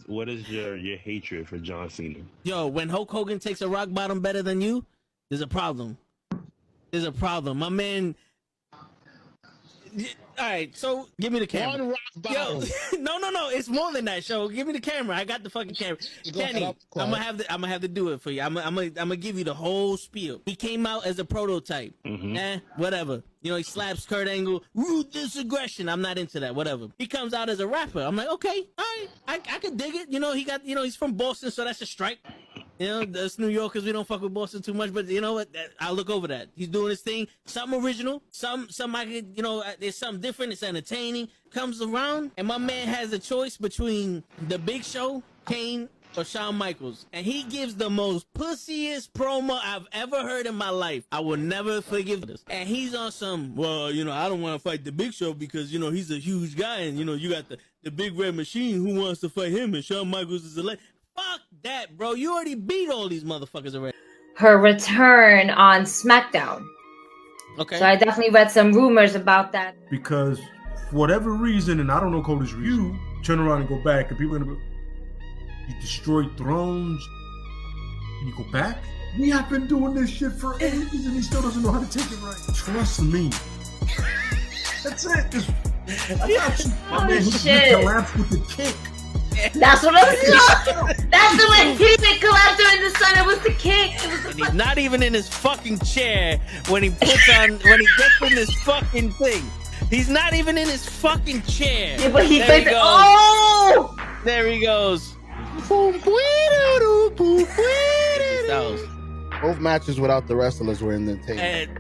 what is your hatred for John Cena? Yo, when Hulk Hogan takes a rock bottom better than you, there's a problem. There's a problem. My man. All right, so give me the camera. One rock bottom. Yo, no, it's more than that. Show, give me the camera. I got the fucking camera. Kenny, I'm gonna have to do it for you. I'm gonna give you the whole spiel. He came out as a prototype. Whatever. You know, he slaps Kurt Angle. Ruthless aggression. I'm not into that. Whatever. He comes out as a rapper. I'm like, okay, all right, I can dig it. You know, he's from Boston, so that's a strike. You know, that's New Yorkers. We don't fuck with Boston too much, but you know what? I'll look over that. He's doing his thing. Something original. Some I could, you know, there's something different. It's entertaining. Comes around, and my man has a choice between the Big Show, Kane, or Shawn Michaels, and he gives the most pussiest promo I've ever heard in my life. I will never forgive this. And he's on some, well, you know, I don't want to fight the Big Show because, you know, he's a huge guy, and, you know, you got the big red machine who wants to fight him, and Shawn Michaels is a legend. Fuck that, bro. You already beat all these motherfuckers already. Her return on SmackDown. Okay. So I definitely read some rumors about that. Because for whatever reason, and I don't know Cody's review, turn around and go back, and people are gonna be, you destroyed thrones, and you go back? We have been doing this shit for ages, and he still doesn't know how to take it right. Trust me. That's it. I got you. My man, he collapsed with the kick. That's what I'm saying. That's the way he didn't collapse during the sun. It was the kick. He's not even in his fucking chair when he gets in this fucking thing. He's not even in his fucking chair. Yeah, but oh! There he goes. Both matches without the wrestlers were in the table.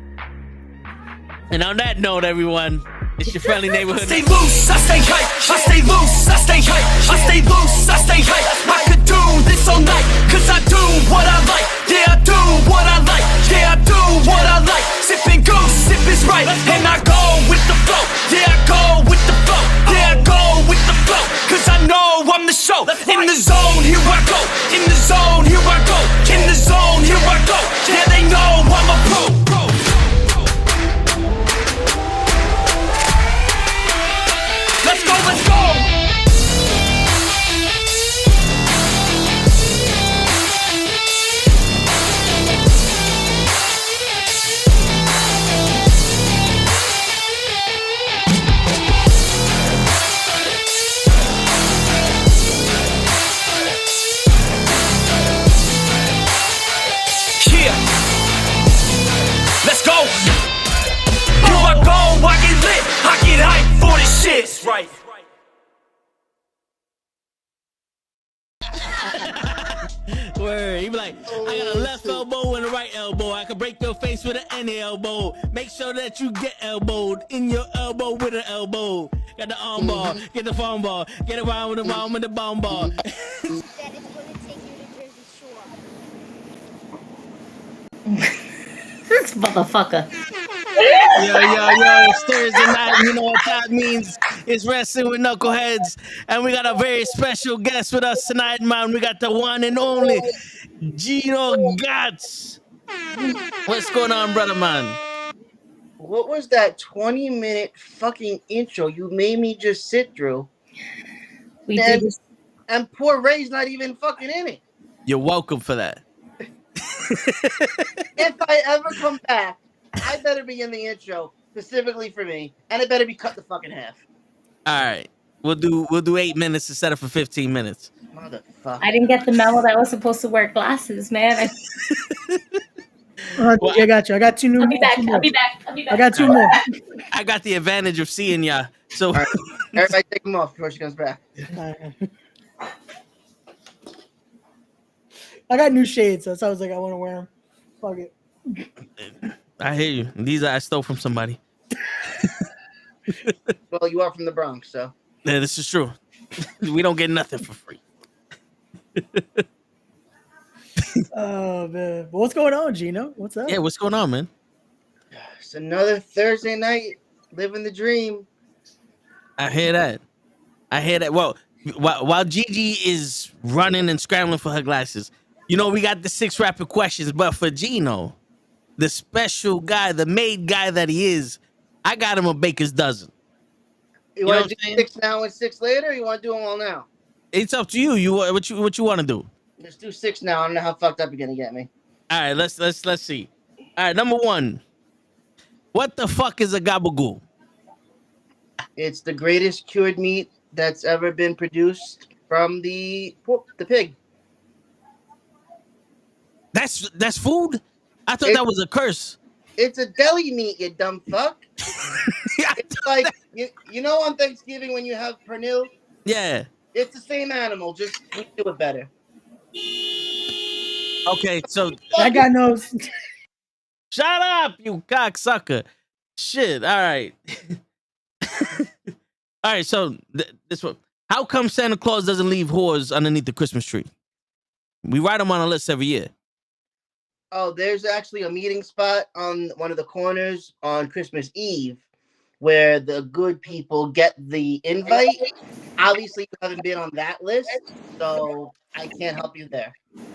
And on that note, everyone, it's your friendly neighborhood. I stay loose, I stay hype. I stay loose, I stay hype. I stay loose, I stay hype. I could do this all night, cause I do what I like. Yeah, I do what I like. Yeah, I do what I like. Sipping goose, sip is right. And I go with the flow. Yeah, I go with the flow. Yeah, I go with the flow. Cause I know I'm the show. In the zone, here I go. In the zone, here I go. In the zone, here I go. Yeah, they know I'm a pro. Let's go, let's go! Yeah! Let's go! Here I go, I get lit, I get hyped for this shit. That's right. Word. He be like, I got a left elbow and a right elbow. I can break your face with an any elbow. Make sure that you get elbowed in your elbow with an elbow. Got the arm ball, get the phone ball, get around with the arm with the bomb ball. That is going to take you to Jersey Shore. This motherfucker. Yo, it's Thursday night. You know what that means. It's Wrestling with Knuckleheads. And we got a very special guest with us tonight, man. We got the one and only Gino Gotz. What's going on, brother, man? What was that 20-minute fucking intro you made me just sit through? And poor Ray's not even fucking in it. You're welcome for that. If I ever come back, I better be in the intro specifically for me, and it better be cut to fucking half. All right, we'll do 8 minutes instead of for 15 minutes. Motherfucker! I didn't get the memo that I was supposed to wear glasses, man. I got you. I got two new. I'll be back. I got two more. I got the advantage of seeing ya. So right. Everybody take them off before she comes back. I got new shades, so I was like, I want to wear them. Fuck it. I hear you. These I stole from somebody. Well, you are from the Bronx, so. Yeah, this is true. We don't get nothing for free. Oh, man. But what's going on, Gino? What's up? Yeah, what's going on, man? It's another Thursday night, living the dream. I hear that. Well, while Gigi is running and scrambling for her glasses, you know, we got the 6 rapid questions, but for Gino, the special guy, the made guy that he is, I got him a baker's dozen. You want to do 6 now and 6 later, or you want to do them all now? It's up to you. What you want to do? Let's do 6 now. I don't know how fucked up you're gonna get me. All right, let's see. All right, number 1. What the fuck is a gabagool? It's the greatest cured meat that's ever been produced from the pig. That's food? I thought that was a curse. It's a deli meat, you dumb fuck. It's like you know on Thanksgiving when you have pernil? Yeah. It's the same animal, just we do it better. Okay, so That guy knows. shut up, you cocksucker. Shit. All right. All right. So this one. How come Santa Claus doesn't leave whores underneath the Christmas tree? We write them on a list every year. Oh, there's actually a meeting spot on one of the corners on Christmas Eve where the good people get the invite. Obviously, you haven't been on that list, so I can't help you there.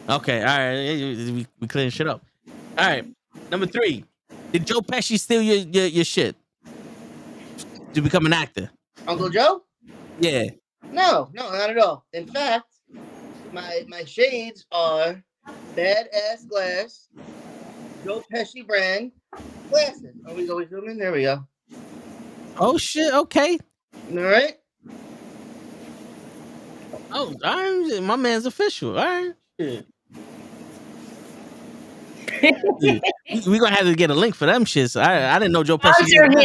Okay. All right. We clearing shit up. All right. Number 3. Did Joe Pesci steal your shit to become an actor? Uncle Joe? Yeah. No, not at all. In fact, my shades are badass glass, Joe Pesci brand glasses. Are we zooming? There we go. Oh shit. Okay. All right. Oh, all right. My man's official. All right. Shit. We gonna have to get a link for them shits. I didn't know Joe Pesci. Sponsor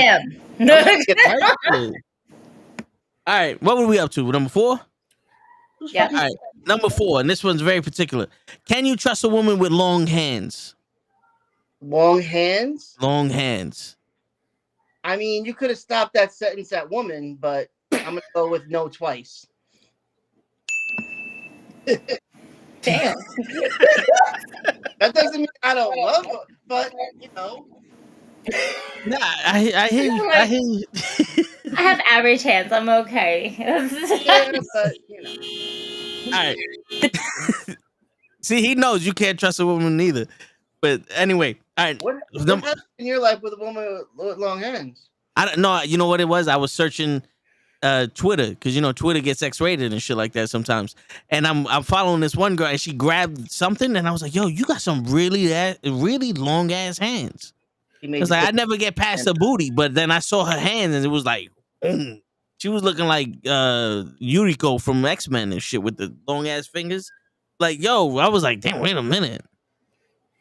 him. All right, what were we up to? Number 4? Yeah. All right, number 4, and this one's very particular. Can you trust a woman with long hands? Long hands? Long hands. I mean, you could have stopped that sentence at woman, but I'm gonna go with no twice. Damn. That doesn't mean I don't love her, but you know. Nah, I hear you. I hear you. I have average hands. I'm okay. Yeah, but you know. All right. See, he knows you can't trust a woman either. But anyway, all right. What happened in your life with a woman with long hands? I don't know. You know what it was? I was searching Twitter because Twitter gets X-rated and shit like that sometimes. And I'm following this one girl and she grabbed something and I was like, "Yo, you got some really long ass hands." It's like I never get past the booty, but then I saw her hands and it was like, she was looking like Yuriko from X-Men and shit with the long ass fingers. Like, yo, I was like, damn, wait a minute,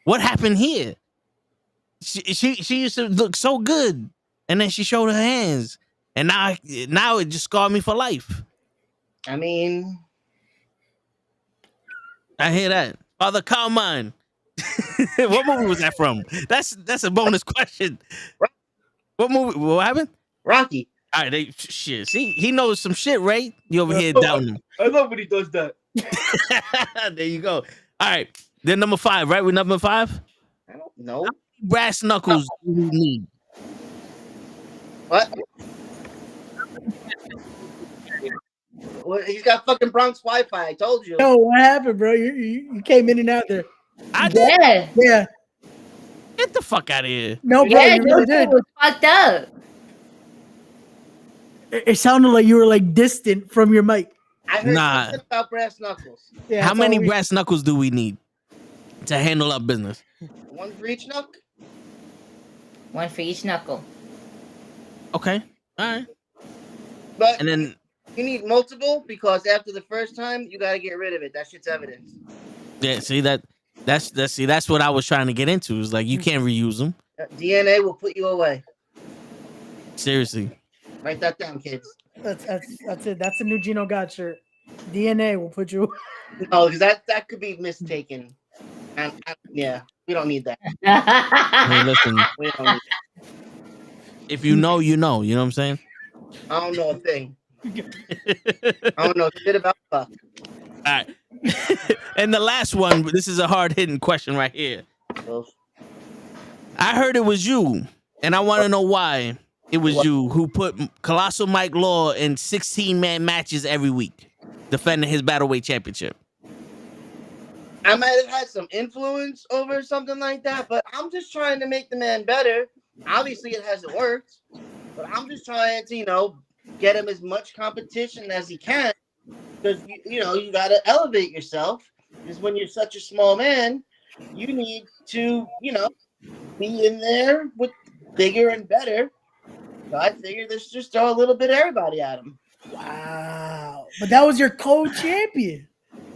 what happened here? She used to look so good, and then she showed her hands, and now it just scarred me for life. I mean, I hear that, Father Carmine. What movie was that from? That's a bonus question. What movie? What happened? Rocky. All right, shit. See, he knows some shit, right? You over here doubting him. I love when he does that. There you go. All right, then number 5, right? We're number 5. I don't know. How many brass knuckles do we need? What? Well, he's got fucking Bronx Wi-Fi. I told you. Yo, what happened, bro? You came in and out there. I did. Yeah. Yeah. Get the fuck out of here. No, bro, Yeah, you really your did. was fucked up. It sounded like you were like distant from your mic. I heard Nah. something about brass knuckles. Yeah, How that's many all we- brass knuckles do we need to handle our business? One for each knuck. One for each knuckle. Okay. All right. But And then you need multiple because after the first time, you got to get rid of it. That shit's evidence. yeah, see that's what I was trying to get into. Is like you can't reuse them. DNA will put you away. Seriously. Write that down, kids. That's it. That's a new Gino Gotz shirt. DNA will put you. No, because that could be mistaken. And yeah, we don't need that. Hey, listen. We don't need that. If you know, you know. You know what I'm saying? I don't know a thing. I don't know shit about fuck. All right. And the last one, this is a hard-hitting question right here. Well, I heard it was you, and I want to know why it was you who put Colossal Mike Law in 16-man matches every week, defending his Battleweight Championship. I might have had some influence over something like that, but I'm just trying to make the man better. Obviously, it hasn't worked, but I'm just trying to, get him as much competition as he can. because you know you got to elevate yourself. Because when you're such a small man, you need to be in there with bigger and better. So I figured let's just throw a little bit of everybody at him. Wow. But that was your co-champion.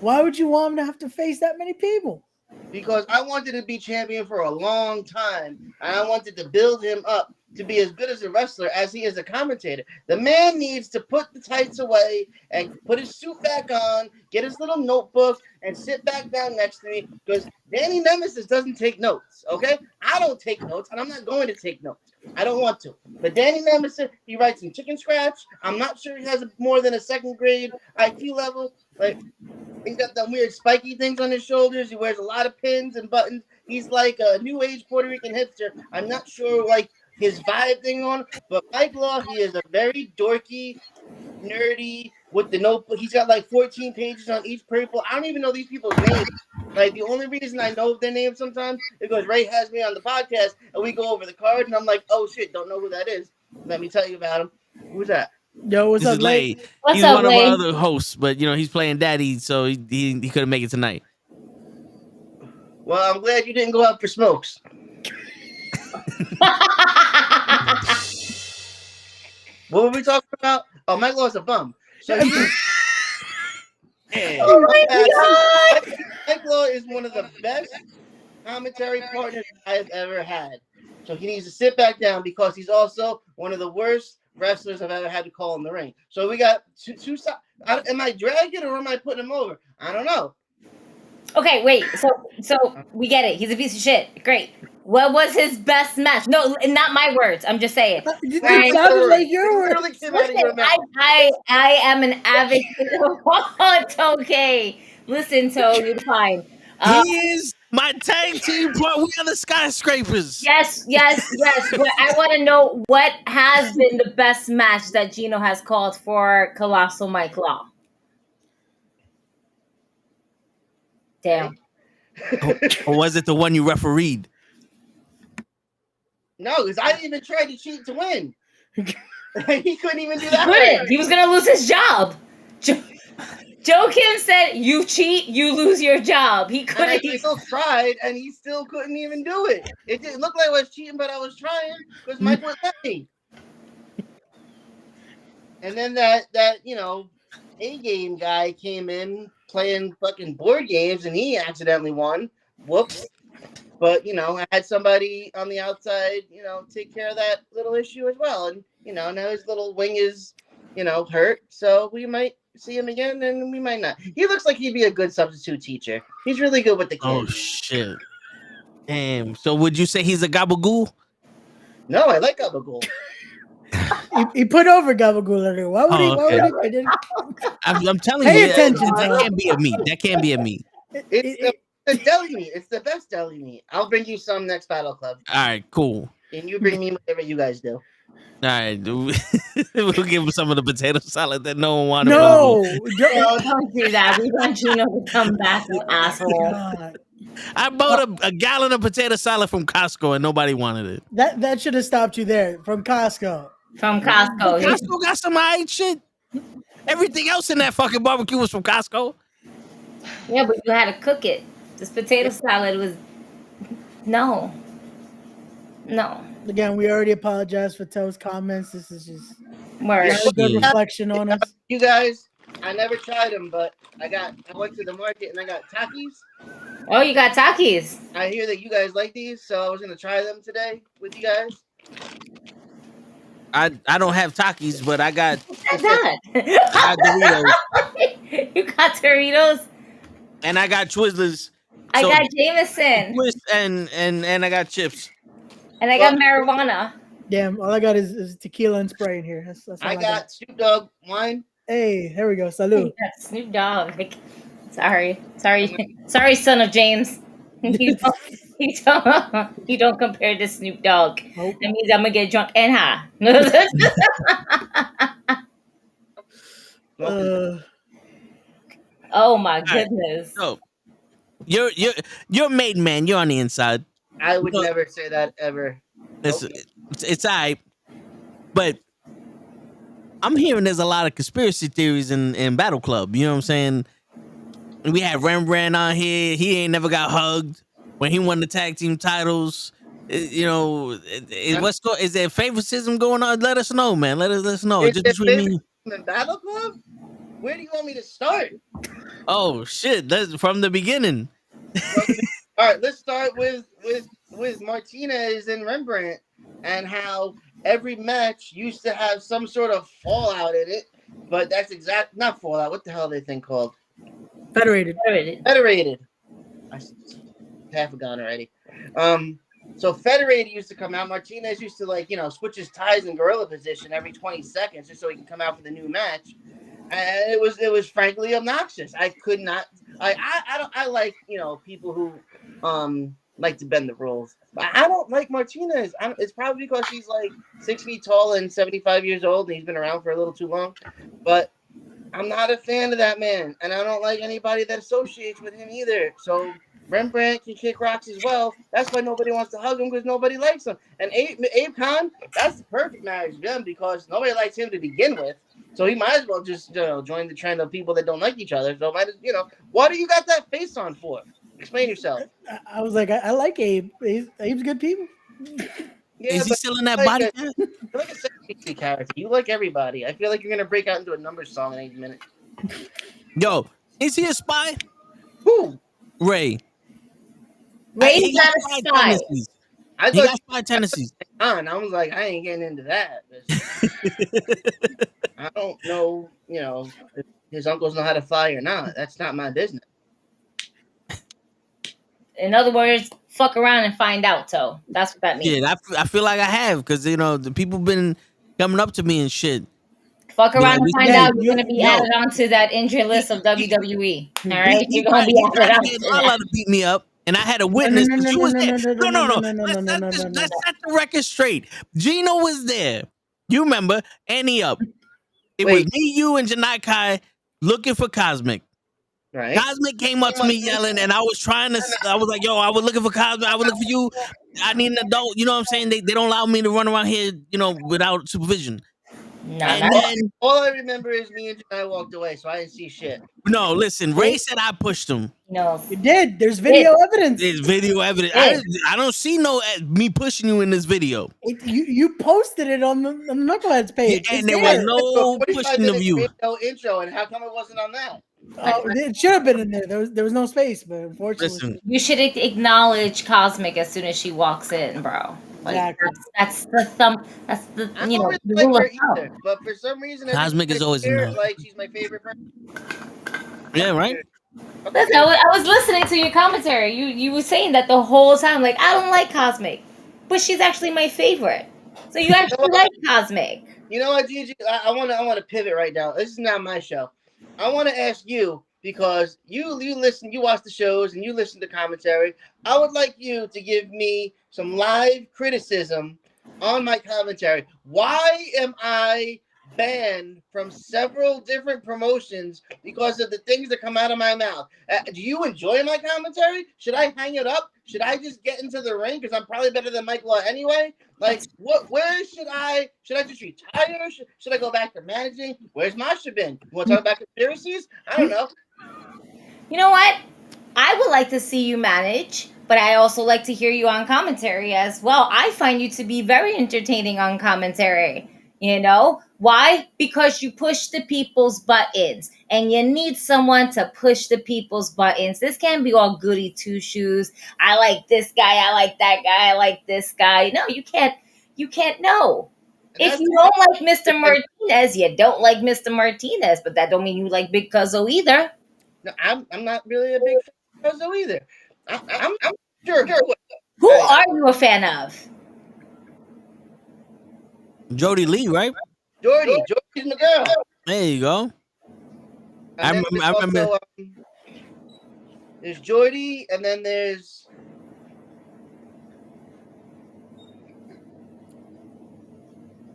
Why would you want him to have to face that many people? Because I wanted to be champion for a long time, and I wanted to build him up to be as good as a wrestler as he is a commentator. The man needs to put the tights away and put his suit back on, get his little notebook, and sit back down next to me, because Danny Nemesis doesn't take notes, okay? I don't take notes, and I'm not going to take notes. I don't want to. But Danny Nemesis, he writes in chicken scratch. I'm not sure he has more than a second grade IQ level. Like, he's got them weird spiky things on his shoulders. He wears a lot of pins and buttons. He's like a new age Puerto Rican hipster. I'm not sure like his vibe thing on, but Mike Law, he is a very dorky, nerdy with the notebook. He's got like 14 pages on each people. I don't even know these people's names. Like, the only reason I know their names sometimes is because Ray has me on the podcast and we go over the card and I'm like, oh shit, don't know who that is. Let me tell you about him. Who's that? Yo, what's up, Lay? He's one of our other hosts, but he's playing daddy, so he couldn't make it tonight. Well, I'm glad you didn't go out for smokes. What were we talking about? Oh, Mike Law's a bum. So Oh my god! Mike Law is one of the best commentary partners I've ever had. So he needs to sit back down because he's also one of the worst wrestlers I've ever had to call in the ring. So we got two sides. Am I dragging or am I putting him over? I don't know. Okay, wait. So we get it. He's a piece of shit. Great. What was his best match? No, not my words. I'm just saying. It sounded like your words. Listen, I am an advocate of it's okay. Listen, so you're fine. He is my tag team part. We are the skyscrapers. Yes. But I want to know what has been the best match that Gino has called for Colossal Mike Law. Damn. Or was it the one you refereed? No, because I didn't even try to cheat to win. He couldn't even do that. Couldn't. He was gonna lose his job. Joe Kim said, "You cheat, you lose your job." He couldn't. He still tried, and he still couldn't even do it. It didn't look like I was cheating, but I was trying because Mike was me. And then that A-game guy came in playing fucking board games, and he accidentally won. Whoops. But, I had somebody on the outside, take care of that little issue as well. And, now his little wing is, hurt. So we might see him again and we might not. He looks like he'd be a good substitute teacher. He's really good with the kids. Oh, shit. Damn. So would you say he's a gabagool? No, I like gabagool. He put over gabagool earlier. Why would he? I'm telling Pay you, attention, that can't be a meat. That can't be a meat. It's the deli meat. It's the best deli meat. I'll bring you some next Battle Club. All right, cool. And you bring me whatever you guys do. All right, we'll give him some of the potato salad that no one wanted. No, don't do that. We want Gino to come back, you asshole. God. I bought a gallon of potato salad from Costco and nobody wanted it. That should have stopped you there. From Costco. Costco got some alright shit. Everything else in that fucking barbecue was from Costco. Yeah, but you had to cook it. This potato salad was no. Again, we already apologized for Toe's comments. This is just a good reflection on us. You guys, I never tried them, but I went to the market and I got Takis. Oh, you got Takis. I hear that you guys like these, so I was gonna try them today with you guys. I don't have Takis, but I got Doritos. You got Doritos? And I got Twizzlers. I got Jameson. Twist and I got chips. And I got marijuana. Damn, all I got is tequila and spray in here. That's all I got Snoop Dogg wine. Hey, here we go. Salud. Snoop Dogg. Sorry, son of James. You don't compare to Snoop Dogg. Nope. That means I'm gonna get drunk and high. Oh my goodness. So you're made man. You're on the inside. I would never say that ever. It's all right. But I'm hearing there's a lot of conspiracy theories in Battle Club. You know what I'm saying? We had Rembrandt on here. He ain't never got hugged when he won the tag team titles. You know, is there favoritism going on? Let us know, man. Let us know. Is Just there between me. favoritism in Battle Club? Where do you want me to start? Oh shit! That's from the beginning. All right, let's start with Martinez and Rembrandt, and how every match used to have some sort of fallout in it. But that's not fallout. What the hell are they thing called? Federated. I half a gun already. So Federated used to come out. Martinez used to switch his ties in gorilla position every 20 seconds just so he can come out for the new match. And it was frankly obnoxious. I could not. I like people who like to bend the rules. But I don't like Martinez. It's probably because he's like 6 feet tall and 75 years old, and he's been around for a little too long. But I'm not a fan of that man, and I don't like anybody that associates with him either. So Rembrandt can kick rocks as well. That's why nobody wants to hug him, because nobody likes him. And Abe Khan, that's the perfect marriage for them, because nobody likes him to begin with. So he might as well just join the trend of people that don't like each other. So what do you got that face on for? Explain yourself. I was like, I like Abe. Abe's good people. Yeah, is he still in that body? You're like a sexy character. You like everybody. I feel like you're gonna break out into a numbers song in 8 minutes. Yo, is he a spy? Who? Ray. Ray's not a spy. He got spy tendencies. I was like, I ain't getting into that. I don't know, if his uncles know how to fly or not. That's not my business. In other words, fuck around and find out. So that's what that means. Yeah, I feel like I have, because the people been coming up to me and shit. Fuck around and find out you're gonna be added onto that injury list of WWE. All right, you're gonna be added onto that. A lot to beat me up, and I had a witness. She was there. No. Let's set the record straight. Gino was there. You remember? Annie up. It was me, you, and Janai Kai looking for Cosmic. Right. Cosmic came up to me yelling, and I was like, yo, I was looking for Cosmic. I was looking for you. I need an adult. You know what I'm saying? They don't allow me to run around here, without supervision. All I remember is me and I walked away, so I didn't see shit. No, listen, Ray said I pushed him. No, you did. There's video evidence. There's video evidence. I don't see me pushing you in this video. You posted it on the Knuckleheads page. Yeah, and there was no pushing of you. Intro, and how come it wasn't on that? It should have been in there. There was no space, but unfortunately, you should acknowledge Cosmic as soon as she walks in, bro. Exactly. That's the thumb. That's the I don't really like her either, but for some reason, Cosmic is always in there. Like she's my favorite person. Yeah, right. Listen, I was listening to your commentary. You were saying that the whole time, like, I don't like Cosmic, but she's actually my favorite. So you actually like Cosmic. You know what, Gigi? I want to pivot right now. This is not my show. I want to ask you, because you listen, you watch the shows and you listen to commentary. I would like you to give me some live criticism on my commentary. Why am I banned from several different promotions because of the things that come out of my mouth? Do you enjoy my commentary? Should I hang it up? Should I just get into the ring because I'm probably better than Mike Law anyway? Like, where should I just retire? Should I go back to managing? Where's Masha been? You want to talk about conspiracies? I don't know. You know what? I would like to see you manage, but I also like to hear you on commentary as well. I find you to be very entertaining on commentary. You know why? Because you push the people's buttons, and you need someone to push the people's buttons. This can't be all goody two shoes. I like this guy. I like that guy. I like this guy. No, you can't. You can't know. If you don't like Mr. Martinez, you don't like Mr. Martinez, but that don't mean you like Big Cuzzo either. No, I'm not really a big fan of Cuzzo either. I'm sure. Who are you a fan of? Jody Lee, right? Jordy's my girl. There you go. I remember. Also, there's Jordy, and then there's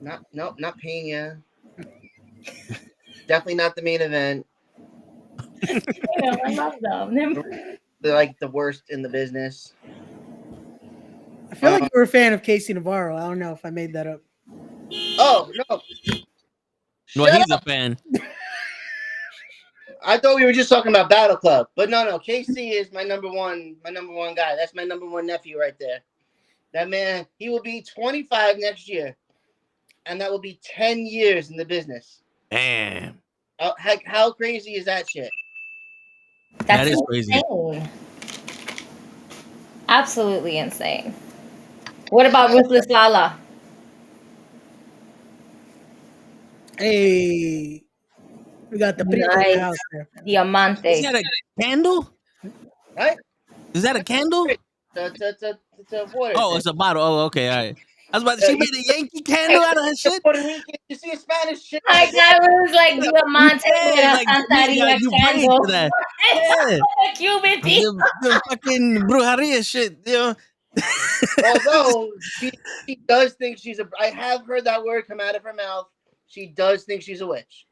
not Pena. Definitely not the main event. I love them. They're like the worst in the business. I feel like you were a fan of Casey Navarro. I don't know if I made that up. Oh no, Well, Shut he's up. a fan. I thought we were just talking about Battle Club, but no. KC is my number one guy. That's my number one nephew right there. That man, he will be 25 next year, and that will be 10 years in the business. Damn. How crazy is that shit? That is crazy. Insane. Absolutely insane. What about Ruthless Lala? Hey, we got the primo in the house there. Diamante. Is that a candle? Right? Is that a candle? It's a water. Oh, it's a bottle. Oh, okay, all right. I was about to. She made a Yankee candle out of her shit. Puerto Rican. You see a Spanish shit? My guy was like Diamante Yeah, with a Santeria you prayed candle. to that. Yeah. Cuban The fucking brujeria shit, you know. Although she does think she's a. I have heard that word come out of her mouth. She does think she's a witch.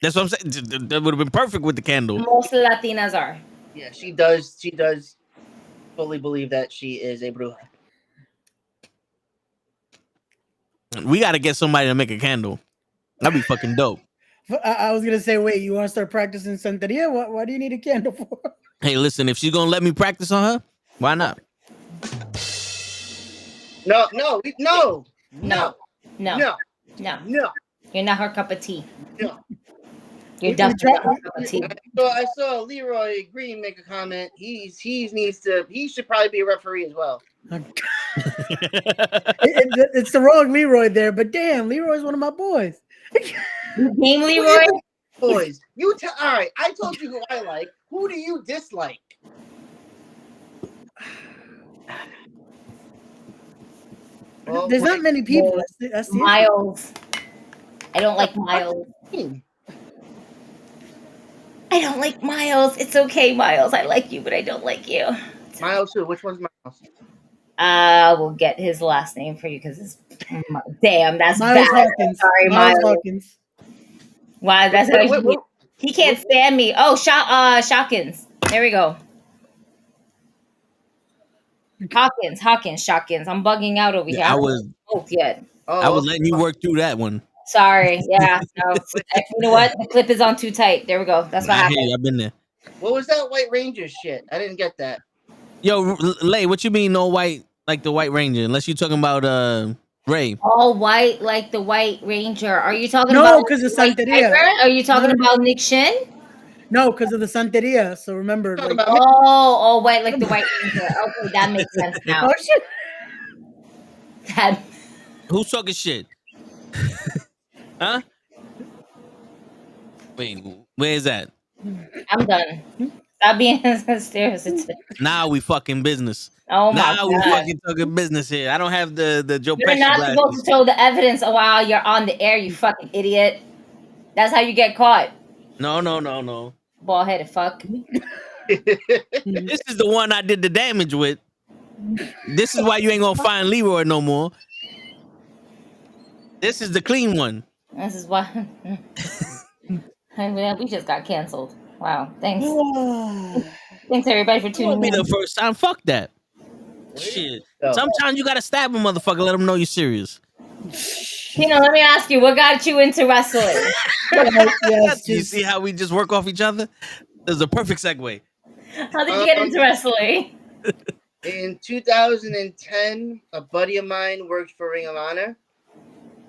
That's what I'm saying. That would have been perfect with the candle. Most Latinas are. Yeah, she does. She does fully believe that she is a bruja. We got to get somebody to make a candle. That'd be fucking dope. I was gonna say, wait, you want to start practicing Santeria? What do you need a candle for? Hey, listen, if she's gonna let me practice on her, why not? No. You're not her cup of tea. No. You're definitely not her cup of tea. I saw Leroy Green make a comment. He should probably be a referee as well. It's the wrong Leroy there, but damn, Leroy's one of my boys. Name Leroy? Boys, all right. I told you who I like. Who do you dislike? There's not many people. That's the Miles. I don't like Miles. I don't like Miles. It's okay, Miles. I like you, but I don't like you. Miles who? Which one's Miles? We'll get his last name for you because it's damn. That's Miles bad. Hawkins. Sorry, Miles Miles. Hawkins. Wow, that's he can't stand me. Oh, Shawkins. There we go. Hawkins. I'm bugging out over here. I was yet. I was letting you work through that one. Sorry. Yeah. No. You know what? The clip is on too tight. There we go. That's what happened. I've been there. What was that White Ranger shit? I didn't get that. Yo, Lay, what you mean no white like the White Ranger? Unless you're talking about Ray. All white like the White Ranger. Are you talking No, about because of White Santeria. Tiger? Are you talking about Nick Shin? No, because of the Santeria. So remember, like, all white like the White Ranger. Okay, that makes sense now. Oh shit! That Who's talking shit? Huh? Wait, where is that? I'm done. Stop being stereotypical. Now we fucking business. Oh my now god! we fucking talking business here. I don't have the Joe You're Pesci not glasses. supposed to show the evidence while you're on the air, you fucking idiot. That's how you get caught. No. Bald-headed fuck. This is the one I did the damage with. This is why you ain't gonna find Leroy no more. This is the clean one. This is why. I mean, we just got canceled. Wow. Thanks. Thanks everybody for It tuning won't be in. the first time. Fuck that. Shit. Sometimes you gotta stab a motherfucker. Let them know you're serious. Let me ask you, what got you into wrestling? You see how we just work off each other? There's a perfect segue. How did you get into wrestling? In 2010, a buddy of mine worked for Ring of Honor,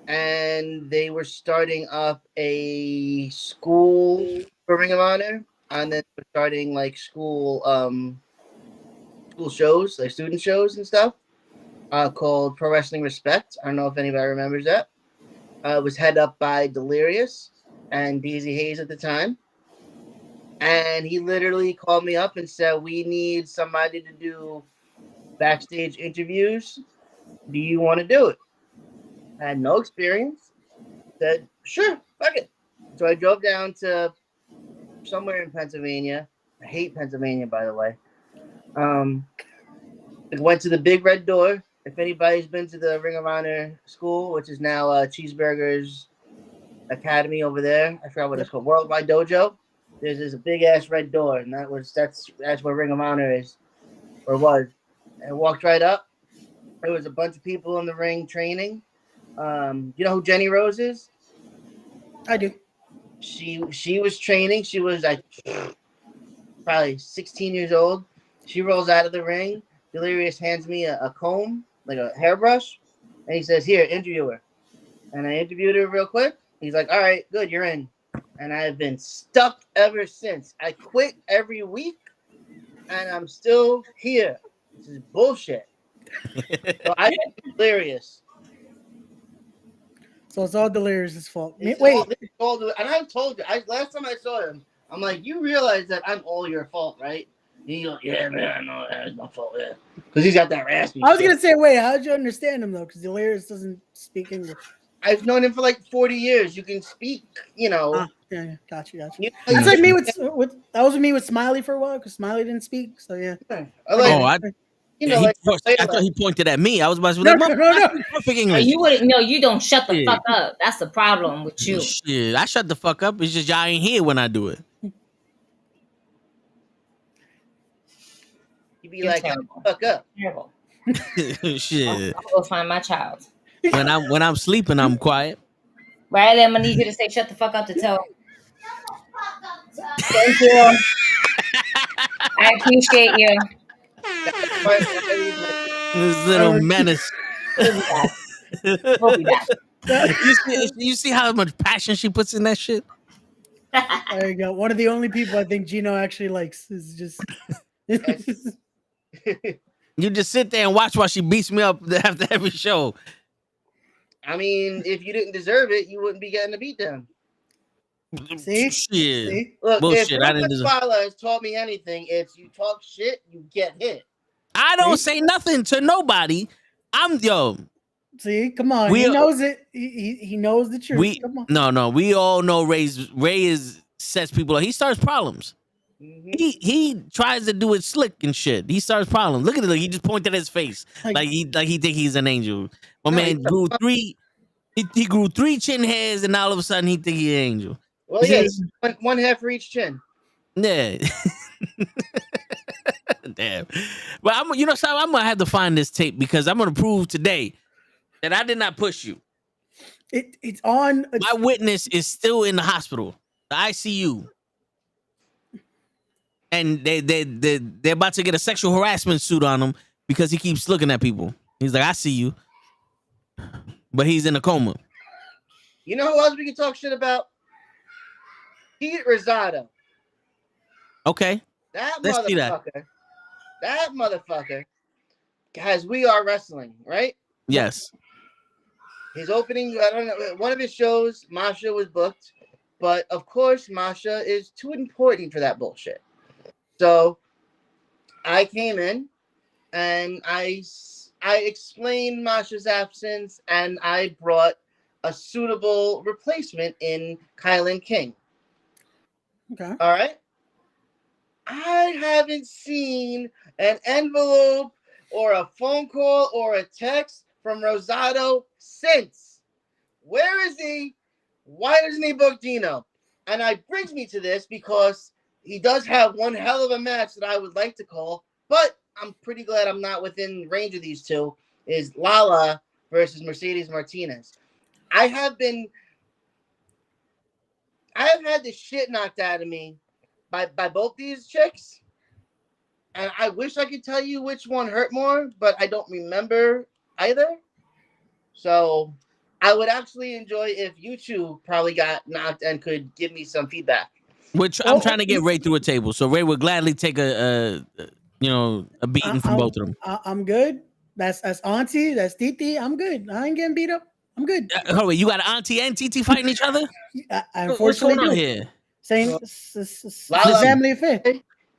and they were starting up a school for Ring of Honor, and then starting like school shows, like student shows and stuff, called Pro Wrestling Respect. I don't know if anybody remembers that. It was head up by Delirious and Daisy Hayes at the time. And he literally called me up and said, "We need somebody to do backstage interviews. Do you want to do it?" I had no experience. Said, "Sure, fuck it." So I drove down to somewhere in Pennsylvania. I hate Pennsylvania, by the way. Went to the Big Red Door. If anybody's been to the Ring of Honor school, which is now Cheeseburger's Academy over there, I forgot what it's called, Worldwide Dojo. There's this big ass red door, and that's where Ring of Honor is, or was. I walked right up. There was a bunch of people in the ring training. You know who Jenny Rose is? I do. She was training. She was like probably 16 years old. She rolls out of the ring. Delirious hands me a comb, like a hairbrush, and he says, "Here, interview her." And I interviewed her real quick. He's like, "All right, good, you're in." And I've been stuck ever since. I quit every week, and I'm still here. This is bullshit. So I think Delirious. So it's all Delirious' fault. It's Wait, and I've told you. Last time I saw him, I'm like, you realize that I'm all your fault, right? And he's like, yeah, man, I know that's my fault, yeah. Because he's got that raspy. I was gonna say, wait, how did you understand him though? Because Delirious doesn't speak English. I've known him for like 40 years. You can speak, you know. Yeah, gotcha. You know, That's like me with that was with me with Smiley for a while because Smiley didn't speak. So yeah. You know, I thought he pointed at me. I was about to be like, no. perfect English. You wouldn't. No, you don't shut the fuck up. That's the problem with you. Shit, I shut the fuck up. It's just y'all ain't here when I do it. You be like, fuck up. Terrible. Shit. I'll go find my child. When I'm sleeping, I'm quiet. Riley, I'm gonna need you to say "shut the fuck up" to tell. Thank you. I appreciate you. This little menace. We'll be back. You see how much passion she puts in that shit? There you go. One of the only people I think Gino actually likes is just. You just sit there and watch while she beats me up after every show. I mean, if you didn't deserve it, you wouldn't be getting a beatdown. See? Shit. Look, bullshit. If Twila has taught me anything, it's you talk shit, you get hit. I don't say nothing to nobody. See, come on. He knows it. He knows the truth. Come on. No. We all know Ray sets people up. He starts problems. Mm-hmm. He tries to do it slick and shit. He starts problems. Look at it. He just pointed at his face like he think he's an angel. My man grew three. He grew 3 chin hairs, and all of a sudden he think he's an angel. Well, yeah, one half for each chin. Yeah. Damn. But I'm gonna have to find this tape because I'm gonna prove today that I did not push you. It's on. My witness is still in the hospital, the ICU, and they're about to get a sexual harassment suit on him because he keeps looking at people. He's like, I see you, but he's in a coma. You know who else we can talk shit about? Pete Rosado. Okay. Let's see that motherfucker has We Are Wrestling, right? Yes. His opening, I don't know, one of his shows, Masha was booked, but of course Masha is too important for that bullshit. So I came in and I explained Masha's absence and I brought a suitable replacement in Kylan King. Okay. All right. I haven't seen an envelope or a phone call or a text from Rosado since. Where is he? Why doesn't he book Gino? And it brings me to this because he does have one hell of a match that I would like to call, but I'm pretty glad I'm not within range of these two, is Lala versus Mercedes Martinez. I have had the shit knocked out of me by both these chicks, and I wish I could tell you which one hurt more, but I don't remember either. So I would actually enjoy if you two probably got knocked and could give me some feedback. Which I'm trying to get Ray through a table, so Ray would gladly take a beating from both of them. I'm good. That's auntie. That's Titi. I'm good. I ain't getting beat up. I'm good. Hold on, you got auntie and Titi fighting each other? What's going on here? Same family affair.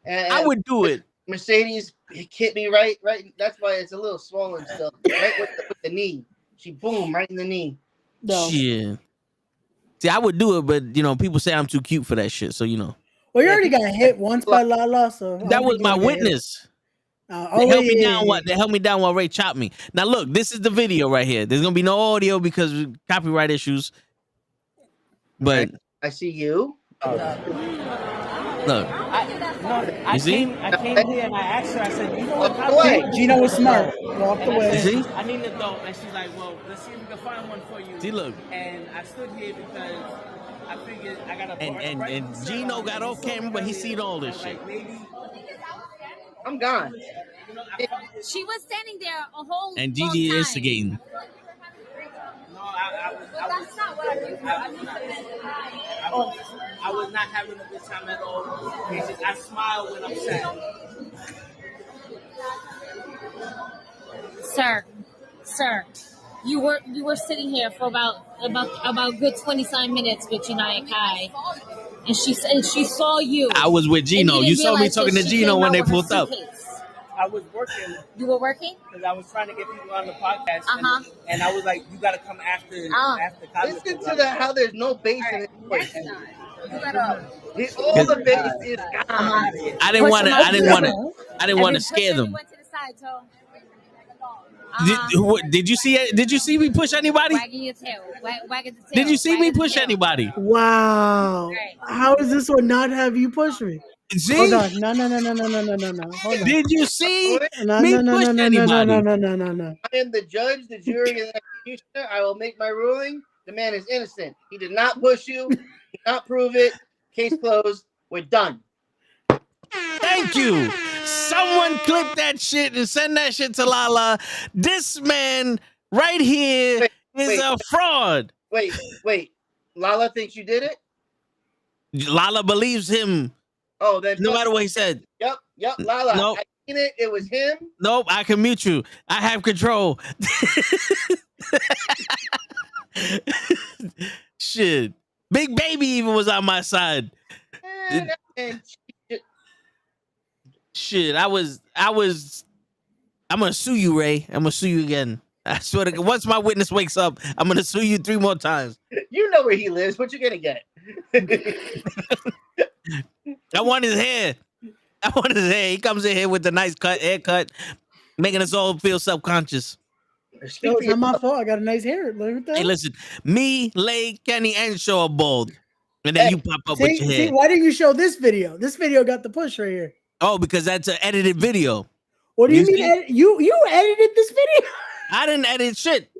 And I would do it. Mercedes hit me right. That's why it's a little swollen still. Right with the knee. She boom right in the knee. No. Shit. See, I would do it, but people say I'm too cute for that shit. So Well, you already got hit once by Lala, so that was my witness. They held me down while Ray chopped me. Now look, this is the video right here. There's gonna be no audio because of copyright issues. But I see you. Look. I came here and I asked her, I said, you know what? Gino was smart. Walked away. See? I need to go. And she's like, well, let's see if we can find one for you. See, look. And I stood here because I figured I got a And Gino got off camera, but he seen all this shit. I'm gone. She was standing there a whole And long Gigi time. instigating. No, That's not what I was not having a good time at all. It's just, I smile when I'm sad. Sir, you were sitting here for about good 29 minutes with Janaya Kai, and she saw you. I was with Gino. You saw me talking to Gino when they pulled up. I was working. You were working? Because I was trying to get people on the podcast. Uh-huh. And I was like, you got to come after Cosmic. Listen to that, how there's no bass in it. You gotta All the bass is gone. I didn't want to scare them. Went to the side, so. Did you see it? Did you see me push anybody? Wagging your tail. Wagging the tail. Did you see me Wagging the push tail. anybody? Wow. Right. How does this one not have you push me? See? Hold on. No. Hold on. Did you see No. me push anybody? No. I am the judge, the jury, and the executioner. I will make my ruling. The man is innocent. He did not push you. He did not prove it. Case closed. We're done. Thank you. Someone clip that shit and send that shit to Lala. This man right here is a fraud. Wait. Lala thinks you did it? Lala believes him. Oh, then no matter what he said. Yep. Lala. Nope. I seen it. It was him. Nope, I can mute you. I have control. Shit. Big Baby even was on my side. Shit, I'm gonna sue you, Ray. I'm gonna sue you again. I swear to God, once my witness wakes up, I'm gonna sue you 3 more times. You know where he lives. What you gonna get? I want his hair. He comes in here with the nice haircut, making us all feel self-conscious. Yo, it's not my fault. I got a nice hair. Look at that. Hey, listen, me, Lay, Kenny, and Shaw are bald. And then you pop up with your hair. See, why didn't you show this video? This video got the push right here. Oh, because that's an edited video. What do you mean? You edited this video? I didn't edit shit.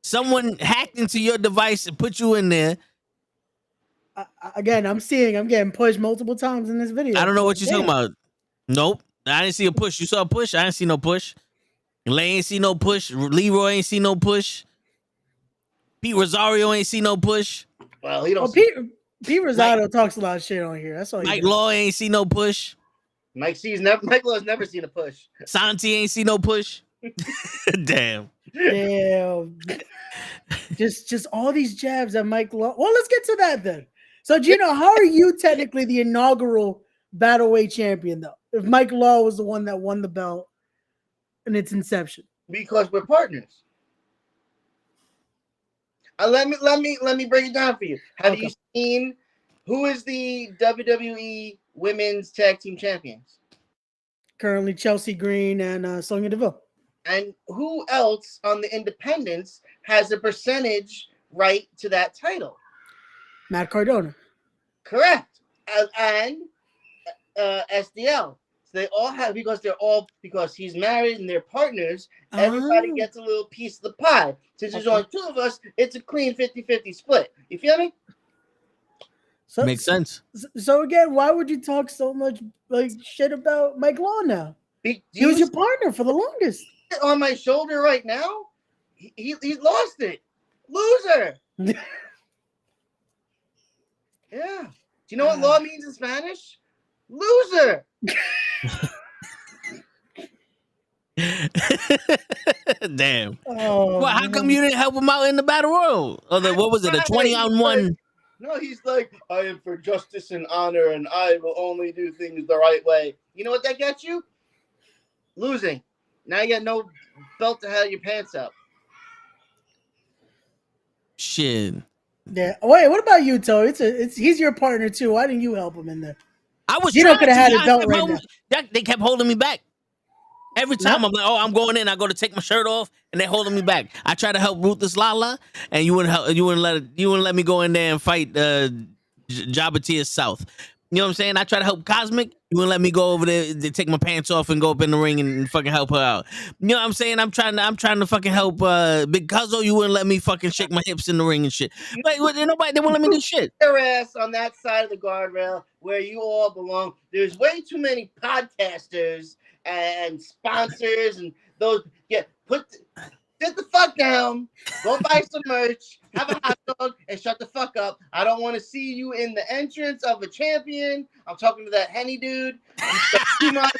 Someone hacked into your device and put you in there. Again, I'm getting pushed multiple times in this video. I don't know what you're talking about. Nope. I didn't see a push. You saw a push? I didn't see no push. Lay ain't see no push. Leroy ain't see no push. Pete Rosario ain't see no push. Well, he don't. Pete Rosario talks a lot of shit on here. That's all. Mike Law ain't see no push. Mike Law's never seen a push. Santi ain't see no push. Damn. Just all these jabs at Mike Law. Well, let's get to that then. So, Gino, how are you technically the inaugural Battleweight champion, though? If Mike Law was the one that won the belt in its inception, because we're partners. Let me break it down for you. Have you seen who is the WWE Women's Tag Team Champions? Currently, Chelsea Green and Sonya Deville. And who else on the independents has a percentage right to that title? Matt Cardona. Correct. And SDL. So they all have, because he's married and they're partners, everybody gets a little piece of the pie. Since there's only 2 of us, it's a clean 50-50 split. You feel me? So, makes sense. So again, why would you talk so much like shit about Mike Law now? He was your partner for the longest. On my shoulder right now, he lost it. Loser. Yeah. Do you know what law means in Spanish? Loser. Damn. Well, how come you didn't help him out in the battle royal? Or what was it, a 20-on-1? No, he's like, I am for justice and honor, and I will only do things the right way. You know what that gets you? Losing. Now you got no belt to have your pants up. Shit. Yeah. Wait, what about you, Toe? He's your partner too. Why didn't you help him in there? I was. Gino could have had his belt right now. They kept holding me back. Every time I'm like, oh, I'm going in. I go to take my shirt off, and they're holding me back. I try to help Ruthless Lala, and you wouldn't let me go in there and fight Jabatier South. You know what I'm saying? I try to help Cosmic. You You wouldn't let me go over there to take my pants off and go up in the ring and fucking help her out. You know what I'm saying? I'm trying to fucking help Big Cuzzo. You wouldn't let me fucking shake my hips in the ring and shit. Like, nobody, they won't let me do shit. Your ass on that side of the guardrail where you all belong. There's way too many podcasters and sponsors and those. Yeah, sit the fuck down, go buy some merch, have a hot dog, and shut the fuck up. I don't want to see you in the entrance of a champion. I'm talking to that Henny dude. Too much.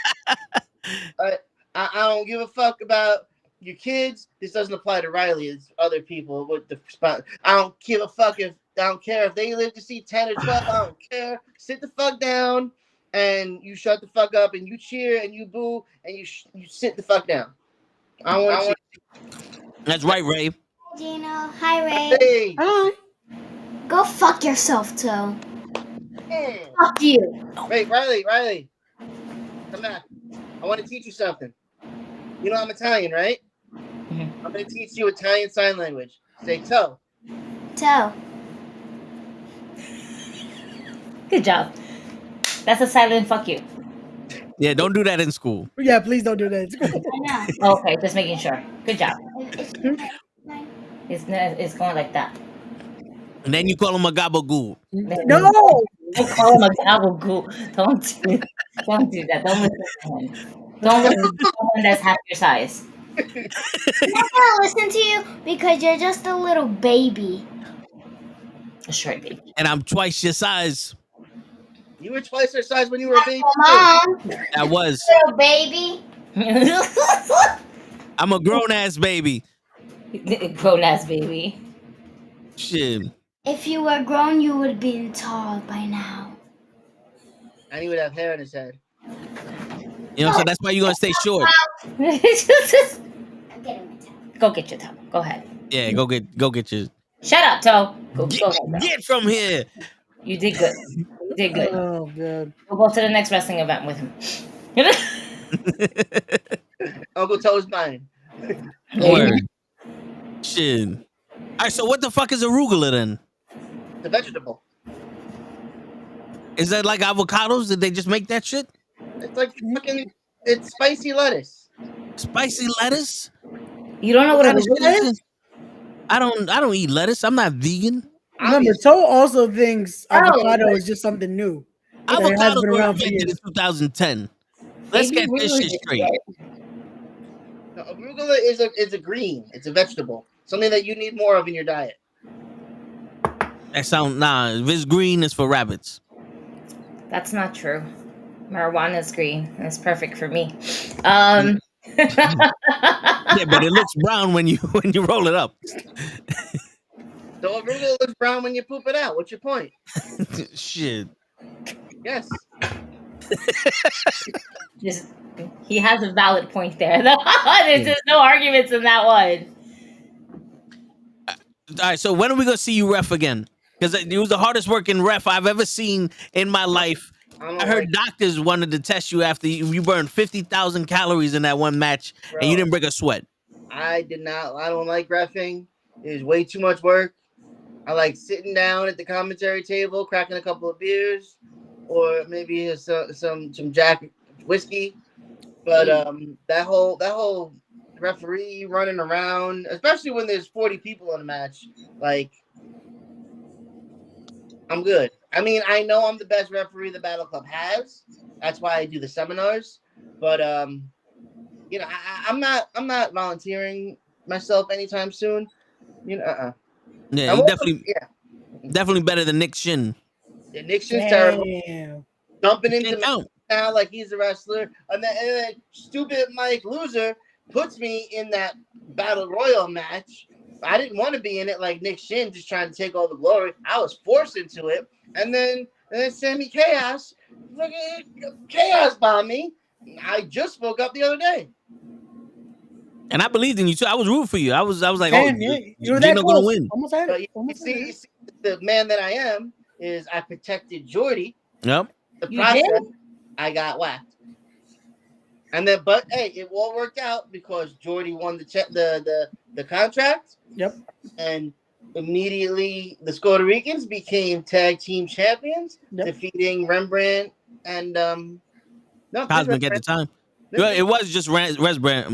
I don't give a fuck about your kids. This doesn't apply to Riley. It's other people with the spot. I don't give a fuck I don't care if they live to see 10 or 12. I don't care. Sit the fuck down and you shut the fuck up and you cheer and you boo and you sit the fuck down. I want you. That's right, Ray. Gino. Hi, Ray. Hey. Hi. Go fuck yourself, Toe. Fuck you. Wait, Riley. Come back. I want to teach you something. You know I'm Italian, right? I'm going to teach you Italian sign language. Say toe. Toe. Good job. That's a silent fuck you. Yeah, don't do that in school. Yeah, please don't do that. I know. Okay, just making sure. Good job. It's going like that. And then you call him a gabagool. No. Don't call him a gabagool. Don't do that. Don't listen to him. Don't listen to someone that's half your size. I'm not gonna listen to you because you're just a little baby. A short baby. And I'm twice your size. You were twice her size when you were a baby. Mom. I was. Little baby. I'm a grown ass baby. Grown ass baby. Shit. If you were grown, you would have been tall by now. And he would have hair on his head. You know, so that's why you're gonna stay short. Go get your toe. Go ahead. Yeah, go get your. Shut up, Toe. Go ahead. Get from here. You did good. You did good. Oh god. We'll go to the next wrestling event with him. Uncle Toe's mine. Word. Shit. All right, so what the fuck is arugula then? The vegetable. Is that like avocados? Did they just make that shit? It's like fucking. It's spicy lettuce. Spicy lettuce? You don't know what What arugula kind of is? shit I don't eat lettuce. I'm not vegan. Remember, Toe also thinks avocado is just something new. That has Avocados been were around for invented years. in 2010. Let's Maybe get this arugula shit is straight. No, arugula is a green. It's a vegetable. Something that you need more of in your diet. If it's green, it's for rabbits. That's not true. Marijuana is green. That's perfect for me. Yeah, but it looks brown when you roll it up. So arugula looks brown when you poop it out. What's your point? Shit. Yes. He has a valid point there. There's no arguments in that one. All right, so when are we gonna see you ref again? Because it was the hardest working ref I've ever seen in my life. I heard doctors wanted to test you after you burned 50,000 calories in that one match, and you didn't break a sweat. I don't like reffing. It's way too much work. I like sitting down at the commentary table, cracking a couple of beers, or maybe some Jack whiskey. But that whole referee running around, especially when there's 40 people in a match, like, I'm good. I mean, I know I'm the best referee the Battle Club has. That's why I do the seminars. But you know, I'm not volunteering myself anytime soon. You know, Yeah, he definitely better than Nick Shin. Yeah, Nick Shin's terrible. Dumping into me now like he's a wrestler, and then stupid Mike Loser puts me in that Battle Royal match. I didn't want to be in it like Nick Shin, just trying to take all the glory. I was forced into it, and then Sammy Chaos, Chaos bombed me. I just spoke up the other day, and I believed in you too. I was rooting for you. I was like, you're Gino gonna win. Almost had it. You see, the man that I am is I protected Jordy. Yep. The process, I got whacked. And then, but hey, it all worked out because Jordy won the contract. Yep. And immediately the Puerto Ricans became tag team champions, defeating Rembrandt and No, Cosmic at the time. Well, it was just Rembrandt.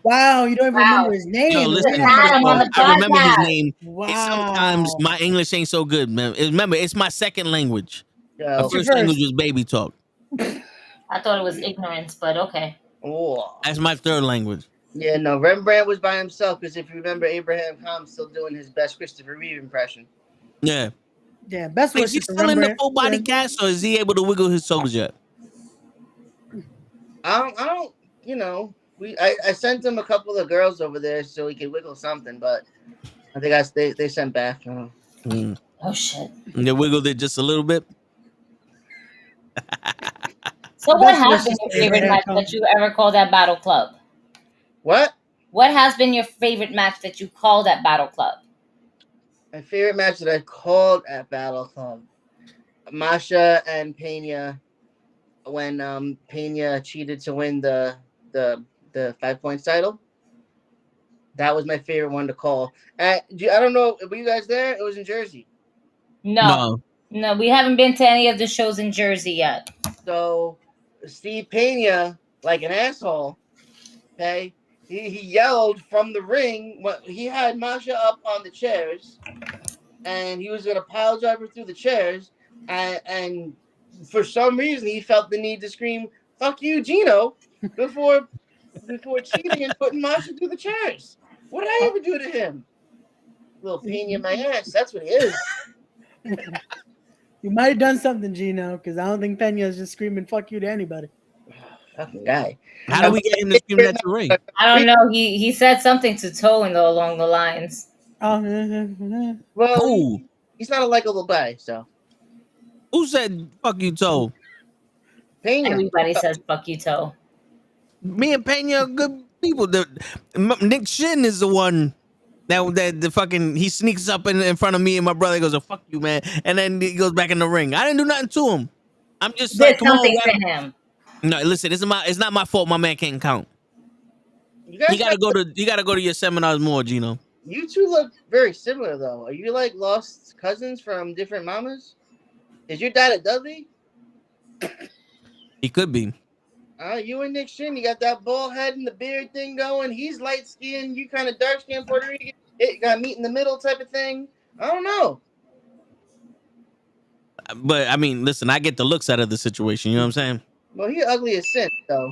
Wow, you don't even Wow. remember his name. Yo, listen, Adam on the I remember his podcast. name. Wow. Sometimes my English ain't so good, man. Remember, it's my second language. My Yo. first language was baby talk. I thought it was ignorance, but okay. Oh. That's my third language. Yeah, no, Rembrandt was by himself because if you remember, Abraham Com's still doing his best Christopher Reeve impression. Yeah. Yeah, best Is he wishes to still in the Rembrandt. full body cast, or is he able to wiggle his toes yet? I don't, you know, I sent him a couple of girls over there so he could wiggle something, but I think they sent back. Oh shit! And they wiggled it just a little bit. So what Best has wishes been your to favorite Abraham match Come. that you ever called at Battle Club? What? What has been your favorite match that you called at Battle Club? My favorite match that I called at Battle Club, Masha and Pena, when Pena cheated to win the 5 points title. That was my favorite one to call. I don't know, were you guys there? It was in Jersey. No, we haven't been to any of the shows in Jersey yet. So Steve Pena, like an asshole, okay, he yelled from the ring. He had Masha up on the chairs, and he was going to pile drive her through the chairs, and for some reason he felt the need to scream "fuck you, Gino" before cheating and putting Masha through the chairs. What did I ever do to him? Little Pena in my ass. That's what he is. You might have done something, Gino, because I don't think Pena's just screaming "fuck you" to anybody. Fucking guy. How do we get him to scream that to Ray? I don't know. He said something to Toe along the lines. Oh, well, he's not a likable guy, so. Who said "fuck you, Toe"? Pena. Everybody says "fuck you, Toe." Me and Pena are good people. Nick Shin is the one that the fucking he sneaks up in front of me and my brother goes, "Oh, fuck you, man," and then he goes back in the ring. I didn't do nothing to him. I'm just Did like, come something on, to him. No, listen, it's not my fault. My man can't count. You gotta go to your seminars more, Gino. You two look very similar, though. Are you like lost cousins from different mamas? Is your dad a Dudley? He could be. You and Nick Shin, you got that bald head and the beard thing going. He's light skinned, you kind of dark skinned Puerto Rican. It got meet in the middle type of thing. I don't know. But I mean, listen, I get the looks out of the situation. You know what I'm saying? Well, he ugly as sin, though.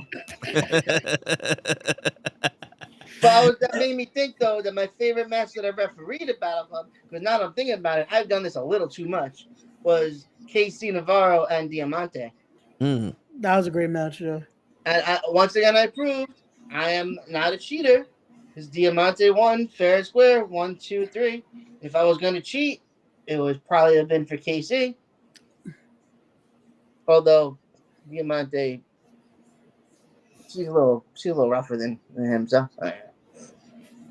But that made me think, though, that my favorite match that I refereed at Battle Club, because now that I'm thinking about it, I've done this a little too much, was KC Navarro and Diamante. that was a great match, yeah. And once again, I proved I am not a cheater, because Diamante won fair and square, 1, 2, 3. If I was going to cheat, it would probably have been for KC. Although Diamante, she's a little rougher than him, so.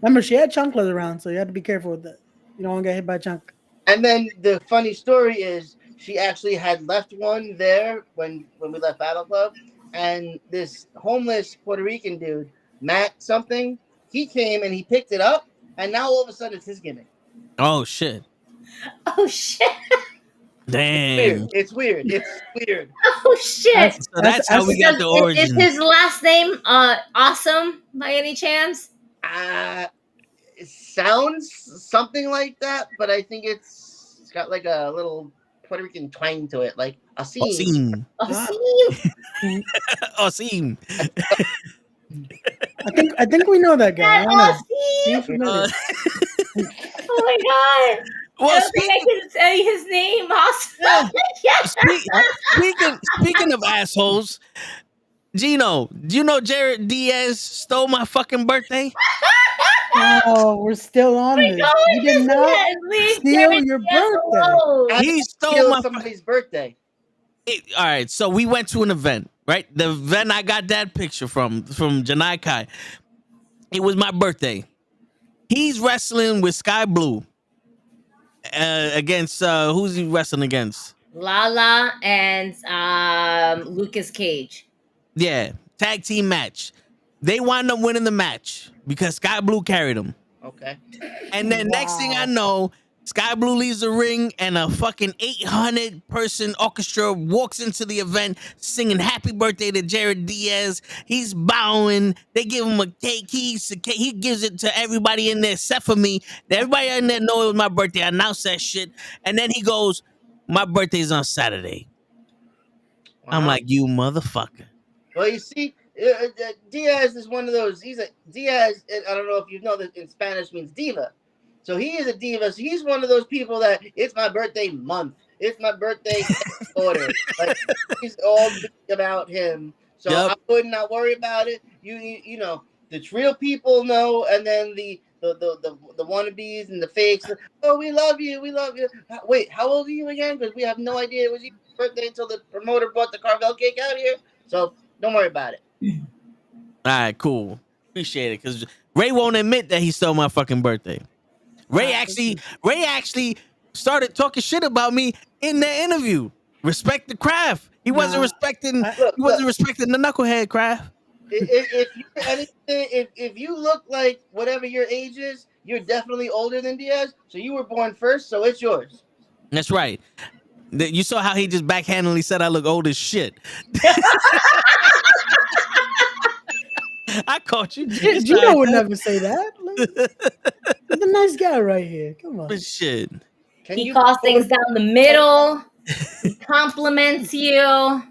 Remember, she had chunklers around, so you had to be careful with that. You don't want to get hit by a chunk. And then the funny story is she actually had left one there when we left Battle Club, and this homeless Puerto Rican dude, Matt something, he came and he picked it up, and now all of a sudden it's his gimmick. Oh shit! Oh shit! Damn! It's weird. Oh shit! That's how we got the origin. Is his last name Awesome by any chance? It sounds something like that, but I think it's got like a little Puerto Rican twang to it, like Asim. Asim. I think we know that guy. I don't know. Seems Asim. familiar. Oh my god! Well, I don't think I can say his name. Awesome. Speaking of assholes, Gino, do you know Jared Diaz stole my fucking birthday? Oh, we're still on this. You did not steal your birthday. He stole my somebody's birthday. All right, so we went to an event, right? The event I got that picture from Janai Kai. It was my birthday. He's wrestling with Sky Blue against who's he wrestling against? Lala and Lucas Cage. Yeah, tag team match. They wound up winning the match because Sky Blue carried him. Okay. And then next thing I know, Sky Blue leaves the ring, and a fucking 800-person orchestra walks into the event singing happy birthday to Jared Diaz. He's bowing. They give him a cake. He gives it to everybody in there except for me. Everybody in there know it was my birthday. I announced that shit. And then he goes, my birthday's on Saturday. Wow. I'm like, you motherfucker. Well, you see, Diaz is one of those. Diaz. I don't know if you know that in Spanish means diva. So he is a diva. So he's one of those people that it's my birthday month. It's my birthday order. Like he's all about him. So I would not worry about it. You know the real people know, and then the wannabes and the fakes. Oh, we love you. We love you. Wait, how old are you again? Because we have no idea it was your birthday until the promoter brought the Carvel cake out here. So don't worry about it. All right, cool. Appreciate it. Because Ray won't admit that he stole my fucking birthday. Ray actually started talking shit about me in the interview. Respect the craft. He wasn't respecting. He wasn't respecting the knucklehead craft. If you look like whatever your age is, you're definitely older than Diaz. So you were born first, so it's yours. That's right. You saw how he just backhandedly said I look old as shit. I caught you. Gino would never say that. He's a nice guy right here. Come on. But shit. He calls things down the middle. He compliments you.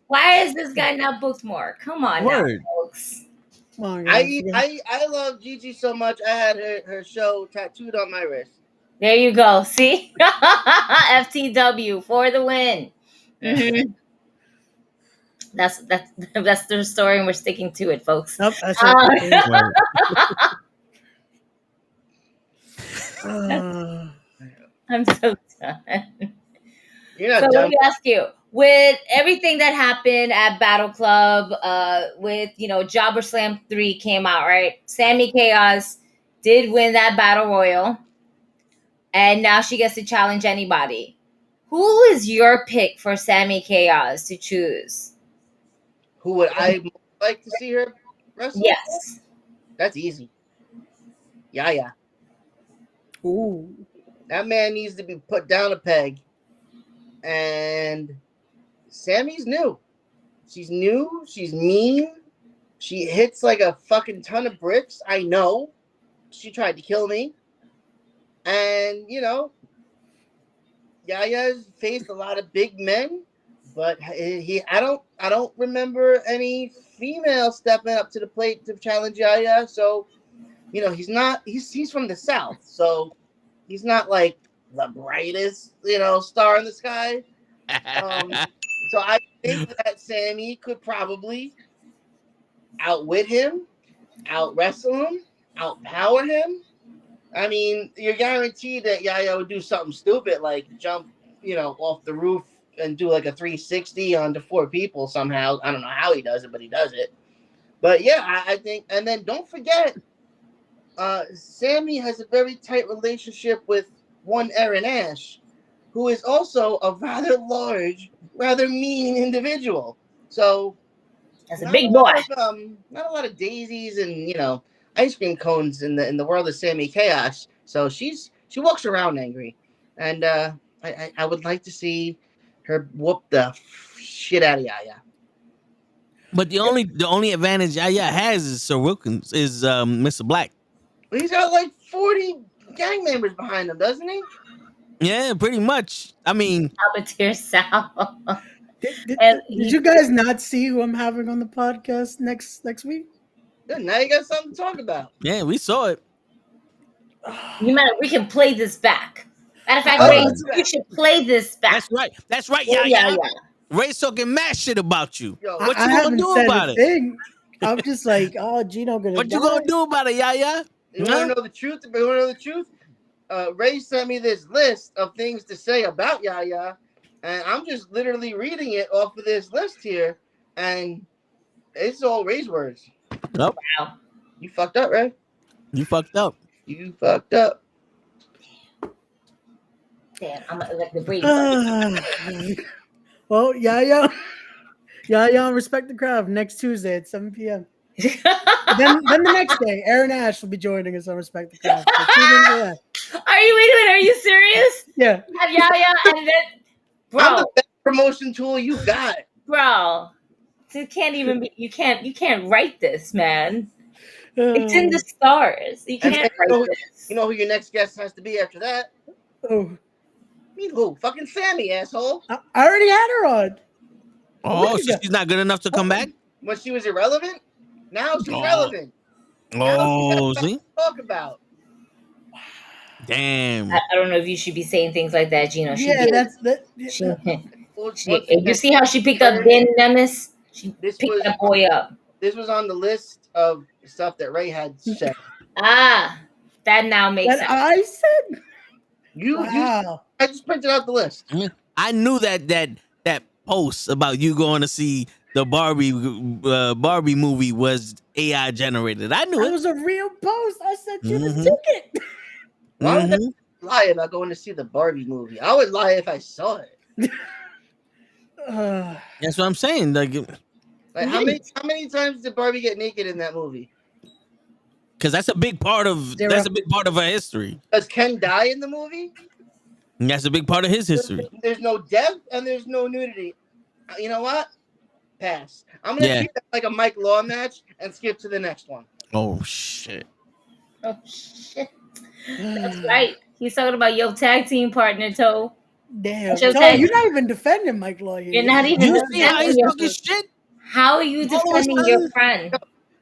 Why is this guy not booked more? Come on now, folks. I love Gigi so much. I had her show tattooed on my wrist. There you go. See? FTW for the win. Mm-hmm. That's the story, and we're sticking to it, folks. Nope, that's I'm so done. You're not so done. let me ask you, with everything that happened at Battle Club, with Jobber Slam 3 came out, right? Sammy Chaos did win that Battle Royal, and now she gets to challenge anybody. Who is your pick for Sammy Chaos to choose? Who would I like to see her wrestle? Yes. That's easy. Yeah. Ooh. That man needs to be put down a peg. And Sammy's new. She's new. She's mean. She hits like a fucking ton of bricks. I know. She tried to kill me. And, Yaya's faced a lot of big men. But I don't remember any female stepping up to the plate to challenge Yaya. So, he's from the South. So he's not like the brightest, star in the sky. So I think that Sammy could probably outwit him, out wrestle him, outpower him. I mean, you're guaranteed that Yaya would do something stupid like jump, off the roof and do like a 360 onto 4 people somehow. I don't know how he does it, but he does it. But yeah, I think, and then don't forget, Sammy has a very tight relationship with one Aaron Ash, who is also a rather large, rather mean individual. So that's a big boy. Not a lot of daisies and ice cream cones in the world of Sammy Chaos. So she walks around angry, and I would like to see her whoop the shit out of Yaya. But the only advantage Yaya has is Sir Wilkins, is Mr. Black. Well, he's got like 40 gang members behind him, doesn't he? Yeah, pretty much. I mean, Albert Sal. Did you guys not see who I'm having on the podcast next week? Yeah, now you got something to talk about. Yeah, we saw it. We can play this back. Matter of fact, Ray, you should play this back. That's right. Yeah. Ray's talking mad shit about you. Yo, what you gonna do about it? Thing. I'm just like, Gino gonna. What you gonna do about it, Yaya? You want to know the truth? Ray sent me this list of things to say about Yaya, and I'm just literally reading it off of this list here, and it's all Ray's words. Nope. Wow. You fucked up, Ray. You fucked up. You fucked up. Damn, I'm like the breed. Well, Yaya, Respect the Crowd next Tuesday at 7 p.m. then the next day, Aaron Ash will be joining us on Respect the Crowd. So tune in for that. Are you serious? Yeah. Have Yaya and then, I'm bro, the best promotion tool you got. bro. It can't even be. You can't write this, man. It's in the stars. You And can't then write this. you know who your next guest has to be after that? Oh, Me who? Fucking Sammy, asshole. I already had her on. Oh, so she's not good enough to come back? When she was irrelevant, now she's Oh. relevant. Oh, Now see? to talk about. Damn. I don't know if you should be saying things like that, Gino. She Yeah, did. that's that. You see how she picked up Ben Nemesis? She picked that boy up. This was on the list of stuff that Ray had said. Ah, that now makes sense. I said. I just printed out the list. I knew that post about you going to see the Barbie movie was AI generated. I knew It it. was a real post. I sent you the ticket. Why would I lie about going to see the Barbie movie? I would lie if I saw it. That's what I'm saying. Like how many times did Barbie get naked in that movie? because that's a big part of her history. Does Ken die in the movie? And that's a big part of his history. There's no death and there's no nudity. You know what? Pass. I'm gonna treat that like a Mike Law match and skip to the next one. Oh shit. Oh shit. That's right. He's talking about your tag team partner, Toe. Damn. You're not even defending Mike Law here. You're not even defending your shit. How are you defending your friend?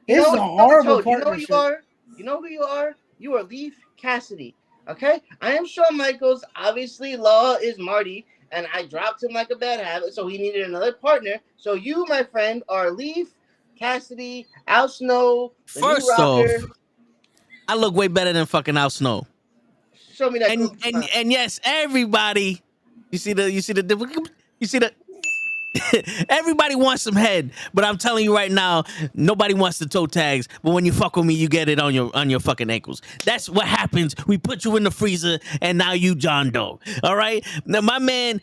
This is a horrible partnership. You know who you are? You are Leaf Cassidy. Okay? I am Shawn Michaels. Obviously, Law is Marty, and I dropped him like a bad habit, so he needed another partner. So you, my friend, are Leaf, Cassidy, Al Snow, the First new rocker. off, I look way better than fucking Al Snow. Show me that. And yes, everybody. You see the everybody wants some head, but I'm telling you right now, nobody wants the toe tags. But when you fuck with me, you get it on your fucking ankles. That's what happens. We put you in the freezer, and now you John Doe. All right. Now my man,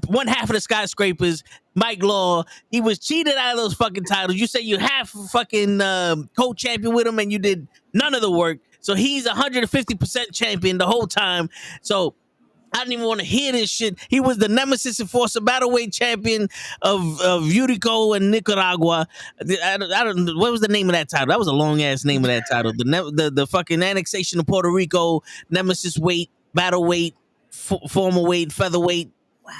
one half of the skyscrapers, Mike Law, he was cheated out of those fucking titles. You say you half fucking co-champion with him, and you did none of the work. So he's 150% champion the whole time. So I didn't even want to hear this shit. He was the Nemesis Enforcer Battleweight Champion of Utico and Nicaragua. I don't. What was the name of that title? That was a long ass name of that title. The fucking annexation of Puerto Rico, Nemesis Weight, Battleweight, former weight, featherweight,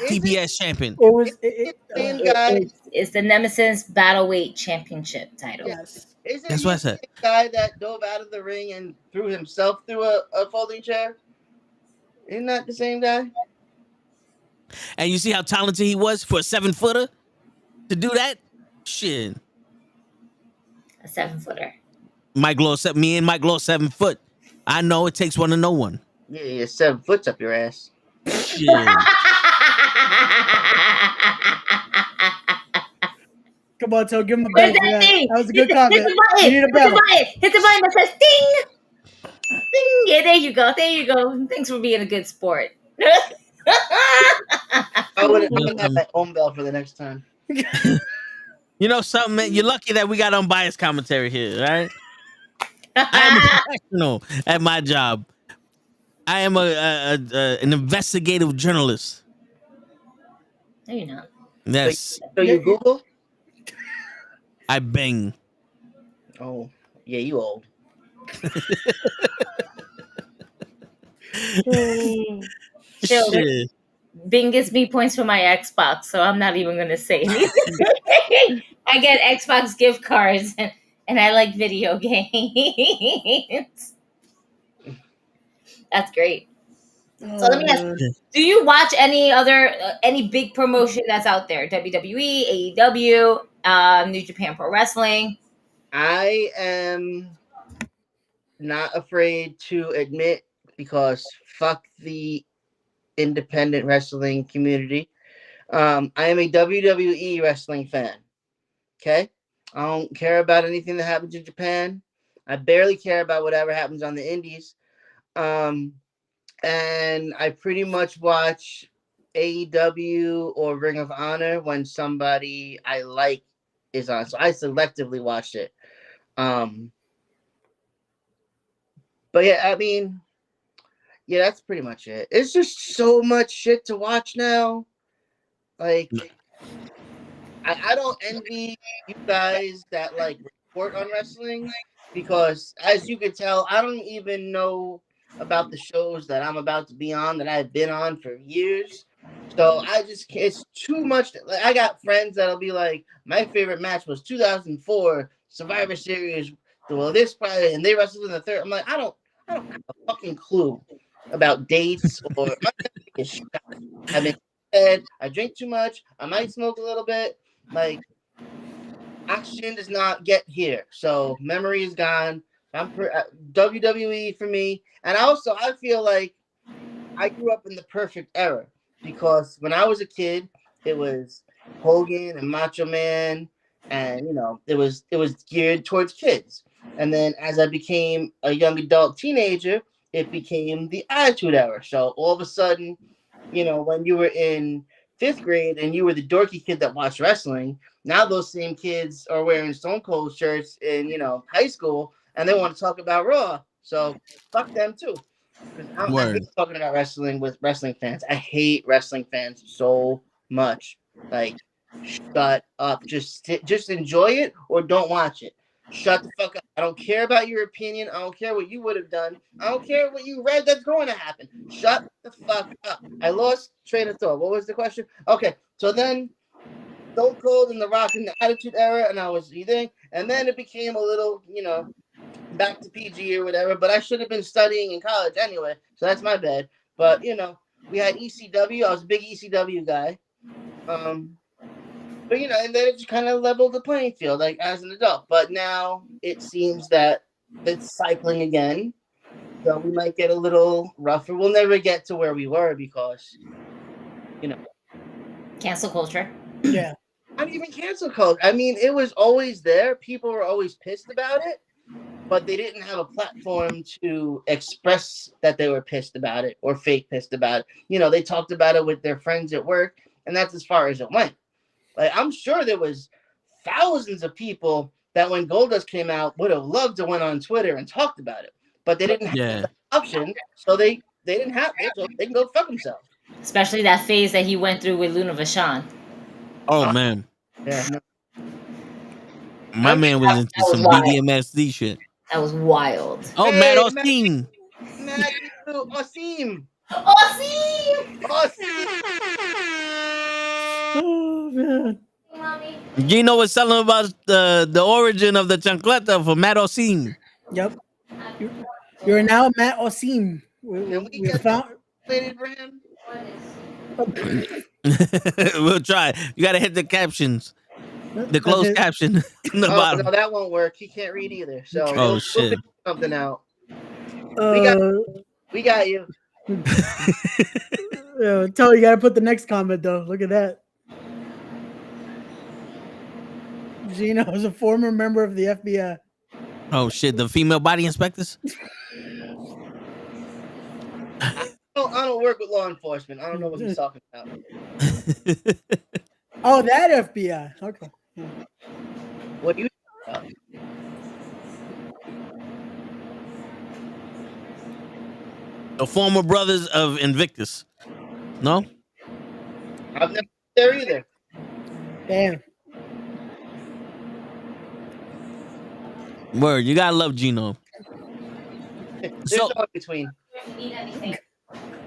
TBS champion. It's the Nemesis Battleweight Championship title. Yes. That's what I said. The guy that dove out of the ring and threw himself through a folding chair. Isn't that the same guy? And you see how talented he was for a 7-footer to do that? Shit. A 7-footer. Mike Law said me and Mike Law 7 foot. I know it takes one to know one. Yeah, 7 foot's up your ass. Shit. Come on, Toe, give him a bell for that. That was a good comment. Hit the button. You need a bell. Hit the button that says ding. Ding. Yeah, there you go. There you go. Thanks for being a good sport. I would have my own bell for the next time. You know something, man? You're lucky that we got unbiased commentary here, right? I am a professional at my job. I am an investigative journalist. No, you're not. Yes. So you Google? I bang. Oh, yeah, you old. Shit. Bing gives me points for my Xbox, so I'm not even going to say anything. I get Xbox gift cards, and I like video games. That's great. So let me ask, do you watch any big promotion that's out there? WWE, AEW, New Japan Pro Wrestling? I am not afraid to admit, because fuck the independent wrestling community. I am a WWE wrestling fan. Okay? I don't care about anything that happens in Japan. I barely care about whatever happens on the indies. And I pretty much watch AEW or Ring of Honor when somebody I like is on. So I selectively watch it. But yeah, I mean, yeah, that's pretty much it. It's just so much shit to watch now. Like, I don't envy you guys that like report on wrestling because, as you can tell, I don't even know about the shows that I'm about to be on that I've been on for years. So I just it's too much. Like, I got friends that'll be like, my favorite match was 2004 Survivor Series. Well, this Friday, and they wrestled in the third. I'm like, I don't have a fucking clue about dates or my memory is shot. I've been fed. I drink too much. I might smoke a little bit. Like, action does not get here, so memory is gone. WWE for me, and I feel like I grew up in the perfect era because when I was a kid, it was Hogan and Macho Man, and it was geared towards kids. And then as I became a young adult teenager, it became the Attitude Era. So all of a sudden, when you were in 5th grade and you were the dorky kid that watched wrestling, now those same kids are wearing Stone Cold shirts in high school, and they want to talk about Raw. So fuck them too. Because I hate talking about wrestling with wrestling fans. I hate wrestling fans so much. Like, shut up. Just enjoy it or don't watch it. Shut the fuck up. I don't care about your opinion. I don't care what you would have done. I don't care what you read that's going to happen. Shut the fuck up. I lost train of thought. What was the question? Okay, so then Stone Cold and The Rock in the Attitude Era, and I was eating, and then it became a little, back to PG or whatever, but I should have been studying in college anyway, so that's my bad. But, we had ECW. I was a big ECW guy. But, and then it just kind of leveled the playing field, like, as an adult. But now it seems that it's cycling again, so we might get a little rougher. We'll never get to where we were because, cancel culture. Yeah. Not even cancel culture. I mean, it was always there. People were always pissed about it, but they didn't have a platform to express that they were pissed about it or fake pissed about it. They talked about it with their friends at work, and that's as far as it went. Like, I'm sure there was thousands of people that when Goldust came out would have loved to went on Twitter and talked about it, but they didn't have the option, so they didn't have it, so they can go fuck themselves. Especially that phase that he went through with Luna Vachon. Oh man. Yeah. No. My man was into some BDMSD shit. That was wild. Oh, Hey, Matt Austin. Austin. Oh man. Mommy. Gino was telling about the origin of the chancleta for Matt Austin. Yep. You're now Matt Osim. We found. For him. We'll try. You got to hit the captions. The closed caption in the bottom. No, that won't work. He can't read either. So we'll figure something out. We got you. Tell you got to put the next comment though. Look at that. Gino is a former member of the FBI. Oh shit! The female body inspectors. I don't work with law enforcement. I don't know what he's talking about. Oh, that FBI. Okay. What do you talking about? The former brothers of Invictus. No? I've never been there either. Damn. Word, you gotta love Gino. There's no in between.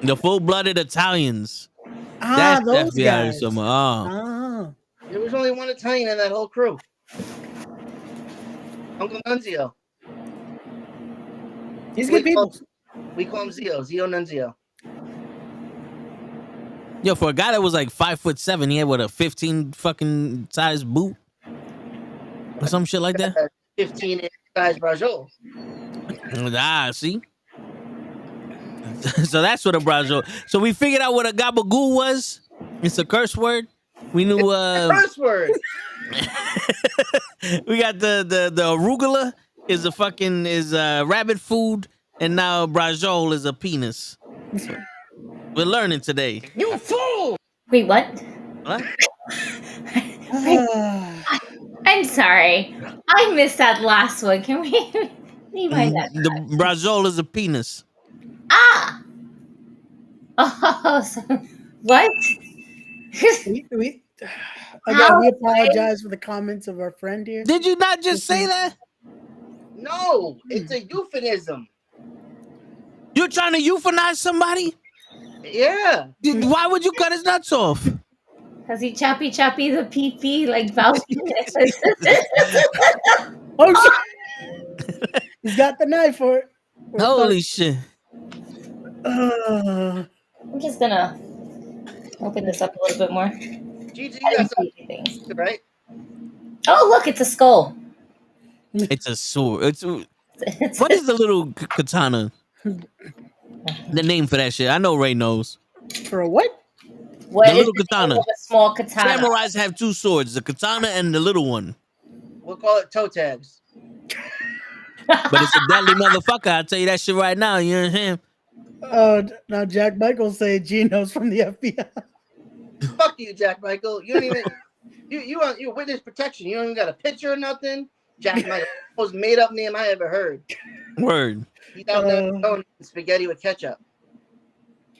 The full-blooded Italians. That's those FBI guys. There was only one Italian in that whole crew. Uncle Nunzio. He's good people. We call him Zio Nunzio. Yo, for a guy that was like 5'7", he had what, a 15 fucking size boot or some shit like that. 15 size Brajol. See. So that's what a Brajol. So we figured out what a gabagool was. It's a curse word. We knew curse word. We got the arugula is a fucking rabbit food, and now Brajol is a penis. We're learning today. You fool! Wait, what? What? I'm sorry. I missed that last one. Can we rewind that? The Brajol is a penis. Ah! Oh, what? we again, we apologize for the comments of our friend here. Did you not just say that? No, it's a euphemism. You're trying to euphanize somebody? Yeah. Why would you cut his nuts off? Has he choppy the pee like Fauci? Oh shit! He's got the knife for it. Holy shit! I'm just gonna open this up a little bit more. Gigi, you got something, right? Oh, look, it's a skull. It's a sword. What is the little katana? The name for that shit. I know Ray knows. For a what? What the is little the katana. name of a small katana? Samurais have two swords, the katana and the little one. We'll call it toe tags. But it's a deadly motherfucker. I'll tell you that shit right now. You know what I'm saying? Now Jack Michael say Gino's from the FBI. Fuck you, Jack Michael. You don't even you witness protection. You don't even got a picture or nothing. Jack Michael, most made up name I ever heard. Word. He's out there throwing spaghetti with ketchup.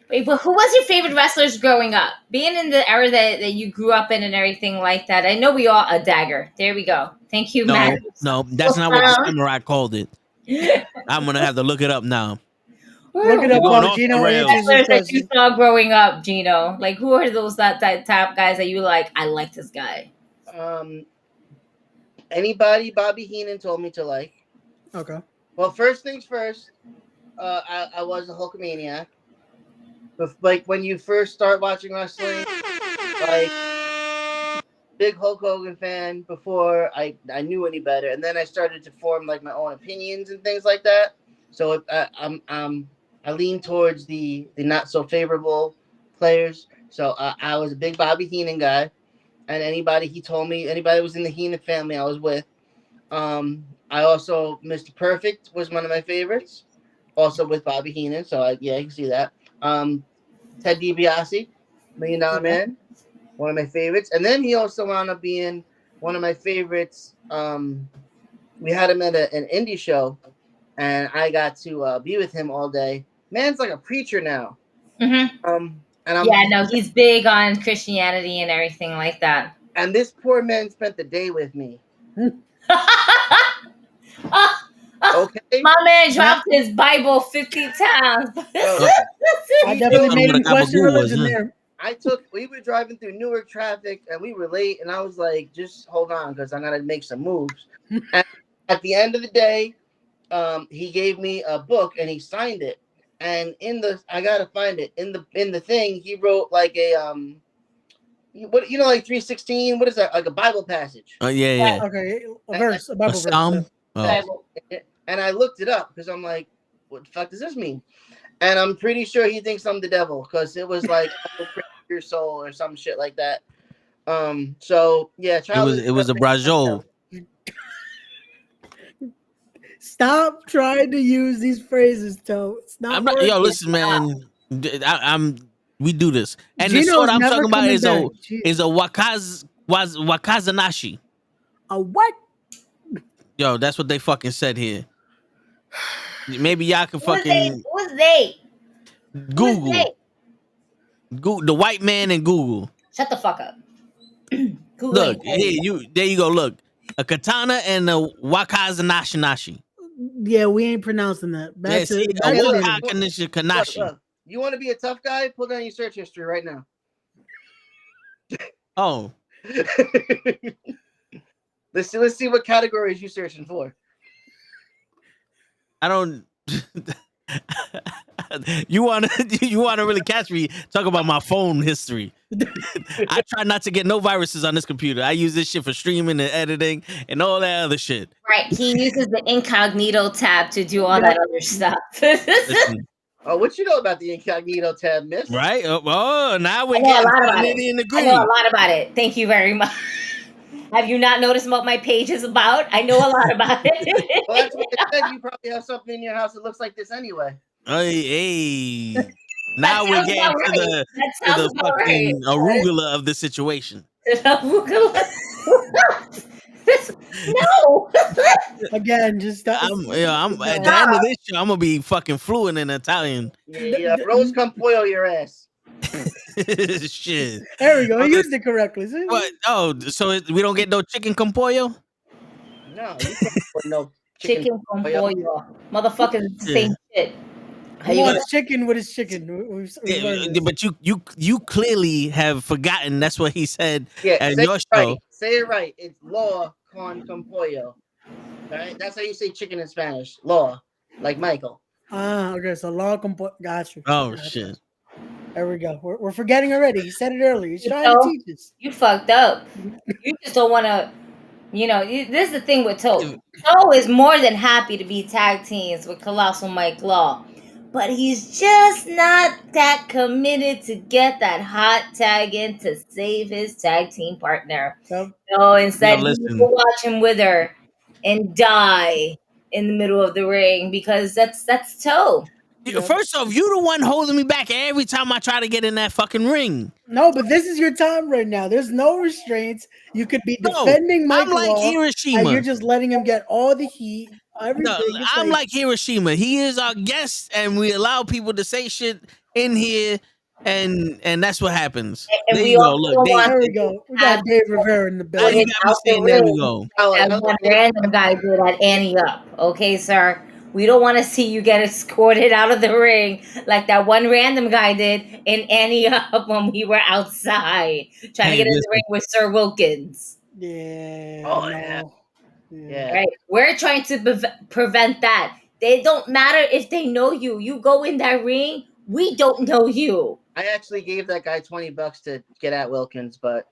Wait, but who was your favorite wrestlers growing up? Being in the era that you grew up in and everything like that. I know we all a dagger. There we go. Thank you, Matt. No, that's not what the samurai called it. I'm gonna have to look it up now. Look it up on Gino. Wrestlers that you saw growing up, Gino. Like, who are those that top guys that you like? I like this guy. Anybody Bobby Heenan told me to like. Okay. Well, first things first. I was a Hulkamaniac. But like when you first start watching wrestling, like big Hulk Hogan fan before I knew any better, and then I started to form like my own opinions and things like that. So I lean towards the not so favorable players. So I was a big Bobby Heenan guy, and anybody that was in the Heenan family, I was with. I also Mr. Perfect was one of my favorites, also with Bobby Heenan. So you can see that. Ted DiBiase, $1 Million Man, one of my favorites. And then he also wound up being one of my favorites. We had him at an indie show, and I got to be with him all day. Man's like a preacher now. Mm-hmm. He's big on Christianity and everything like that. And this poor man spent the day with me. Okay. My man dropped his Bible 50 times. I definitely made him question religion there. We were driving through Newark traffic and we were late, and I was like, just hold on because I'm gonna make some moves. And at the end of the day, he gave me a book and he signed it. And I gotta find it in the thing. He wrote like a like 316. What is that? Like a Bible passage. Oh yeah. Okay, a verse, a Bible verse. Psalm. Oh. And I looked it up because I'm like, what the fuck does this mean? And I'm pretty sure he thinks I'm the devil because it was like your soul or some shit like that. So yeah, it was a brajol. Stop trying to use these phrases, Toe. I'm not. Yo, listen, man. We do this, and the sword I'm talking about is a wakazanashi. A what? Yo, that's what they fucking said here. Maybe y'all can fucking who's they? Google. Google the white man and Google. Shut the fuck up. Look, there you go. Look, a katana and a wakazanashi. Yeah, we ain't pronouncing that. Look, you want to be a tough guy? Put down your search history right now. Oh. Let's see what categories you're searching for. I don't. You wanna really catch me talk about my phone history? I try not to get no viruses on this computer. I use this shit for streaming and editing and all that other shit. Right, he uses the incognito tab to do all that other stuff. Oh, what you know about the incognito tab, miss? Right? Oh, now we're getting in the green. I know a lot about it. Thank you very much. Have you not noticed what my page is about? I know a lot about it. Well, that's what I said. You probably have something in your house that looks like this anyway. Hey. Now we're getting to the fucking arugula of the situation. No. Again, just I'm at the end of this show, I'm gonna be fucking fluent in Italian. Yeah, Rose come foil your ass. Shit. There we go. He used it correctly. See? What? Oh, so we don't get no chicken con pollo? No, you can't put no Chicken con pollo. Motherfuckers, it's the same shit. He wants chicken with his chicken. We've learned this. But you clearly have forgotten that's what he said Yeah, at say your it show. right. Say it right. It's law con pollo. Right? That's how you say chicken in Spanish. Law. Like Michael. Okay. So law compo. Got you. Oh, Gotcha. shit. There we go. We're forgetting already. He said it earlier. He's trying to teach us. You fucked up. You just don't want to. This is the thing with Toe. Toe is more than happy to be tag teams with Colossal Mike Law. But he's just not that committed to get that hot tag in to save his tag team partner. Yep. So instead, Now, he will watch him wither and die in the middle of the ring because that's Toe. First off, you the one holding me back every time I try to get in that fucking ring. No, but this is your time right now. There's no restraints. You could be defending Mike I'm like Law, Hiroshima. and you're just letting him get all the heat. Everything. No, I'm like Hiroshima. He is our guest, and we allow people to say shit in here, and that's what happens. And there we you go. also Look, There we go. We got Dave Rivera in the now you building. got me saying, there we go. As one random guy did at Annie Up. Okay, sir. We don't want to see you get escorted out of the ring like that one random guy did in Annie Up when we were outside trying to get in the ring with Sir Wilkins. Yeah. Oh, no. Yeah. Right. We're trying to prevent that. They don't matter if they know you. You go in that ring, we don't know you. I actually gave that guy $20 to get at Wilkins, but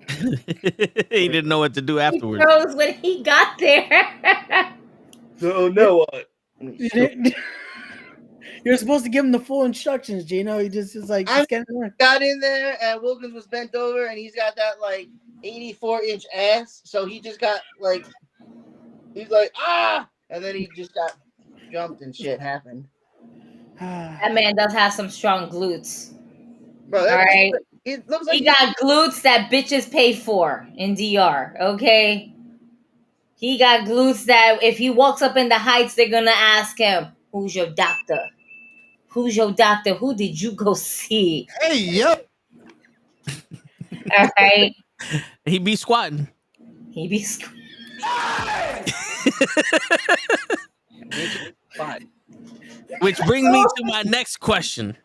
he didn't know what to do afterwards. He froze when he got there. So now what? You're supposed to give him the full instructions, Gino. He just is like, I get in there. got in there and Wilkins was bent over and he's got that like 84-inch ass. So he just got like, he's like, ah! And then he just got jumped and shit happened. That man does have some strong glutes. Bro, all right. It looks like he got glutes that bitches pay for in DR, okay? He got glutes that if he walks up in the Heights, they're going to ask him, who's your doctor? Who's your doctor? Who did you go see? Hey, yep. All right. He be squatting. He be squatting. Which brings me to my next question.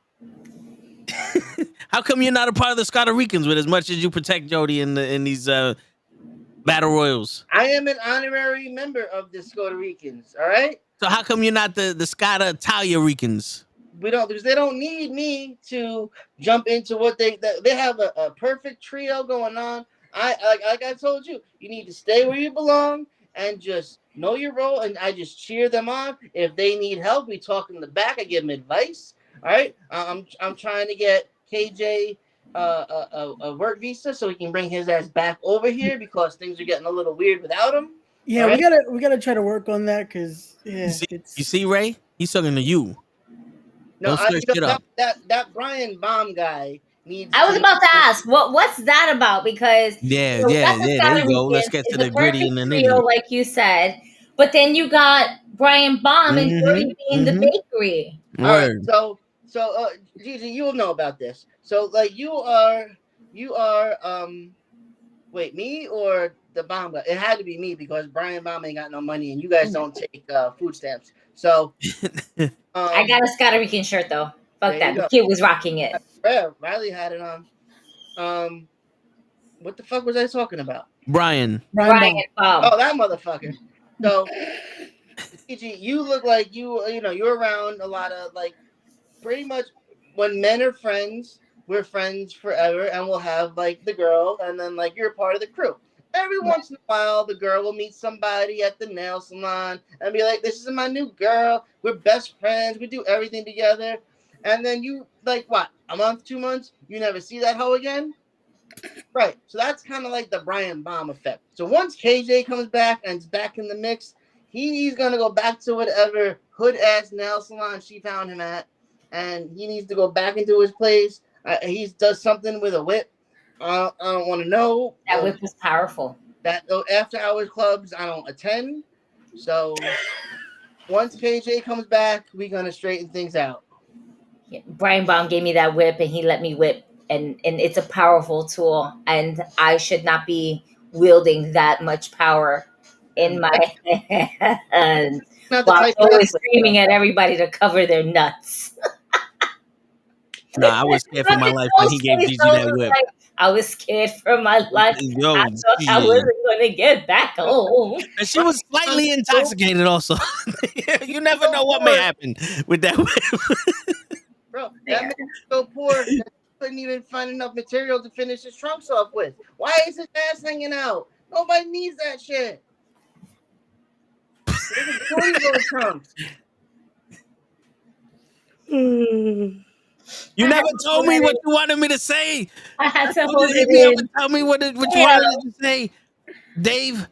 How come you're not a part of the Scotta Ricans with as much as you protect Jody in these battle royals? I am an honorary member of the Scotta Ricans, all right? So how come you're not the Scotta Italia Ricans? We don't, because they don't need me to jump into what they have a perfect trio going on. Like I told you, you need to stay where you belong and just know your role. And I just cheer them on. If they need help, we talk in the back. I give them advice. All right. I'm trying to get KJ a work visa so he can bring his ass back over here because things are getting a little weird without him. Yeah, right? we gotta try to work on that because you see, Ray, he's talking to you. No, up. that Brian Baum guy needs. I was about to ask, what's that about? Because yeah, there you go. Let's get to the gritty and the nitty. Like you said, but then you got Brian Baum and Jody being the bakery. Word. All right, so Gigi, you'll know about this. So like you are wait, me or the Baum guy? It had to be me because Brian Baum ain't got no money and you guys don't take food stamps. So I got a Scotta Rican shirt though. Fuck that. The kid was rocking it. Yeah, Riley had it on. What the fuck was I talking about? Brian Baum. Oh, that motherfucker. So Gigi, you look like you're around a lot of like pretty much when men are friends, we're friends forever and we'll have like the girl and then like you're part of the crew. Every once in a while, the girl will meet somebody at the nail salon and be like, this is my new girl. We're best friends. We do everything together. And then you like what? A month, 2 months? You never see that hoe again? Right. So that's kind of like the Brian Baum effect. So once KJ comes back and is back in the mix, he's going to go back to whatever hood-ass nail salon she found him at. And he needs to go back into his place. He does something with a whip. I don't want to know. That whip was powerful. that after hours clubs I don't attend. So once KJ comes back, we're gonna straighten things out. Brian Baum gave me that whip, and he let me whip, and it's a powerful tool, and I should not be wielding that much power in my hand. Not the While type I'm of always screaming at everybody to cover their nuts. Nah, I was scared for my life when he gave Gigi that whip. I was scared for my life. Yo, I thought I wasn't going to get back home. And she was slightly intoxicated also. You never know what may happen with that whip. Bro, that man was so poor that he couldn't even find enough material to finish his trunks off with. Why is his ass hanging out? Nobody needs that shit. Trunks. You never told me what you wanted me to say. I had to You hold didn't it ever in. tell me what you wanted to say, Dave.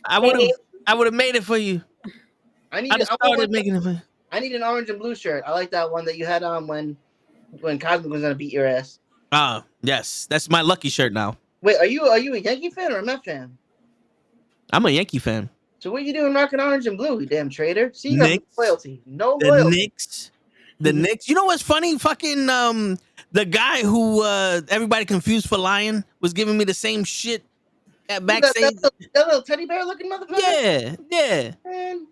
I would have made it for you. I started making it for you. I need an orange and blue shirt. I like that one that you had on when Cosmic was gonna beat your ass. Ah, yes, that's my lucky shirt now. Wait, are you a Yankee fan or a Met fan? I'm a Yankee fan. So what are you doing rocking orange and blue, you damn traitor? See, you Knicks. got loyalty. No The loyalty. The Knicks. You know what's funny? Fucking the guy who everybody confused for Lion was giving me the same shit at backstage. That little teddy bear looking motherfucker? Yeah. Man.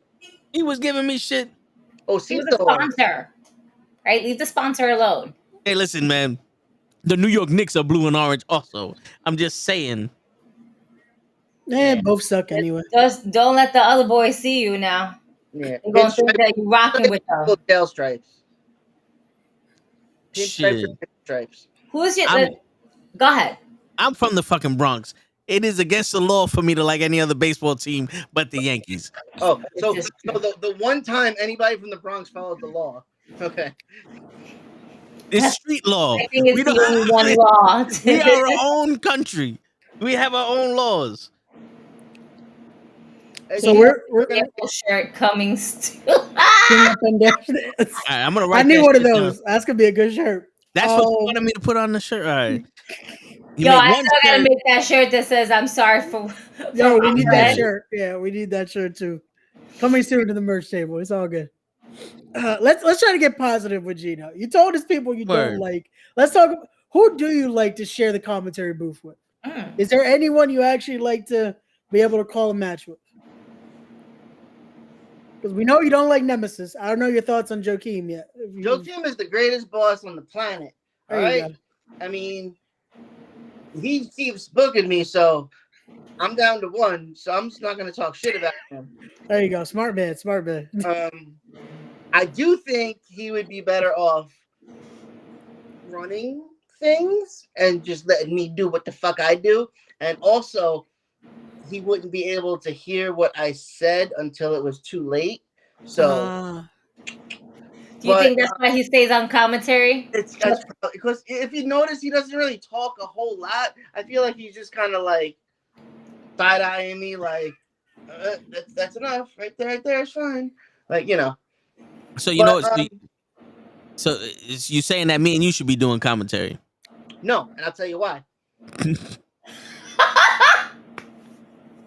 He was giving me shit. Oh, He was a sponsor. Right? Leave the sponsor alone. Hey, listen, man. The New York Knicks are blue and orange also. I'm just saying. Both suck anyway. Just don't let the other boys see you now. Yeah. They're going to think that you're rocking with them. Tail stripes. Shit. Stripes. Who's your... Go ahead. I'm from the fucking Bronx. It is against the law for me to like any other baseball team but the Yankees. Oh, so the one time anybody from the Bronx followed the law. Okay. It's street law. I think it's the only one law. We are our own country. We have our own laws. So we're shirt coming still. I'm gonna write. I need that one of shit those. down. That's gonna be a good shirt. That's what you wanted me to put on the shirt. All right. Yo, I still gotta make that shirt that says "I'm sorry for." Yo, we need that shirt. Yeah, we need that shirt too. Coming soon to the merch table. It's all good. Let's try to get positive with Gino. You told us people you don't like. Let's talk about who do you like to share the commentary booth with? Is there anyone you actually like to be able to call a match with? Because we know you don't like Nemesis. I don't know your thoughts on Joakim yet. Joakim is the greatest boss on the planet. All right. I mean, he keeps booking me, so I'm down to one. So I'm just not going to talk shit about him. There you go. Smart man. Smart man. I do think he would be better off running things and just letting me do what the fuck I do. And also, he wouldn't be able to hear what I said until it was too late. So, do you think that's why he stays on commentary? It's because if you notice, he doesn't really talk a whole lot. I feel like he's just kind of like side-eyeing me, like that's enough, right there, it's fine. Like, you know. So you know, so you saying that me and you should be doing commentary? No, and I'll tell you why.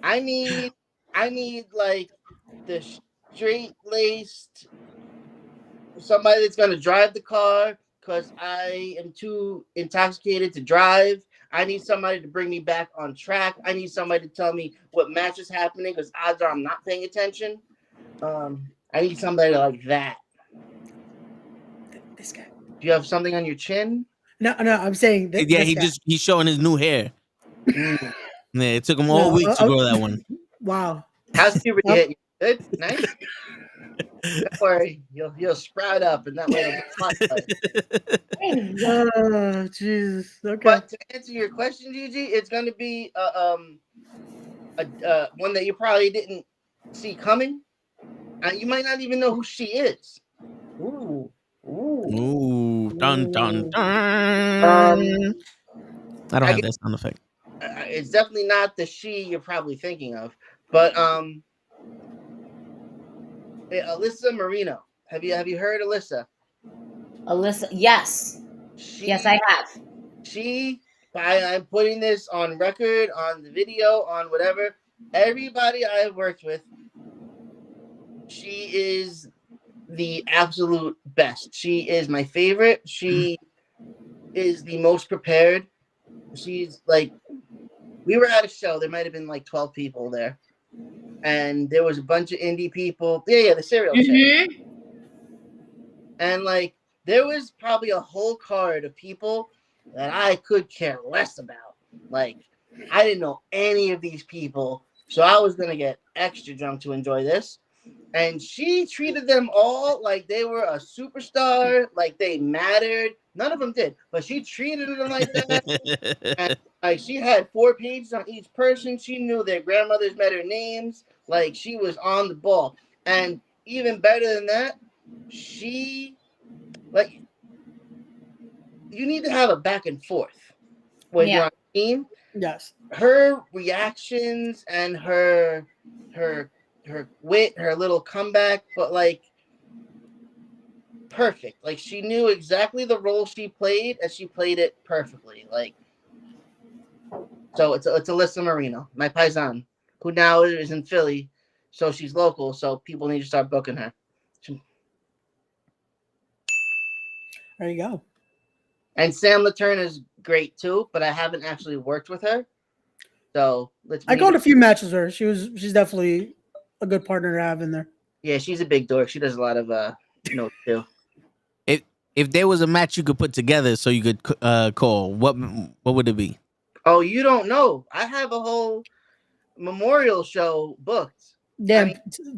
I need like the straight-laced somebody that's gonna drive the car because I am too intoxicated to drive. I need somebody to bring me back on track. I need somebody to tell me what match is happening because odds are I'm not paying attention. I need somebody like that. This guy. Do you have something on your chin? No, I'm saying that. Yeah, he's showing his new hair. Yeah, it took him all week to grow that one. Wow. How's puberty hit you? Good? Nice? Don't worry. You'll sprout up and that way it'll get Oh, Jesus. Okay. But to answer your question, Gigi, it's going to be one that you probably didn't see coming. You might not even know who she is. Ooh. Dun, dun, dun. I don't have that sound effect. It's definitely not the she you're probably thinking of. But Alyssa Marino. Have you heard Alyssa? Alyssa, yes. Yes, I have. She I'm putting this on record, on the video, on whatever. Everybody I've worked with, she is the absolute best. She is my favorite. She is the most prepared. She's like, we were at a show. There might have been like 12 people there. And there was a bunch of indie people. Yeah, the cereal chick. And like, there was probably a whole card of people that I could care less about. Like, I didn't know any of these people. So I was going to get extra drunk to enjoy this. And she treated them all like they were a superstar, like they mattered. None of them did, but she treated them like that. And, like, she had 4 pages on each person. She knew their grandmothers met her names. Like, she was on the ball. And even better than that, she, like, you need to have a back and forth when you're on the team. Yes. Her reactions and her wit, her little comeback, but like perfect. Like, she knew exactly the role she played, and she played it perfectly. Like, so it's Alyssa Marino, my paisan, who now is in Philly, so she's local. So people need to start booking her. There you go. And Sam LaTurn is great too, but I haven't actually worked with her. So I called a few matches with her. She's definitely a good partner to have in there. Yeah, she's a big dork. She does a lot of notes too. If there was a match you could put together so you could call, what would it be? Oh, you don't know. I have a whole memorial show booked. Yeah,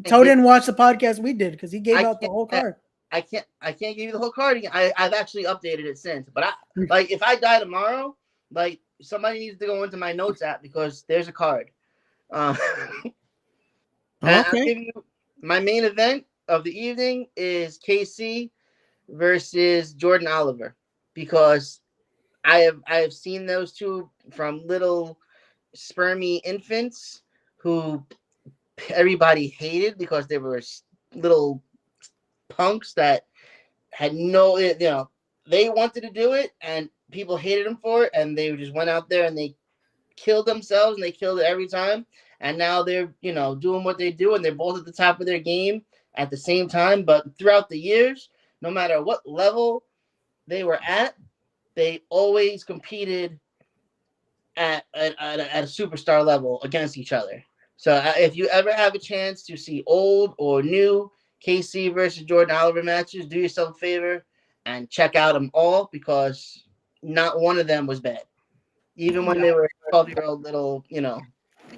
Toe didn't watch the podcast we did because he gave out the whole card. I can't give you the whole card again. I've actually updated it since. But like, if I die tomorrow, like, somebody needs to go into my notes app because there's a card. Okay. I'll give you, my main event of the evening is KC versus Jordan Oliver, because I have seen those two from little spermy infants who everybody hated because they were little punks that had no, they wanted to do it and people hated them for it, and they just went out there and they killed themselves, and they killed it every time. And now they're, doing what they do, and they're both at the top of their game at the same time. But throughout the years, no matter what level they were at, they always competed at a superstar level against each other. So if you ever have a chance to see old or new KC versus Jordan Oliver matches, do yourself a favor and check out them all, because not one of them was bad. Even when they were 12-year-old little,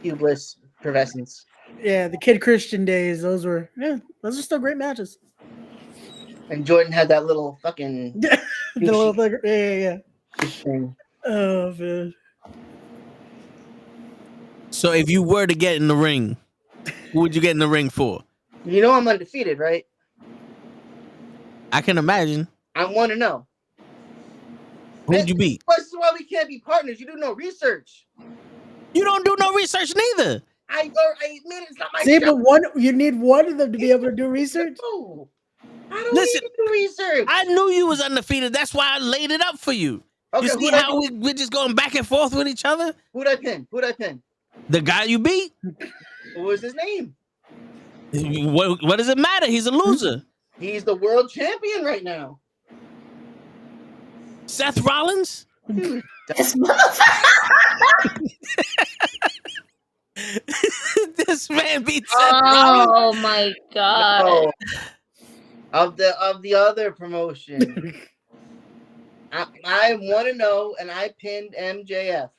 pubeless professors. Yeah, the Kid Christian days, those are still great matches. And Jordan had that little fucking the little thing. Yeah. Thing. Oh, man. So if you were to get in the ring, who would you get in the ring for? You know I'm undefeated, right? I can imagine. I want to know. Who'd you beat? This is why we can't be partners. You do no research. You don't do no research neither. I admit it's not my See, job. but you need one of them to be able to do research. I don't need to do research. I knew you was undefeated. That's why I laid it up for you. Okay, you see how we're just going back and forth with each other? Who'd I pin? The guy you beat. What was his name? What does it matter? He's a loser. He's the world champion right now. Seth Rollins? This motherfucker. This man beat Seth Rollins. Oh my god. No. Of the other promotion. I want to know, and I pinned MJF.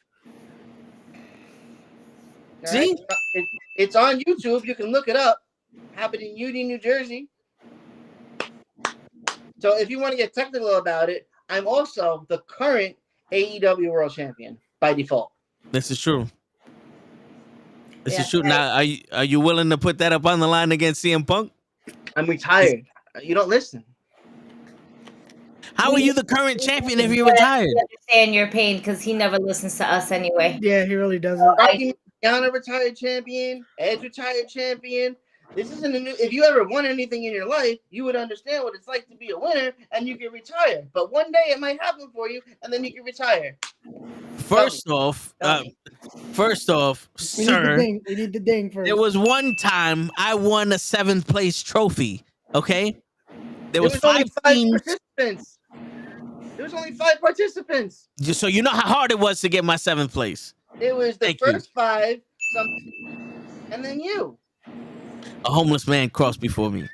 See? Right? It's on YouTube. You can look it up. Happened in Union, New Jersey. So if you want to get technical about it, I'm also the current AEW World Champion by default. This is true. This is true. Now, are you willing to put that up on the line against CM Punk? I'm retired. You don't listen. How are you the current champion if you're retired? I understand your pain because he never listens to us anyway. Yeah, he really doesn't. Yana retired champion. Edge retired champion. This isn't a new. If you ever won anything in your life, you would understand what it's like to be a winner, and you can retire. But one day it might happen for you, and then you can retire. First off, sir, we need the ding first. there was one time I won a 7th place trophy. Okay, there was only 5 teams. participants. There was only 5 participants. So you know how hard it was to get my 7th place. It was the Thank first you. 5, and then you. A homeless man crossed before me.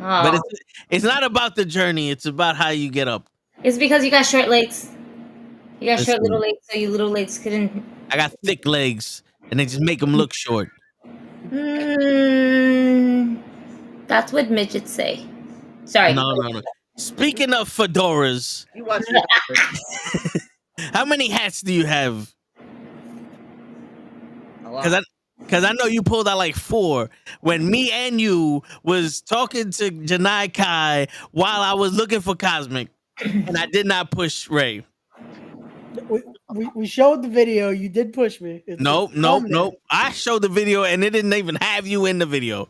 Oh. But it's not about the journey. It's about how you get up. It's because you got short legs. You got That's short little true. legs, so you little legs couldn't. I got thick legs, and they just make them look short. That's what midgets say. Sorry. No. Speaking of fedoras, You watch how many hats do you have? a lot. Because I know you pulled out like 4 when me and you was talking to Janai Kai while I was looking for Cosmic, and I did not push Ray. We showed the video. You did push me. Nope. I showed the video, and it didn't even have you in the video.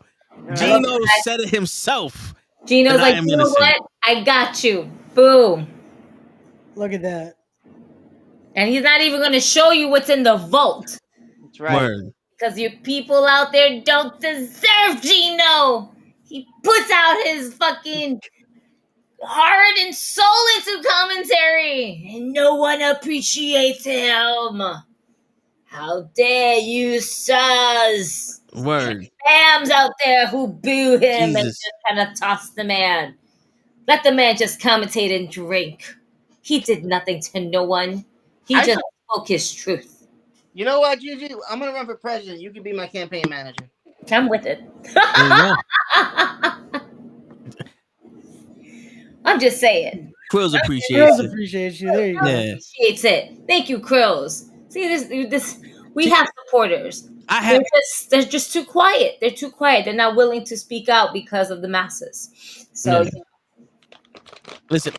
Gino said it himself. Gino's that I like, am you know innocent. what? I got you. Boom. Look at that. And he's not even going to show you what's in the vault. That's right. Word. Because you people out there don't deserve Gino. He puts out his fucking heart and soul into commentary. And no one appreciates him. How dare you, sirs? Word. Fams out there who boo him and Jesus. just kind of toss the man. Let the man just commentate and drink. He did nothing to no one. He just spoke his truth. You know what, Gigi? I'm gonna run for president. You can be my campaign manager. I'm with it. There you go. I'm just saying. Krills appreciates Girls it. appreciate you. There you go. Yeah. Appreciates it. Thank you, Krills. See this. We have supporters. They're just too quiet. They're too quiet. They're not willing to speak out because of the masses. So, Listen,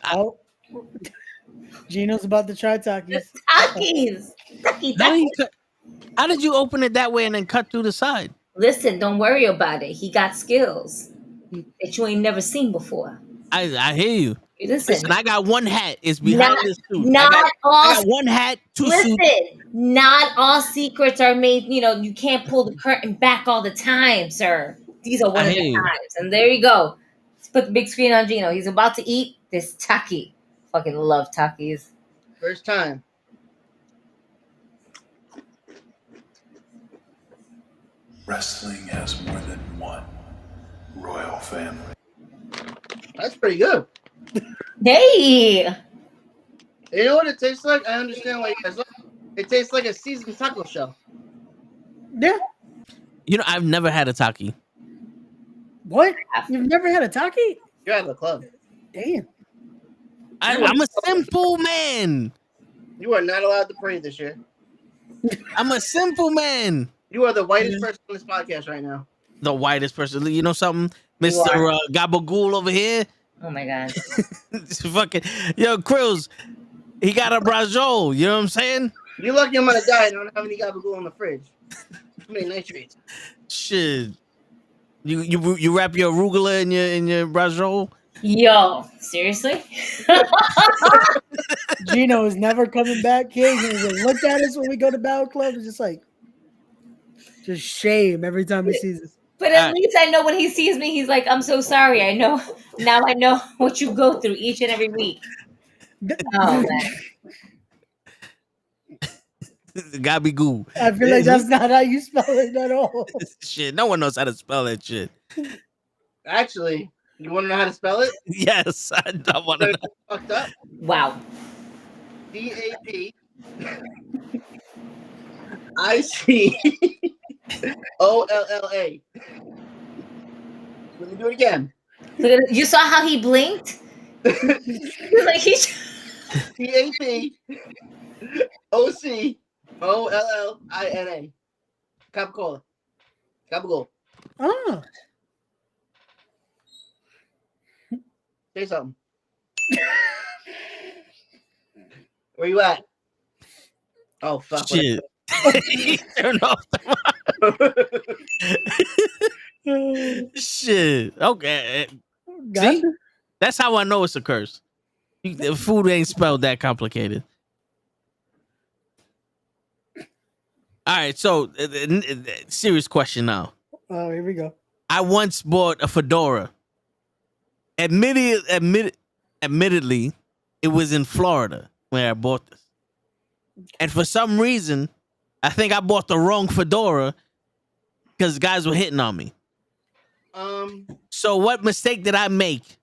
Gino's about to try Takis. Takis. How did you open it that way and then cut through the side? Listen, don't worry about it. He got skills that you ain't never seen before. I hear you. Listen, I got 1 hat. It's behind this suit. I got 1 hat, 2 suits. Not all secrets are made. You can't pull the curtain back all the time, sir. These are one of the times. And there you go. Let's put the big screen on Gino. He's about to eat this taki. Fucking love Takis. First time. Wrestling has more than one royal family. That's pretty good. Hey! You know what it tastes like? I understand why you guys love it. It tastes like a seasoned taco shell. Yeah. I've never had a taki. What? You've never had a taki? You're out of the club. Damn. I'm a simple man. You are not allowed to pray this year. I'm a simple man. You are the whitest person on this podcast right now. The whitest person. You know something? Mr. Gabagool over here. Oh my God. Fucking Krills. He got a brajol. You know what I'm saying? You're lucky I'm on a diet. I don't have any gabagool in the fridge. Too many nitrates. Shit. You wrap your arugula in your brajol? Yo, seriously? Gino is never coming back, kid. He's like, look at us when we go to Battle Club. It's just shame every time he sees us. But at least I know when he sees me, he's like, I'm so sorry. I know. Now I know what you go through each and every week. Oh, man. Gabagoo. I feel like that's not how you spell it at all. Shit, no one knows how to spell that shit. Actually, you want to know how to spell it? Yes, I want to know. Fucked up. Wow. DAPICOLLA. Let me do it again. You saw how he blinked? Like TAPOCOLLINA. Capicola. Capicola. Oh. Say something. Where you at? Oh, fuck. Shit. He turned off the Shit. Okay. See? That's how I know it's a curse. The food ain't spelled that complicated. All right, so serious question now. Oh, here we go. I once bought a fedora. Admittedly, it was in Florida where I bought this. And for some reason, I think I bought the wrong fedora because guys were hitting on me. So what mistake did I make?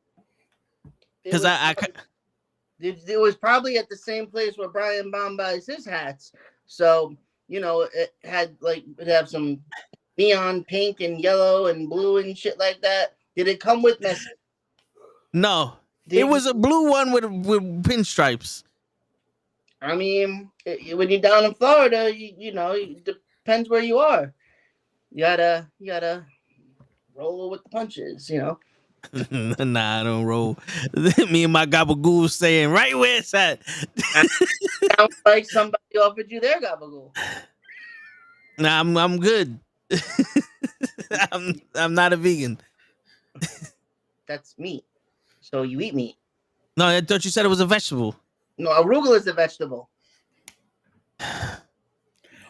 Because it was probably at the same place where Brian Baum buys his hats. So, it had it have some neon pink and yellow and blue and shit like that. Did it come with message? No. It was a blue one with pinstripes. I mean, when you're down in Florida, it depends where you are. You gotta roll with the punches, Nah, I don't roll. Me and my gabagool saying right where it's at. Sounds like somebody offered you their gabagool. Nah, I'm good. I'm not a vegan. That's meat. So you eat meat. No, I thought you said it was a vegetable. No, arugula is a vegetable.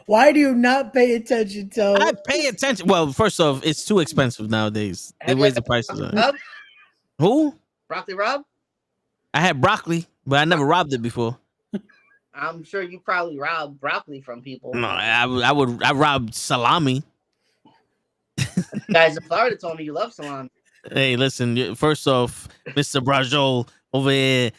Why do you not pay attention to? I pay attention. Well, first off, it's too expensive nowadays. They raise the prices up. Who? Broccoli Rob? I had broccoli, but I never robbed it before. I'm sure you probably robbed broccoli from people. No, I robbed salami. Guys in Florida told me you love salami. Hey, listen, first off, Mr. Brajol over here.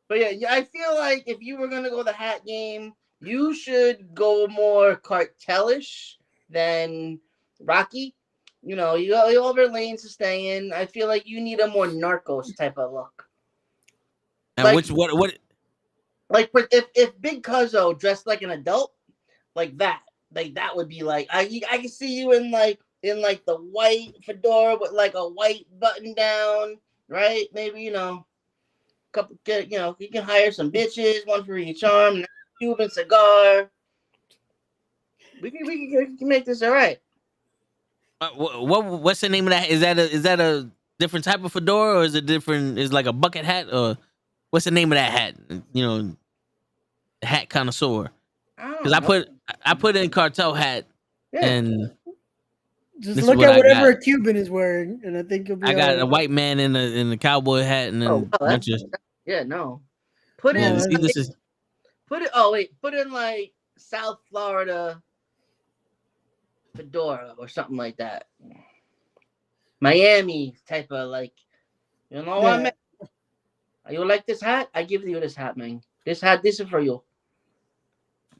But yeah, I feel like if you were going to go the hat game, you should go more cartelish than Rocky. You got all their lanes to stay in. I feel like you need a more Narcos type of look. And what? Like if Big Cuzzo dressed like an adult, like that would be like I can see you in the white fedora with like a white button down, right? Maybe couple you can hire some bitches, one for each arm, and a Cuban cigar. We can make this all right. What's the name of that? Is that a different type of fedora, or is it different? Is like a bucket hat, or what's the name of that hat? Hat connoisseur. Because I put in cartel hat, and just look at whatever a Cuban is wearing, and I think I got a white man in a cowboy hat, and then put in like South Florida fedora or something like that. Miami type of what I mean? You like this hat? I give you this hat, man. This is for you.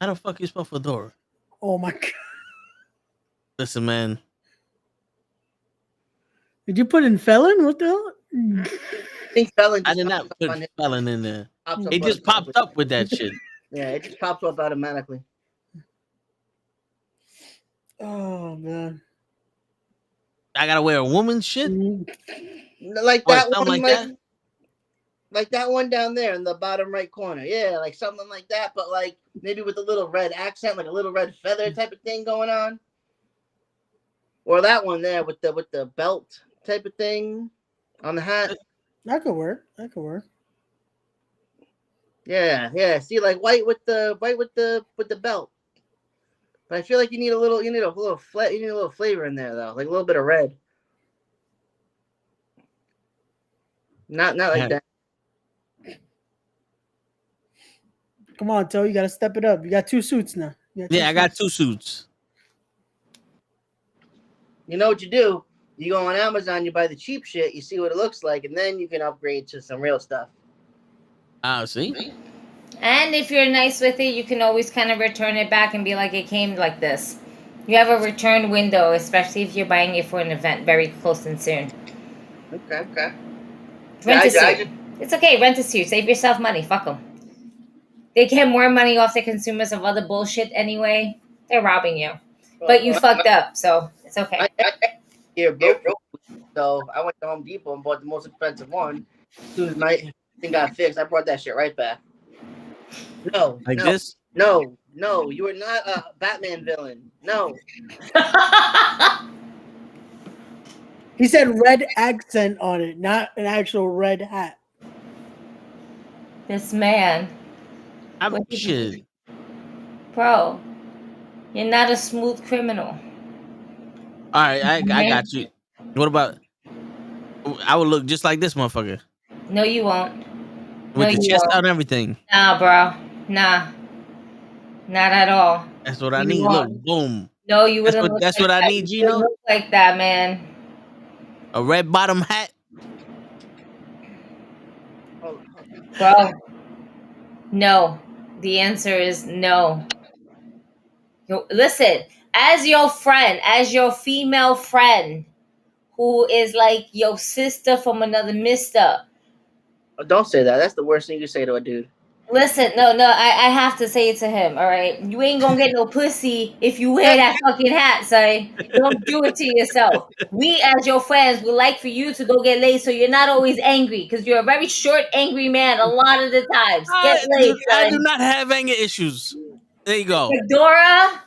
How the fuck you spell fedora? Oh my god! Listen, man. Did you put in felon? What the hell? I think felon. I did not put felon in there. It just popped up with that shit. Yeah, it just pops up automatically. Oh man! I gotta wear a woman's shit. Like that one, like that one down there in the bottom right corner. Yeah, like something like that, but like maybe with a little red accent, like a little red feather type of thing going on. Or that one there with the belt type of thing on the hat. That could work. Yeah. See, like white with the belt. But I feel like you need a little flavor in there though, like a little bit of red. Not like that. Come on, Toe, you gotta step it up. You got 2 suits now. I got 2 suits. You know what you do? You go on Amazon, you buy the cheap shit, you see what it looks like, and then you can upgrade to some real stuff. See? And if you're nice with it, you can always kind of return it back and be like, it came like this. You have a return window, especially if you're buying it for an event very close and soon. Okay. Rent a suit. It's okay, rent a suit. Save yourself money. Fuck them. They get more money off the consumers of other bullshit anyway. They're robbing you. But you fucked up, so it's okay. So I went to Home Depot and bought the most expensive one. As soon as my thing got fixed, I brought that shit right back. This? No, you are not a Batman villain. No. He said red accent on it, not an actual red hat. This man. I'm What did shit. Bro, you're not a smooth criminal. All right, I got you. What about? I would look just like this motherfucker No, you won't. No, with the you chest won't. out and everything. Nah, bro. Nah. Not at all. That's what I You need. Look, won't. boom. No, you wouldn't look That's like what I that. need, You wouldn't Gino. look like that, man. A red bottom hat. Bro. No. The answer is no. Listen, as your friend, as your female friend, who is like your sister from another mister. Oh, don't say that. That's the worst thing you say to a dude. Listen, no, I have to say it to him, all right? You ain't gonna get no pussy if you wear that fucking hat, son. Don't do it to yourself. We, as your friends, would like for you to go get laid so you're not always angry, because you're a very short, angry man a lot of the times. Get laid, I son. do not have anger issues. There you go. Fedora,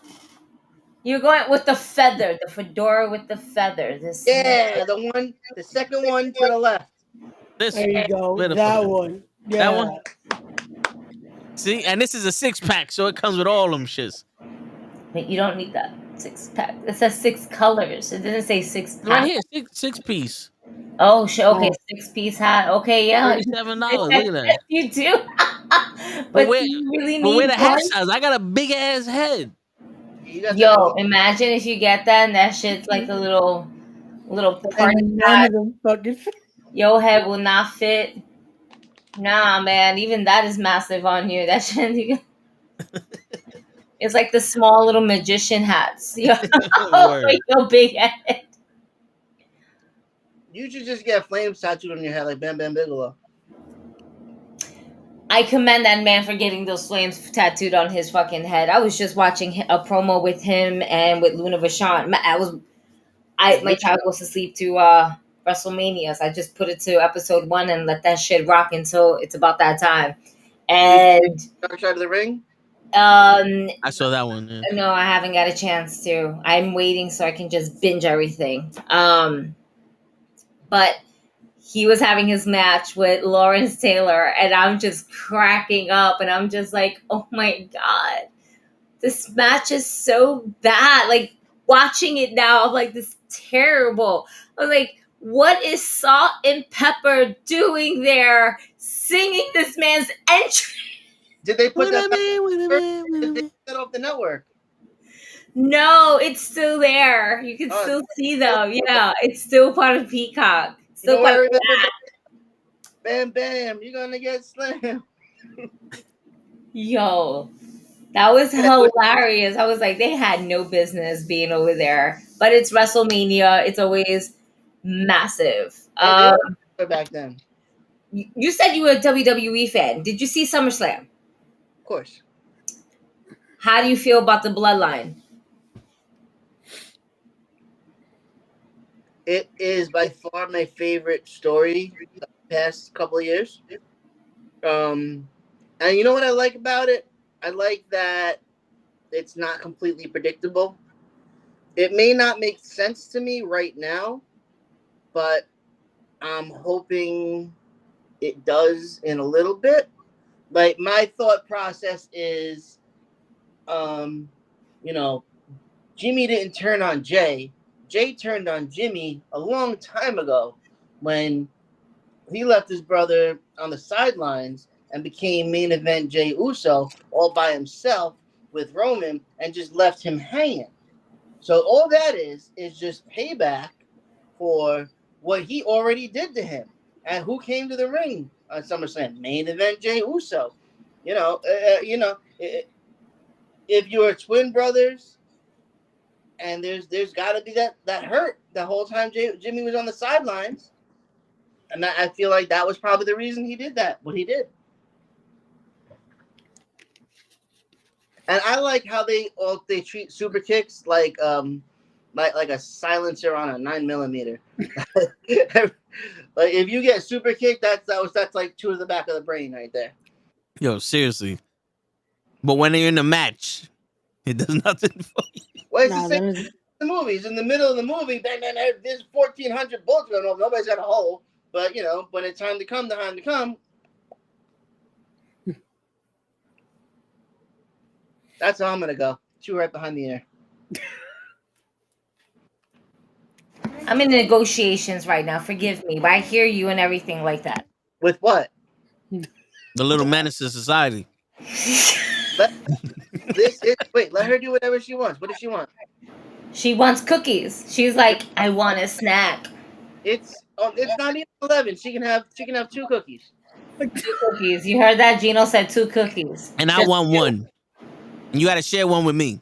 you're going with the feather, the fedora with the feather. Yeah, the second one to the left. There you go. Where the That fuck- one. That Yeah. one. See, and this is a 6-pack, so it comes with all them shits. Wait, you don't need that 6-pack. It says 6 colors. It didn't say 6-pack. Right here, six piece. Oh shit. Okay, 6-piece hat. Okay, yeah. $37. Look at that. You do. But where, do you really but need where the hat one? size? I got a big ass head. Yo, imagine if you get that and that shit's like a little party And none hat. of them fucking fit. Your head will not fit. Nah, man. Even that is massive on you. That shit. It's like the small little magician hats. Yo, like your big head. You should just get flames tattooed on your head like Bam Bam Bigelow. I commend that man for getting those flames tattooed on his fucking head. I was just watching a promo with him and with Luna Vachon. My child goes to sleep to WrestleMania, so I just put it to episode 1 and let that shit rock until it's about that time. And Dark Side of the Ring? I saw that one. Yeah. No, I haven't got a chance to. I'm waiting so I can just binge everything. But he was having his match with Lawrence Taylor, and I'm just cracking up, and I'm just like, oh my God, this match is so bad. Like, watching it now, I'm like, this is terrible. I was like, what is Salt and Pepper doing there singing this man's entry? Did they put that off the network? No, it's still there. You can still see them. Yeah, it's still part of Peacock. Still part of that. Bam Bam, you're gonna get slammed. Yo, that was hilarious. I was like, they had no business being over there. But it's WrestleMania. It's always massive. Back then. You said you were a WWE fan. Did you see SummerSlam? Of course. How do you feel about the Bloodline? It is by far my favorite story the past couple of years. And you know what I like about it? I like that it's not completely predictable. It may not make sense to me right now, but I'm hoping it does in a little bit. Like, my thought process is, Jimmy didn't turn on Jay. Jay turned on Jimmy a long time ago when he left his brother on the sidelines and became main event Jey Uso all by himself with Roman and just left him hanging. So all that is just payback for what he already did to him. And who came to the ring on SummerSlam? Main event Jey Uso. If you're twin brothers, and there's got to be that hurt the whole time Jimmy was on the sidelines, and I feel like that was probably the reason he did that. What he did, and I like how they treat super kicks like a silencer on a 9mm. Like, if you get super kicked, that's like 2 to the back of the brain right there. Yo, seriously. But when they're in the match, it does nothing for you. Well, it's the same in the movies. In the middle of the movie, bang, bang, bang, there's 1,400 bullets going off. Nobody's got a hole. But, when it's time to come, That's how I'm gonna go. 2 right behind the air. I'm in negotiations right now. Forgive me, but I hear you and everything like that. With what? The little menace to society. Let her do whatever she wants. What does she want? She wants cookies. She's like, I want a snack. It's not even 11. She can have 2 cookies. 2 cookies. You heard that? Gino said 2 cookies. And I want 1. And you got to share 1 with me.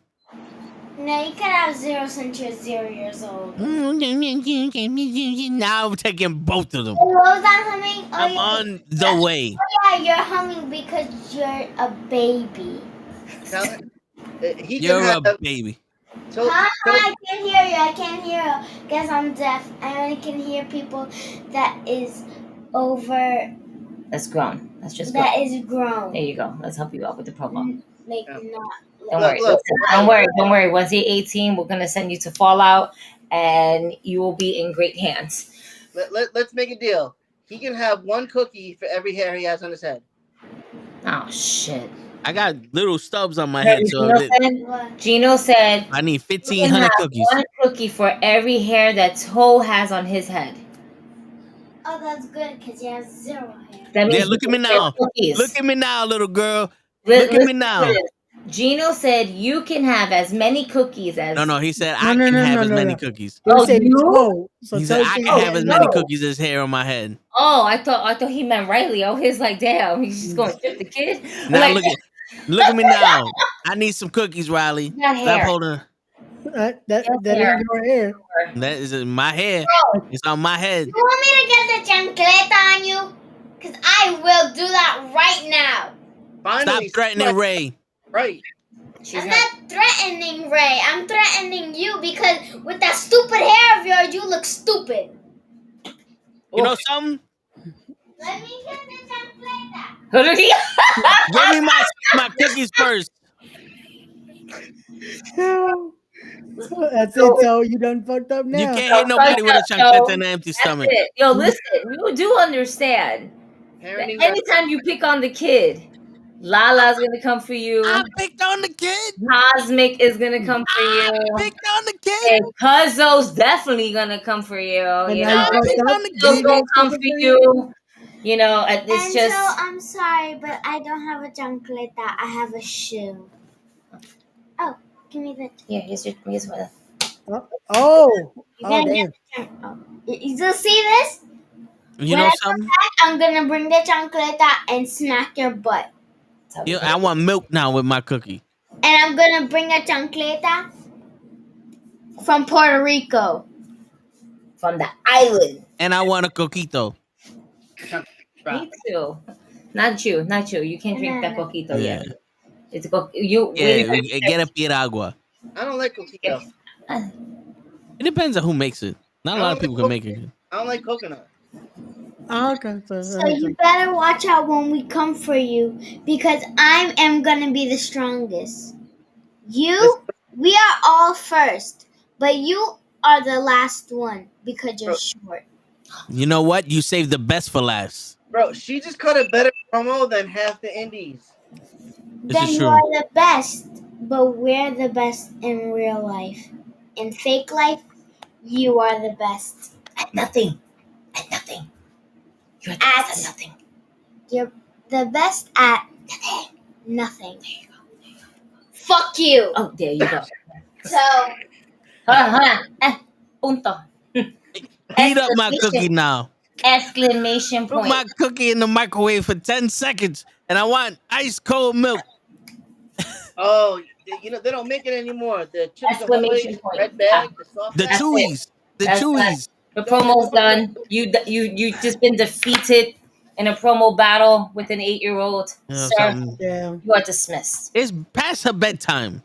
No, you can have 0 since you're 0 years old. Now I'm taking both of them. What was that humming? Oh, I'm on the way. Oh, yeah, you're humming because you're a baby. Tell her, You're a baby. I can't hear you. I can't hear you. Guess I'm deaf. I only can hear people that is over. That's grown. That's just that grown. is grown. There you go. Let's help you out with the promo. Like not. Don't worry. Don't worry. Don't worry. Once you're 18, we're gonna send you to Fallout, and you will be in great hands. Let's make a deal. He can have 1 cookie for every hair he has on his head. Oh shit! I got little stubs on my head, so Gino said I need you can 1,500 have cookies. 1 cookie for every hair that Toe has on his head. Oh, that's good because he has 0 hair. That means Yeah, look at me now. cookies. Look at me now, little girl. Look at me now. Gino said you can have as many cookies as. No, he said I can have as many cookies. Oh, you? He said I can have as many cookies as hair on my head. Oh, I thought he meant Riley. I was like, damn, he's just going to strip the kid. Now Like, look at me now. I need some cookies, Riley. Not Stop hair. holding. That ain't your hair. That is my hair. It's on my head. You want me to get the chancleta on you? Because I will do that right now. Stop threatening Ray. Right. I'm not threatening Ray. I'm threatening you because with that stupid hair of yours, you look stupid. You know something? Let me get the chancleta. Give me my cookies first. That's it, so you done fucked up now. You can't hit nobody with a chancleta and an empty stomach. It. Yo, listen, you do understand that anytime you pick on the kid, Lala's gonna come for you. I picked on the kid. Cosmic is gonna come for you. I picked on the kid. And Cuzzo's definitely gonna come for you. And You now know, you picked on the Cuzzo's kid. gonna come for you. You know, it's And just. so I'm sorry, but I don't have a chancleta. I have a shoe. Oh, give me the. Yeah, here's one. Oh, You gotta damn. get the you still see this? You When know I come something? back, I'm gonna bring the chancleta and smack your butt. I want milk now with my cookie. And I'm gonna bring a chancleta from Puerto Rico. From the island. And I want a coquito. Me too. Not you. You can't drink that coquito Yeah. yet. It's you. Get a piragua. I don't like coquito. It depends on who makes it. Not a lot of people can make it. I don't like coconut. Oh, okay. So you better watch out when we come for you because I am gonna be the strongest. We are all first, but you are the last one because you're short. You know what? You saved the best for last. Bro, she just cut a better promo than half the indies. This Then is you true. are the best, but we're the best in real life. In fake life, you are the best. At nothing. You're the best at nothing. You're the best at nothing. There you go. Fuck you. Oh, there you go. So Hold on. Punto. Heat up my cookie now. Exclamation Put point. my cookie in the microwave for 10 seconds. And I want ice cold milk. Oh, you know, they don't make it anymore. The chips Exclamation ahoy, point. red bag, the soft The bag. chewies. The That's chewies. The promo's done. You just been defeated in a promo battle with an 8-year-old. Yeah, Sir, something. Yeah. you are dismissed. It's past her bedtime.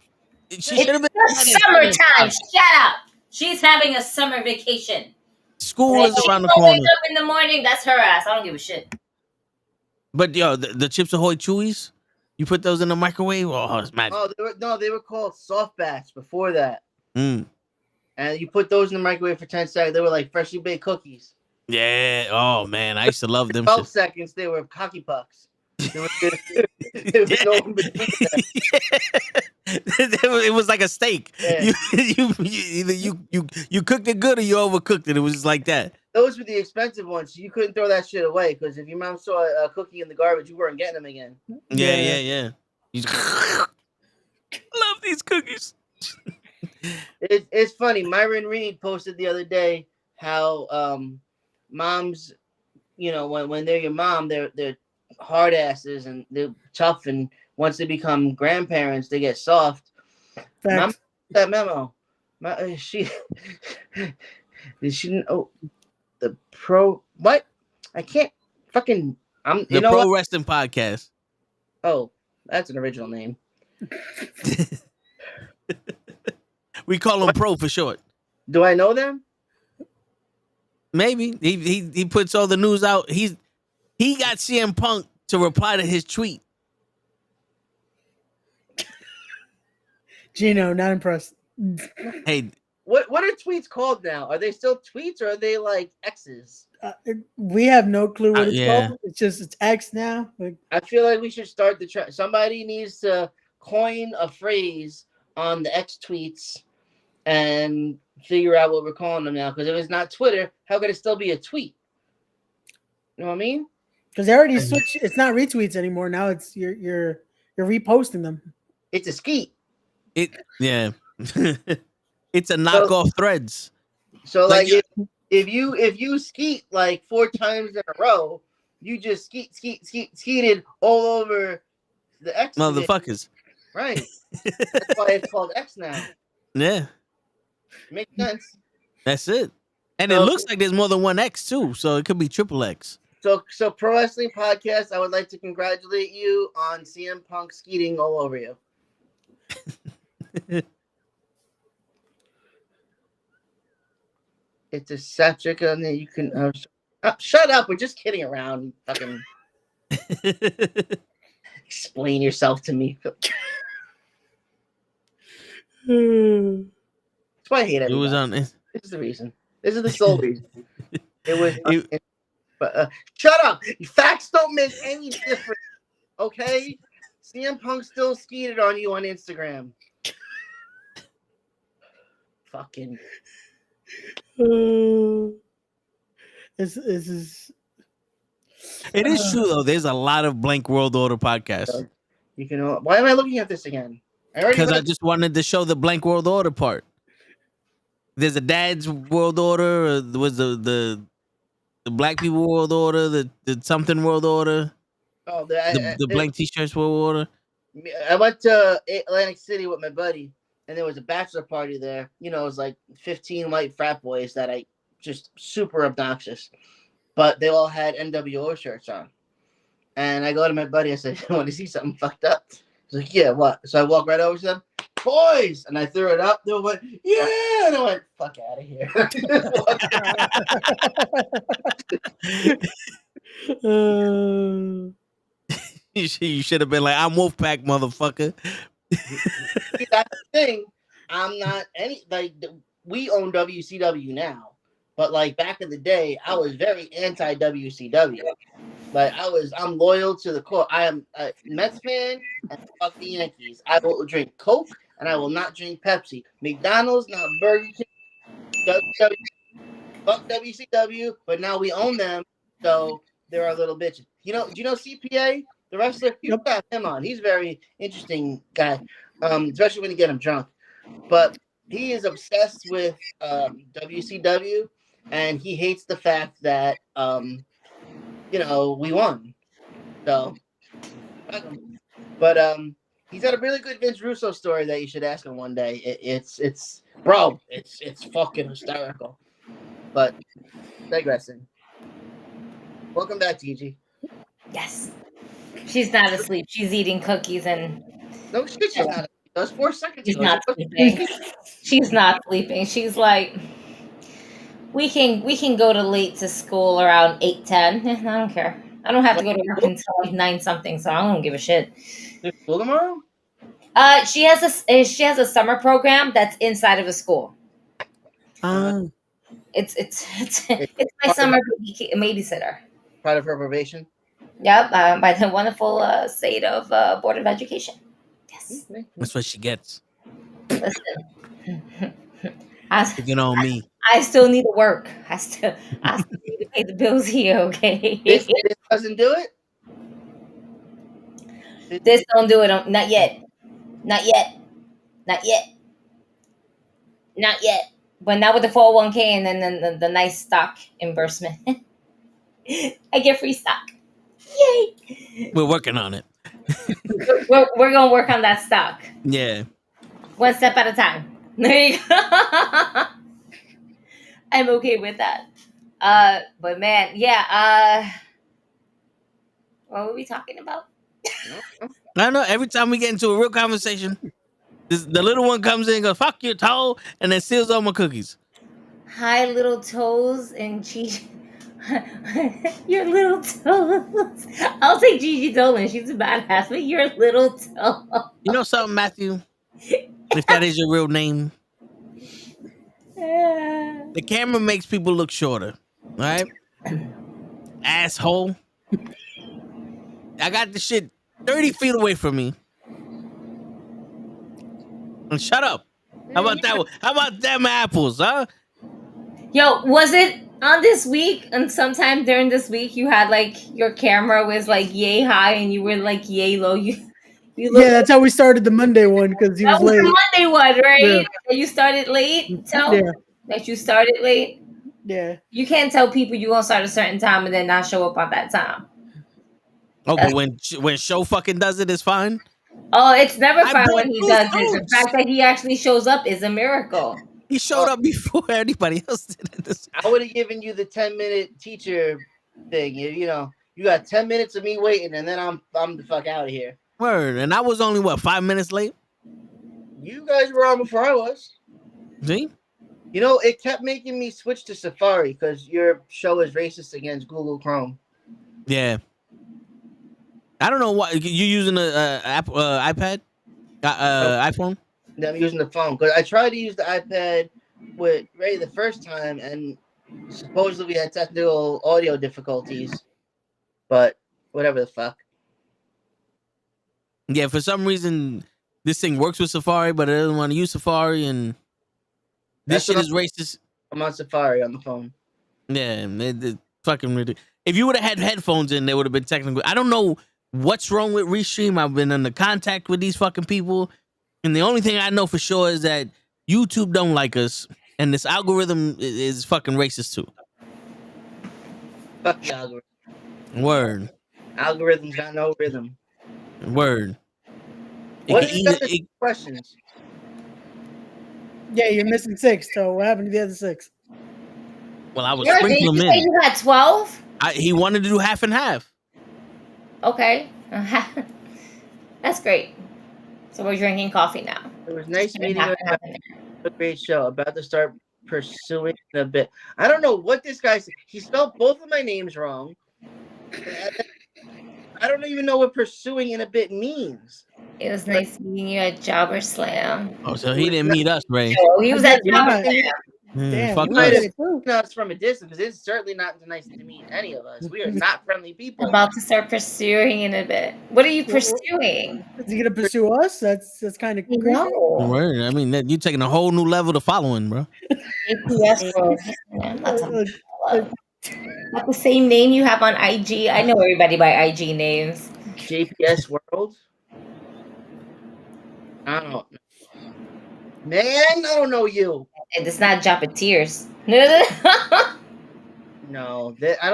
She should have been. It's summertime. Shut up. She's having a summer vacation. School is around the She's gonna wake corner. up in the morning. That's her ass. I don't give a shit. But yo, the Chips Ahoy chewies, you put those in the microwave. Oh, it's magic. Oh, they were called soft bats before that. Mm. And you put those in the microwave for 10 seconds. They were like freshly baked cookies. Yeah. Oh man, I used to love them. 12 shit. seconds, they were cocky pucks. There was no in between that. It was like a steak. Yeah. Either you cooked it good or you overcooked it. It was just like that. Those were the expensive ones. You couldn't throw that shit away because if your mom saw a cookie in the garbage, you weren't getting them again. Yeah. You love these cookies. It's funny. Myron Reed posted the other day how moms, when they're your mom, they're hard asses and they're tough, and once they become grandparents, they get soft. Mom, that memo. Did she know the pro? What? I can't fucking. The Pro Wrestling Podcast. Oh, that's an original name. We call them Pro for short. Do I know them? Maybe he puts all the news out. He got CM Punk to reply to his tweet. Gino, not impressed. Hey, what are tweets called now? Are they still tweets or are they like X's? We have no clue what it's called. It's X now. I feel like we should start the trend. Somebody needs to coin a phrase on the X tweets and figure out what we're calling them now. Because if it's not Twitter, how could it still be a tweet? You know what I mean? Because they already switched. It's not retweets anymore. Now it's you're reposting them. It's a skeet. It's a knockoff Threads. So like if you skeet like 4 times in a row, you just skeeted all over the X motherfuckers. Right. That's why it's called X now. Yeah. Makes sense. That's it. And it looks like there's more than one X too, so it could be triple X. So Pro Wrestling Podcast, I would like to congratulate you on CM Punk skeeting all over you. It's a satiric on that you can shut up. We're just kidding around. Fucking explain yourself to me. That's why I hate it. It was on. This is the reason. This is the sole reason. It was. But shut up. Facts don't make any difference. Okay. CM Punk still skeeted on you on Instagram. Fucking. This is. It is true though. There's a lot of Blank World Order podcasts. You can. Why am I looking at this again? Because I just wanted to show the Blank World Order part. There's a Dad's World Order. Or there was the Black People World Order. The something World Order. Oh, the Blank T-shirts World Order. I went to Atlantic City with my buddy, and there was a bachelor party there. It was like 15 white frat boys that I just super obnoxious, but they all had NWO shirts on. And I go to my buddy, I said, "You want to see something fucked up?" He's like, "Yeah, what?" So I walk right over to them, "Boys," and I threw it up. They went, "Yeah," and I went, "Fuck out of here." You should have been like, "I'm Wolfpack, motherfucker." See, that's the thing. I'm not we own WCW now, but like back in the day, I was very anti WCW. Like I'm loyal to the core. I am a Mets fan and fuck the Yankees. I will drink Coke and I will not drink Pepsi. McDonald's, not Burger King. Fuck WCW, but now we own them, so they're our little bitches. Do you know CPA? The wrestler, you got him on. He's a very interesting guy, especially when you get him drunk. But he is obsessed with WCW, and he hates the fact that we won. So, but he's got a really good Vince Russo story that you should ask him one day. It's fucking hysterical. But digressing. Welcome back, Gigi. Yes. She's not asleep. She's eating cookies and. No shit, she's not asleep. That was 4 seconds She's ago. not sleeping. She's not sleeping. She's like, we can go to late to school around 8:10. I don't care. I don't have to go to work until like 9 something, so I don't give a shit. There's school tomorrow? She has a summer program that's inside of a school. Um, It's my summer babysitter. Part of her probation? Yep, by the wonderful state of Board of Education. Yes. That's what she gets. Listen, Picking on me. I still need to work. I still need to pay the bills here. Okay. This doesn't do it. This don't do it. Not yet. Not yet. Not yet. Not yet. But not with the 401k and then the nice stock investment. I get free stock. Yay! We're working on it. We're gonna work on that stock. Yeah. One step at a time. There you go. I'm okay with that. But man, yeah. What were we talking about? I don't know. Every time we get into a real conversation, the little one comes in and goes, "Fuck your toe," and then steals all my cookies. Hi, little toes and Gigi. Your little toes. I'll take Gigi Dolan. She's a badass, but your little toe. You know something, Matthew? If that is your real name, the camera makes people look shorter, right? Asshole. I got the shit 30 feet away from me. And shut up. How about that one? How about them apples, huh? Yo, was it on this week and sometime during this week you had like your camera was like yay high and you were like yay low? You Yeah, that's how we started the Monday one because he was that was late. the Monday one, right? Yeah. That you started late? Yeah. That you started late? Yeah. You can't tell people you're gonna start a certain time and then not show up on that time. Oh, but when show fucking does it, it's fine. Oh, it's never I fun bought when he two does it. The fruits. fact that he actually shows up is a miracle. He showed up before anybody else did this. I would have given you the 10-minute teacher thing. You know, you got 10 minutes of me waiting, and then I'm the fuck out of here. Word, and I was only 5 minutes late. You guys were on before I was. See? You know, it kept making me switch to Safari because your show is racist against Google Chrome. Yeah. I don't know why you using a iPad, iPhone. I'm using the phone because I tried to use the iPad with Ray the first time, and supposedly we had technical audio difficulties. But whatever the fuck. Yeah, for some reason this thing works with Safari, but it doesn't want to use Safari, and this shit is racist. I'm on Safari on the phone. Yeah, it's fucking ridiculous. If you would have had headphones in, they would have been technical. I don't know what's wrong with Restream. I've been under contact with these fucking people, and the only thing I know for sure is that YouTube don't like us, and this algorithm is fucking racist too. Fuck the algorithm. Word. Algorithms got no rhythm. Word. What is the questions? Yeah, you're missing 6. So what happened to the other 6? Well, I was Did sprinkling you them say in. you had 12? He wanted to do half and half. Okay. That's great. So we're drinking coffee now. It was nice meeting you. A great show. About to start pursuing a bit. I don't know what this guy said. He spelled both of my names wrong. I don't even know what pursuing in a bit means. It was nice meeting you at Jobber Slam. Oh, so he didn't meet us, Ray. Oh, he was at Jobber Slam. Damn, fuck You might us. have seen us from a distance because it's certainly not nice to meet any of us. We are not friendly people. About to start pursuing in a bit. What are you pursuing? Is he gonna pursue us? That's kind of creepy. No. Word. I mean, you're taking a whole new level to following, bro. APS World. Not the same name you have on IG. I know everybody by IG names. JPS World? I don't know. Man, I don't know you. It's not Joppeteers. No, I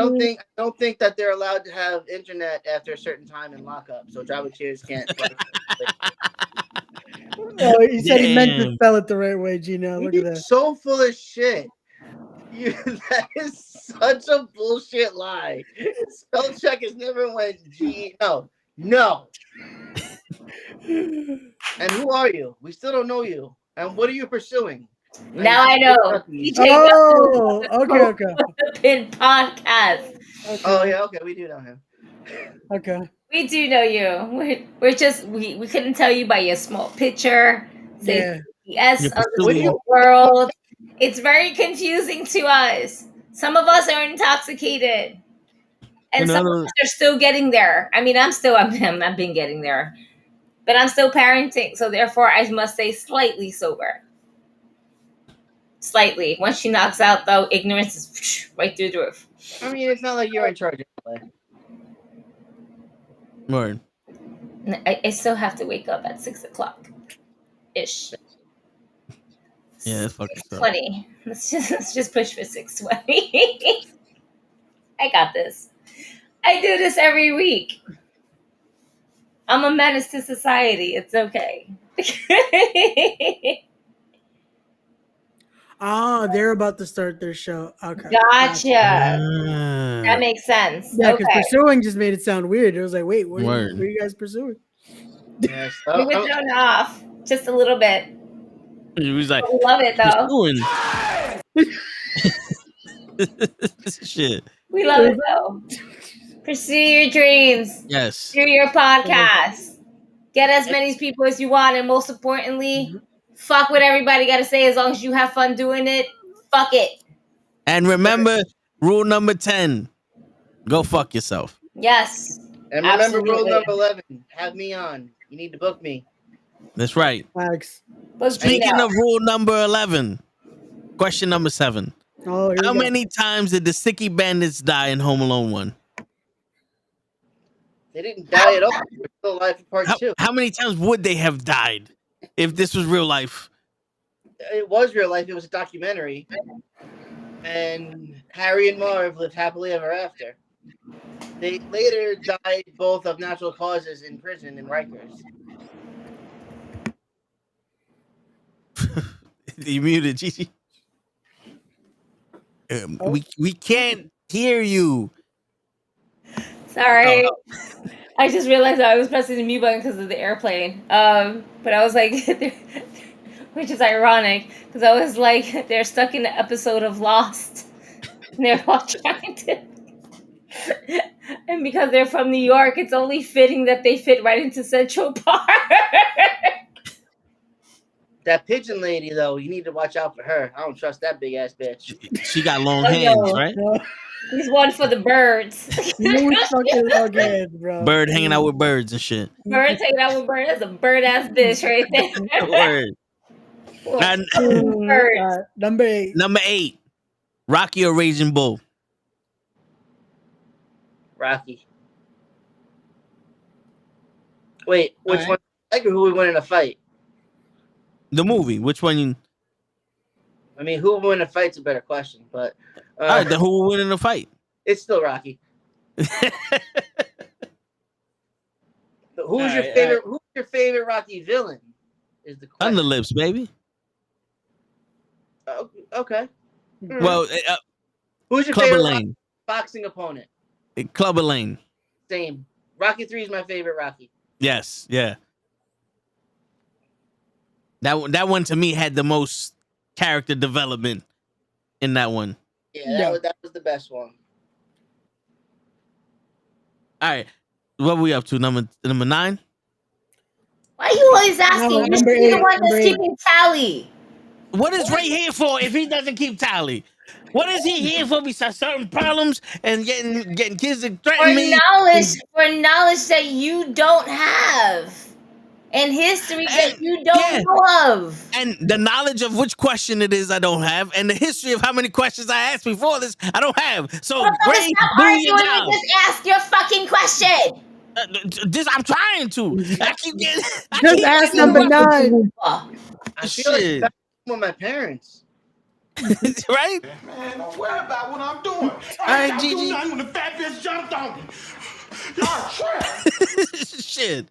don't think that they're allowed to have internet after a certain time in lockup. So Javateers can't. Oh, he said he meant to Damn. spell it the right way, Gino. Look at You're that. so full of shit. That is such a bullshit lie. Spell check has never went G. No. And who are you? We still don't know you. And what are you pursuing? Now I know. Oh, okay. Pin podcast. Okay. Oh yeah, okay, we do know him. Okay. We do know you. We're just we couldn't tell you by your small picture. Yeah. Yes, the world. It's very confusing to us. Some of us are intoxicated. And some of us are still getting there. I mean, I've been getting there, but I'm still parenting. So therefore, I must stay slightly sober. Slightly. Once she knocks out, though, ignorance is right through the roof. I mean, it's not like you're in charge anyway. Word. I still have to wake up at 6:00 ish. Yeah, that's fucking tough. 6:20. Let's just push for 6:20. I got this. I do this every week. I'm a menace to society. It's okay. Ah, they're about to start their show. Okay. Gotcha. That makes sense. Yeah, because okay. pursuing just made it sound weird. It was like, wait, what are Word. you guys pursuing? Yes. We were thrown off just a little bit. He was like, We love it though. Shit. We love it though. Pursue your dreams. Yes. Do your podcast. Get as many people as you want, and most importantly, fuck what everybody got to say. As long as you have fun doing it, fuck it. And remember, rule number 10: go fuck yourself. Yes. And remember, rule absolutely. number 11: have me on. You need to book me. That's right. Thanks. Speaking of rule number 11, question number 7. Oh, how many times did the Sticky Bandits die in Home Alone 1? They didn't die at all. They're still alive for part 2. How many times would they have died if this was real life? It was real life. It was a documentary. And Harry and Marv lived happily ever after. They later died both of natural causes in prison in Rikers. You muted, Gigi. We can't hear you. Sorry. I just realized I was pressing the mute button because of the airplane. But I was like, which is ironic because I was like, they're stuck in the episode of Lost. And they're all trying to. And because they're from New York, it's only fitting that they fit right into Central Park. That pigeon lady, though, you need to watch out for her. I don't trust that big ass bitch. She got long hands, right? He's one for the birds. Fucking long hands, bro. Bird hanging out with birds and shit. Birds hanging out with birds. That's a bird ass bitch right there. Word. Number 8. Number 8. Rocky or Raging Bull? Rocky. Wait, which one? Like, or who would win in a fight? The movie. Which one? I mean, who would win a fight's a better question, but all right, then who will win in a fight? It's still Rocky. Who's your favorite? Who's your favorite Rocky villain? Is the question. Underlips, baby. Okay. Well, who's your Clubber favorite Lane. boxing opponent? Clubber Lane. Same. Rocky 3 is my favorite Rocky. Yes, yeah. That one to me had the most character development in that one. Yeah, that was the best one. All right, what are we up to? Number 9. Why are you always asking? No, You should be the one that's keeping tally. What is Ray here for if he doesn't keep tally? What is he here for besides certain problems and getting kids to threaten me? For knowledge that you don't have. And history that you don't know of. And the knowledge of which question it is I don't have, and the history of how many questions I asked before this I don't have. So, Ray, stop do arguing your and job. just ask your fucking question. I'm trying to. I keep getting. Just ask number 9. I feel like that's with my parents. Right? Man, don't worry about what I'm doing. All right, Gigi. When the fat bitch jumped on me. Y'all trash. Shit.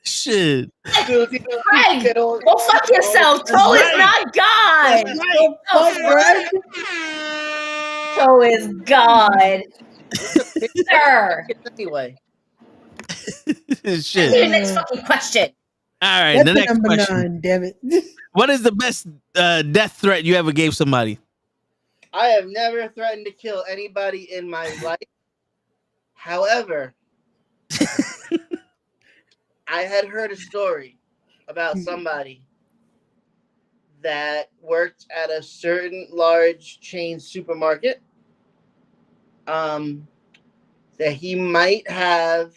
Shit. Greg, go fuck yourself. Toe is not God. Greg. Toe is God. Sir. Anyway. Shit. Your next fucking question. All right, That's the next number question. 9, damn it. What is the best death threat you ever gave somebody? I have never threatened to kill anybody in my life. However, I had heard a story about somebody that worked at a certain large chain supermarket. That he might have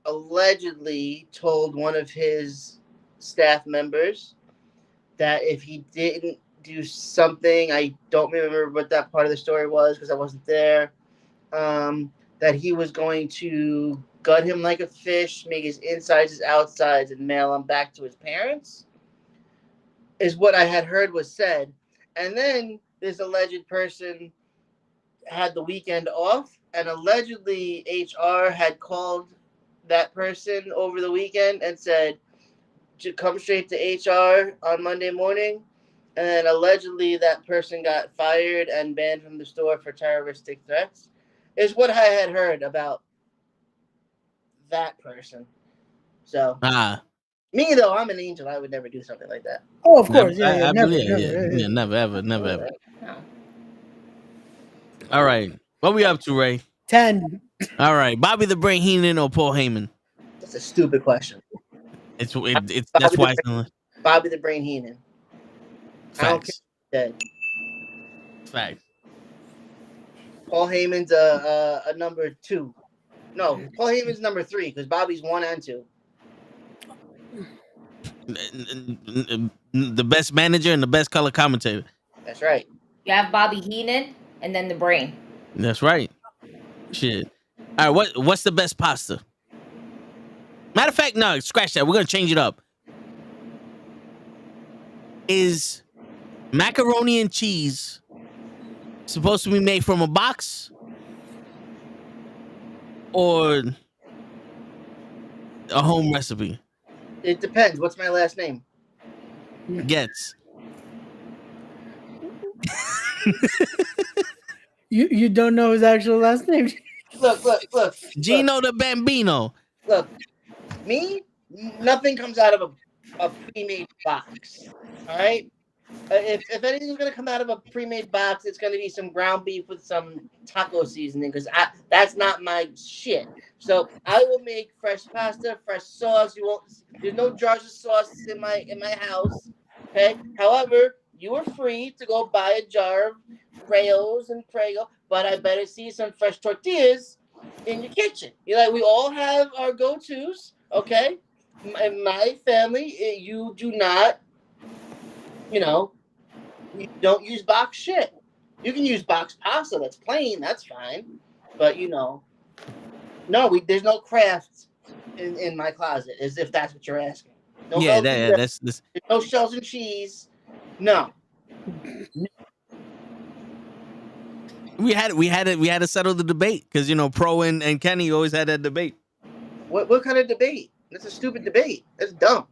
allegedly told one of his staff members that if he didn't do something, I don't remember what that part of the story was because I wasn't there, that he was going to gut him like a fish, make his insides his outsides, and mail him back to his parents, is what I had heard was said. And then this alleged person had the weekend off, and allegedly HR had called that person over the weekend and said to come straight to HR on Monday morning. And then allegedly that person got fired and banned from the store for terroristic threats, is what I had heard about that person. So, me though, I'm an angel. I would never do something like that. Oh, of course. Never, Never. never, ever, never, ever. All right. What we up to, Ray? 10. All right. Bobby the Brain Heenan or Paul Heyman? That's a stupid question. It's that's why it's Bobby the Brain Heenan. I don't care if he's dead. Facts. Paul Heyman's a number 2. No, Paul Heyman's number 3 because Bobby's 1 and 2. The best manager and the best color commentator. That's right. You have Bobby Heenan and then the Brain. That's right. Shit. All right, what's the best pasta? Matter of fact, no, scratch that. We're gonna change it up. Is macaroni and cheese supposed to be made from a box or a home recipe? It depends. What's my last name? Gotz. You don't know his actual last name? Look. Gino the Bambino. Look, me, nothing comes out of a pre-made box. All right? If anything's going to come out of a pre-made box, it's going to be some ground beef with some taco seasoning because that's not my shit. So I will make fresh pasta, fresh sauce. There's no jars of sauce in my house. Okay? However, you are free to go buy a jar of Rayo's and Prego, but I better see some fresh tortillas in your kitchen. We all have our go-tos, okay? In my family, you do not, you don't use box shit. You can use box pasta that's plain, that's fine. But, no, there's no craft in my closet, as if that's what you're asking. No that's this. There's no shells and cheese. No. We had to settle the debate because Pro and Kenny always had that debate. What kind of debate? That's a stupid debate. That's dumb.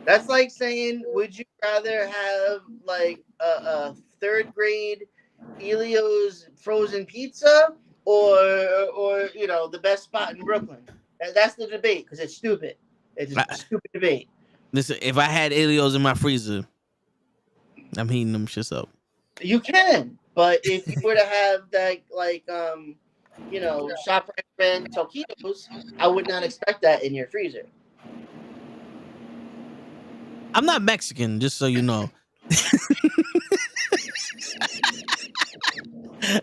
That's like saying, would you rather have like a 3rd grade Elio's frozen pizza or the best spot in Brooklyn? That's the debate because it's stupid. It's a stupid debate. Listen, if I had Elio's in my freezer, I'm heating them shits up. You can, but if you were to have that, ShopRite brand taquitos, I would not expect that in your freezer. I'm not Mexican, just so you know.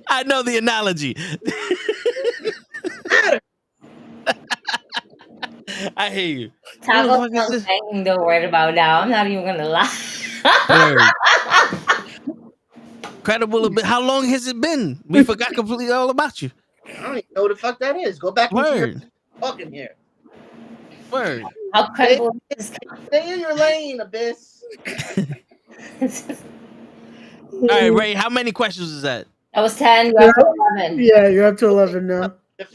I know the analogy. I hear you. Taco something to worry about now. I'm not even gonna lie. Credible a bit. How long has it been? We forgot completely all about you. I don't even know what the fuck that is. Go back and fucking here. Word. How credible Stay in your lane, Abyss. All right, Ray, how many questions is that? That was 10. You're up to 11. Yeah, you're up to 11 now. The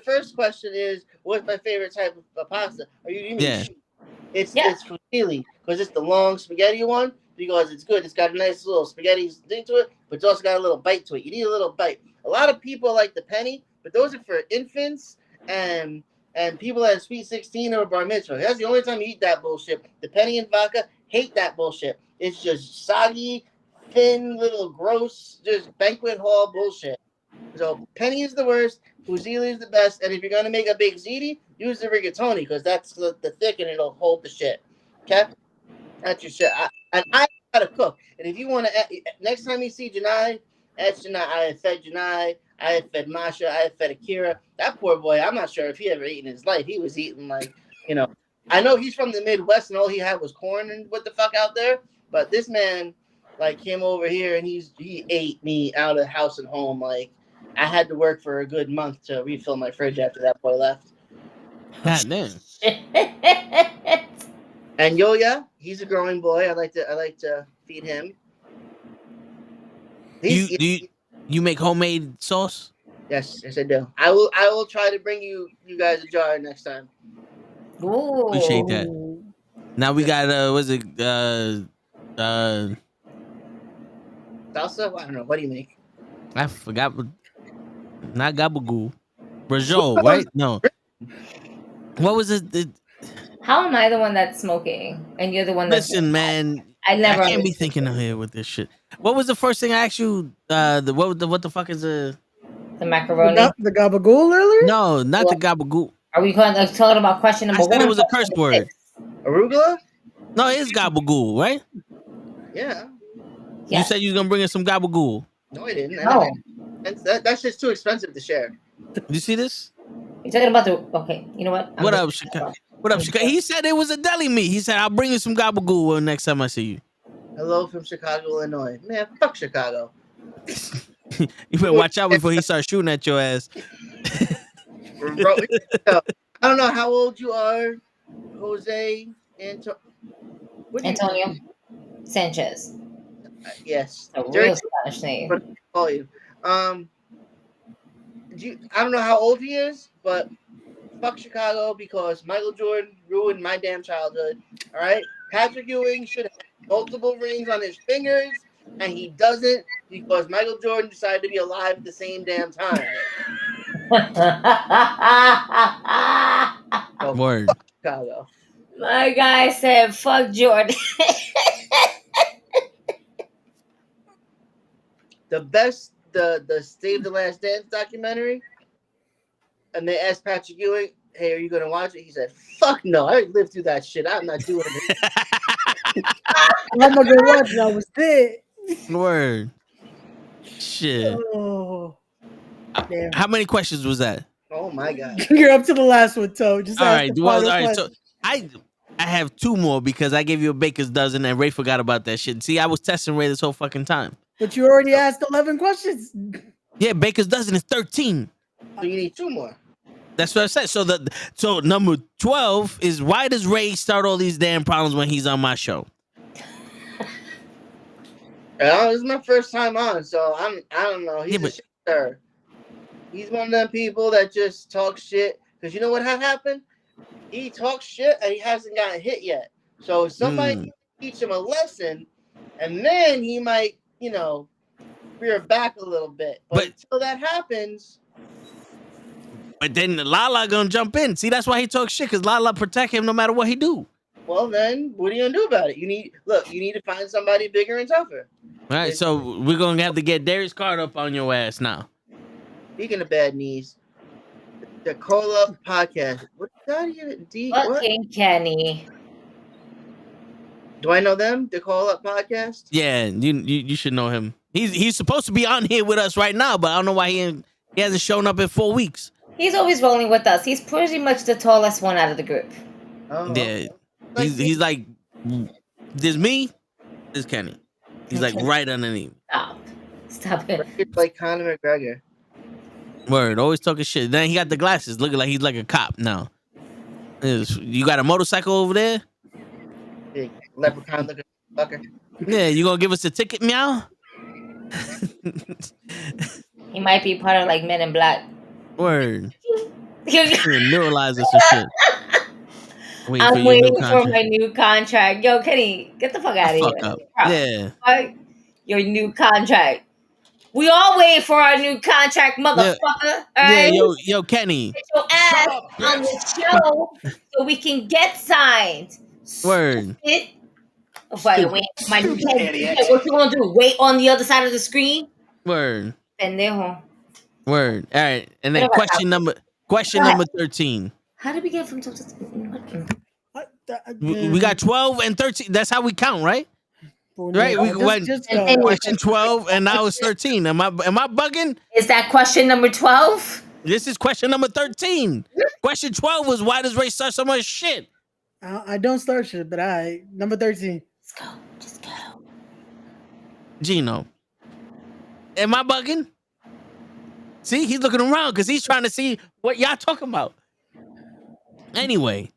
first question is, what's my favorite type of pasta? Are you It's fusilli because it's the long spaghetti one because it's good. It's got a nice little spaghetti thing to it, but it's also got a little bite to it. You need a little bite. A lot of people like the penny, but those are for infants and people at Sweet 16 or Bar Mitzvah. That's the only time you eat that bullshit. The penny and vodka, hate that bullshit. It's just soggy, thin, little gross, just banquet hall bullshit. So penny is the worst. Fusilli is the best. And if you're going to make a big ziti, use the rigatoni because that's the thick and it'll hold the shit. Okay? That's your shit. I how to cook. And if you want to, next time you see Janai, ask Janai. I had fed Janai. I had fed Masha. I had fed Akira. That poor boy, I'm not sure if he ever eaten in his life. He was eating like, I know he's from the Midwest and all he had was corn and what the fuck out there. But this man, like, came over here and he ate me out of house and home. Like, I had to work for a good month to refill my fridge after that boy left. God damn. And Yoya, he's a growing boy. I like to feed him. You make homemade sauce? Yes, I do. I will try to bring you guys a jar next time. Ooh. Appreciate that. Now we got salsa? I don't know. What do you make? I forgot. Not gabagool. Brajol, right? No. What was it? How am I the one that's smoking and you're the one that's... Listen, man. I can't be thinking of here with this shit. What was the first thing I asked you? What the fuck is the macaroni? The gabagool earlier? No, not the gabagool. Are we going to talk about question number 1? I said it was a curse word. Arugula? No, it's gabagool, right? Yeah. You said you was gonna bring us some gabagool. No, I didn't. No. That's just too expensive to share. You see this? You're talking about the... Okay, you know what? What up, Chicago? What up, Chicago? He said it was a deli meat. He said, I'll bring you some gabagool next time I see you. Hello from Chicago, Illinois. Man, fuck Chicago. You better watch out before he starts shooting at your ass. Bro, I don't know how old you are, Jose Antonio Sanchez. Yes. A real Spanish name. But call you. I don't know how old he is, but fuck Chicago because Michael Jordan ruined my damn childhood. All right? Patrick Ewing should have multiple rings on his fingers, and he doesn't because Michael Jordan decided to be alive at the same damn time. Word. Fuck Chicago. My guy said, fuck Jordan. The best, the Save the Last Dance documentary, and they asked Patrick Ewing, hey, are you going to watch it? He said, fuck no, I lived through that shit. I'm not doing it. I'm not going to watch it. I was dead. Word. Shit. Oh, damn. How many questions was that? Oh, my God. You're up to the last one, Toe. Just all right. All right. So I have 2 more because I gave you a baker's dozen and Ray forgot about that shit. See, I was testing Ray this whole fucking time. But you already asked 11 questions. Yeah, baker's dozen is 13. So you need 2 more. That's what I said. So number 12 is why does Ray start all these damn problems when he's on my show? This is my first time on, so I don't know. He's a shitter. He's one of them people that just talk shit. Because you know what had happened? He talks shit and he hasn't gotten hit yet. So somebody teach him a lesson, and then he might, rear back a little bit. But until that happens... But then Lala gonna jump in. See, that's why he talks shit, because Lala protect him no matter what he do. Well, then, what are you gonna do about it? You need to find somebody bigger and tougher. All right, so we're gonna have to get Darius Card up on your ass now. Speaking of bad knees, the Call Up Podcast. What fucking Kenny? Do I know them? The Call Up Podcast? Yeah, you should know him. He's supposed to be on here with us right now, but I don't know why he hasn't shown up in 4 weeks. He's always rolling with us. He's pretty much the tallest one out of the group. Oh, yeah, he's like, there's me, there's Kenny. He's like right underneath. Stop it. It's like Conor McGregor. Word, always talking shit. Then he got the glasses, looking like he's like a cop now. You got a motorcycle over there? Big leprechaun looking fucker. Yeah, you gonna give us a ticket, meow? He might be part of like Men in Black. Word. Neuralize us and shit. I'm waiting for my new contract. Yo, Kenny, get the fuck out of here. Up. Yeah. Your new contract. We all wait for our new contract, motherfucker. Yeah, right? yo, Kenny. Get your ass on the show so we can get signed. Word. Wait, my new contract. What you gonna do? Wait on the other side of the screen? Word. Pendejo. Word. All right. And then question number 13. How did we get from we got 12 and 13. That's how we count, right? Right, we went question 12, and now it's 13. Am I bugging? Is that question number 12? This is question number 13. Question 12 was why does Ray start so much shit? I don't start shit, but number 13. Let's go. Just go. Gino. Am I bugging? See, he's looking around because he's trying to see what y'all talking about. Anyway.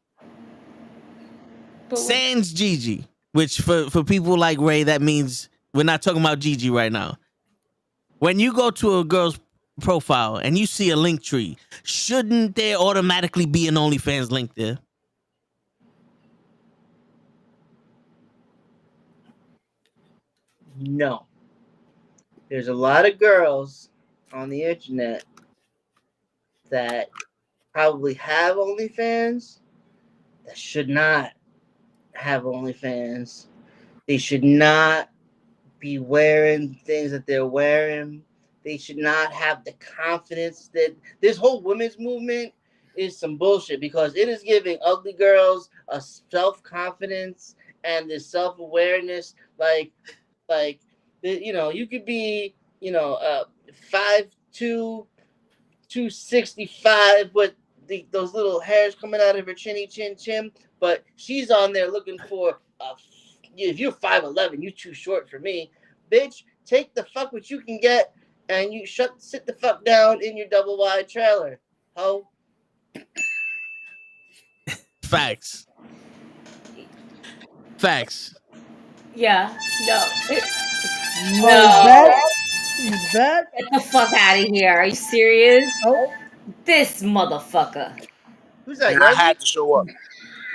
Sans Gigi, which for people like Ray, that means we're not talking about Gigi right now. When you go to a girl's profile and you see a link tree, shouldn't there automatically be an OnlyFans link there? No. There's a lot of girls on the internet that probably have OnlyFans that should not have OnlyFans. They should not be wearing things that they're wearing. They should not have the confidence that this whole women's movement is some bullshit, because it is giving ugly girls a self-confidence and this self-awareness. Like, you know, you could be, 5'2", 265 with those little hairs coming out of her chinny chin, but she's on there looking for if you're 5'11", you too short for me. Bitch, take the fuck what you can get and you sit the fuck down in your double wide trailer. Ho. Facts. Yeah. No. He's back. Get the fuck out of here. Are you serious? Oh. This motherfucker. Who's that? And I had to show up.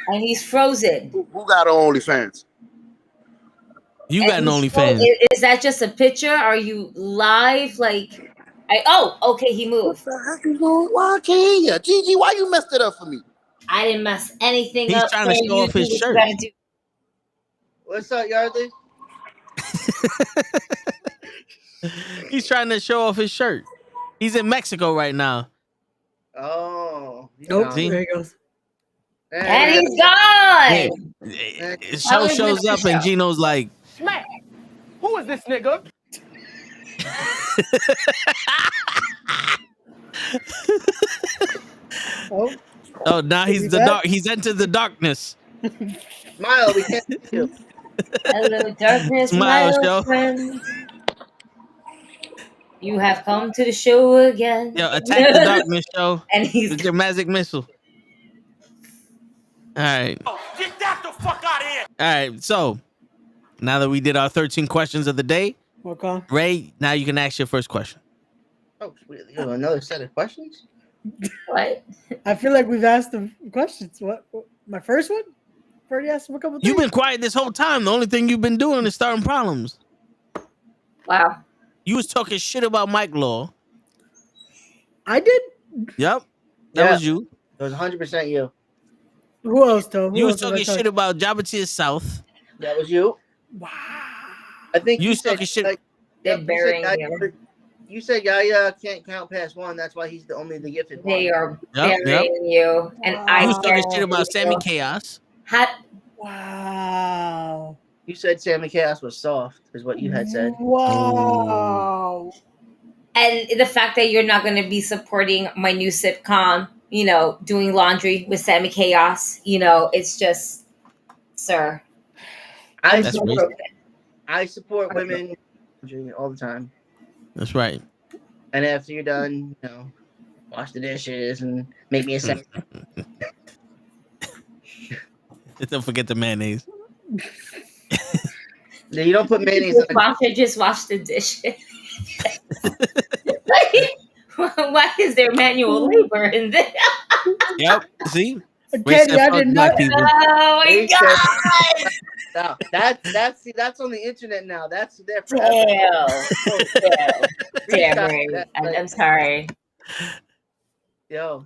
And he's frozen. Who got OnlyFans? You got an OnlyFans. Is that just a picture? Are you live? Like, okay, he moved. What the heck is going on? Why can't you? Gigi, why you messed it up for me? I didn't mess anything He's up. He's trying to show off his shirt. What's up, Yardley? He's trying to show off his shirt. He's in Mexico right now. Oh. There he goes. And he's gone. Show shows up and Gino's like, Smack. Who is this nigga? oh, now he's the dark. He's entered the darkness. Smile, we can't see you. Hello, darkness, Smile, my old friend. You have come to the show again. Yo, attack the darkness, show. And he's with your magic missile. All right. Oh, get that the fuck out of here. All right. So now that we did our 13 questions of the day, okay. Ray, now you can ask your first question. Oh, really? You have another set of questions? What? I feel like we've asked the questions. What? My first one? I've already asked him a couple things. You've been quiet this whole time. The only thing you've been doing is starting problems. Wow. You was talking shit about Mike Law. I did? Yep. That was you. It was 100% you. Who else, Tom? You was talking shit about Jabba South. That was you. Wow. I think you you was said talking shit. You said Yaya can't count past one. That's why he's the gifted one. They are burying you. And You was talking shit about Sammy Chaos. Wow. You said Sammy Chaos was soft, is what you had said. Wow. And the fact that you're not going to be supporting my new sitcom, doing laundry with Sammy Chaos, it's just, sir. I support women all the time. That's right. And after you're done, wash the dishes and make me a second. Don't forget the mayonnaise. You don't put mayonnaise on it. Just wash the dishes. Why is there manual labor in this? Yep. See? Kenny, I did not. Oh my god! That's on the internet now. That's there. Damn, Ray. I'm sorry. Yo.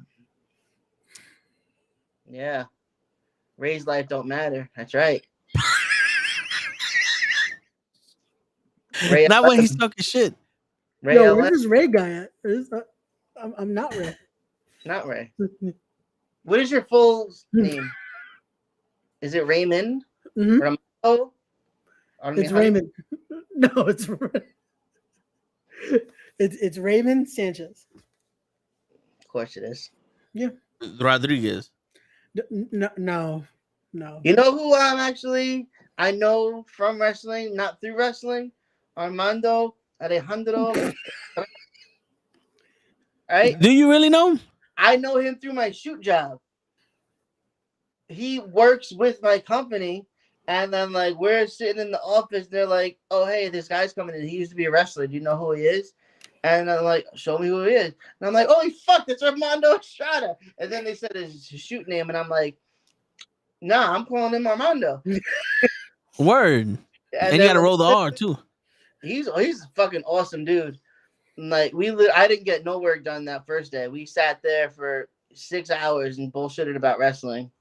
Yeah. Ray's life don't matter. That's right. Not when he's talking shit. Ray, yo, where's this Ray guy at? I'm not Ray. Not Ray. What is your full name? Is it Raymond? Mm-hmm. It's Raymond. No, it's Raymond Sanchez. Of course it is. Yeah. Rodriguez. No. You know who I know from wrestling, not through wrestling? Armando Alejandro. Right? Do you really know him? I know him through my shoot job. He works with my company, and then like we're sitting in the office. They're like, "Oh, hey, this guy's coming in. He used to be a wrestler. Do you know who he is?" And I'm like, "Show me who he is." And I'm like, "Holy fuck, that's Armando Estrada." And then they said his shoot name, and I'm like, "Nah, I'm calling him Armando." Word. And you got to roll the R too. He's a fucking awesome dude. Like I didn't get no work done that first day. We sat there for 6 hours and bullshitted about wrestling.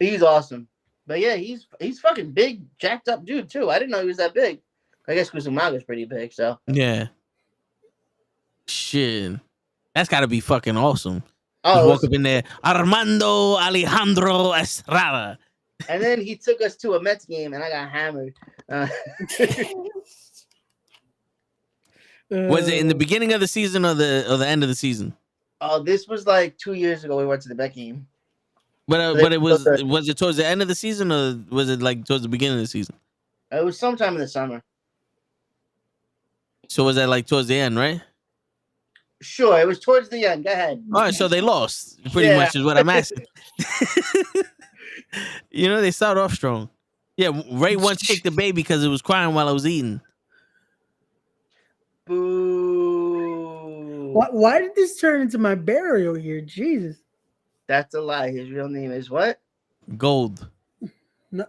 He's awesome. But yeah, he's fucking big, jacked up dude too. I didn't know he was that big. I guess Kusumaga's pretty big, so. Yeah. Shit. That's gotta be fucking awesome. Oh, you walk up in there, Armando Alejandro Estrada. And then he took us to a Mets game and I got hammered. Was it in the beginning of the season or the end of the season? Oh, this was like 2 years ago. We went to the Met game. But it was it towards the end of the season or was it like towards the beginning of the season? It was sometime in the summer. So was that like towards the end, right? Sure, it was towards the end. Go ahead. All right, so they lost. Pretty much is what I'm asking. You know, they start off strong. Yeah, Ray once kicked the baby because it was crying while I was eating. Boo. Why did this turn into my burial here? Jesus. That's a lie. His real name is what? Gold.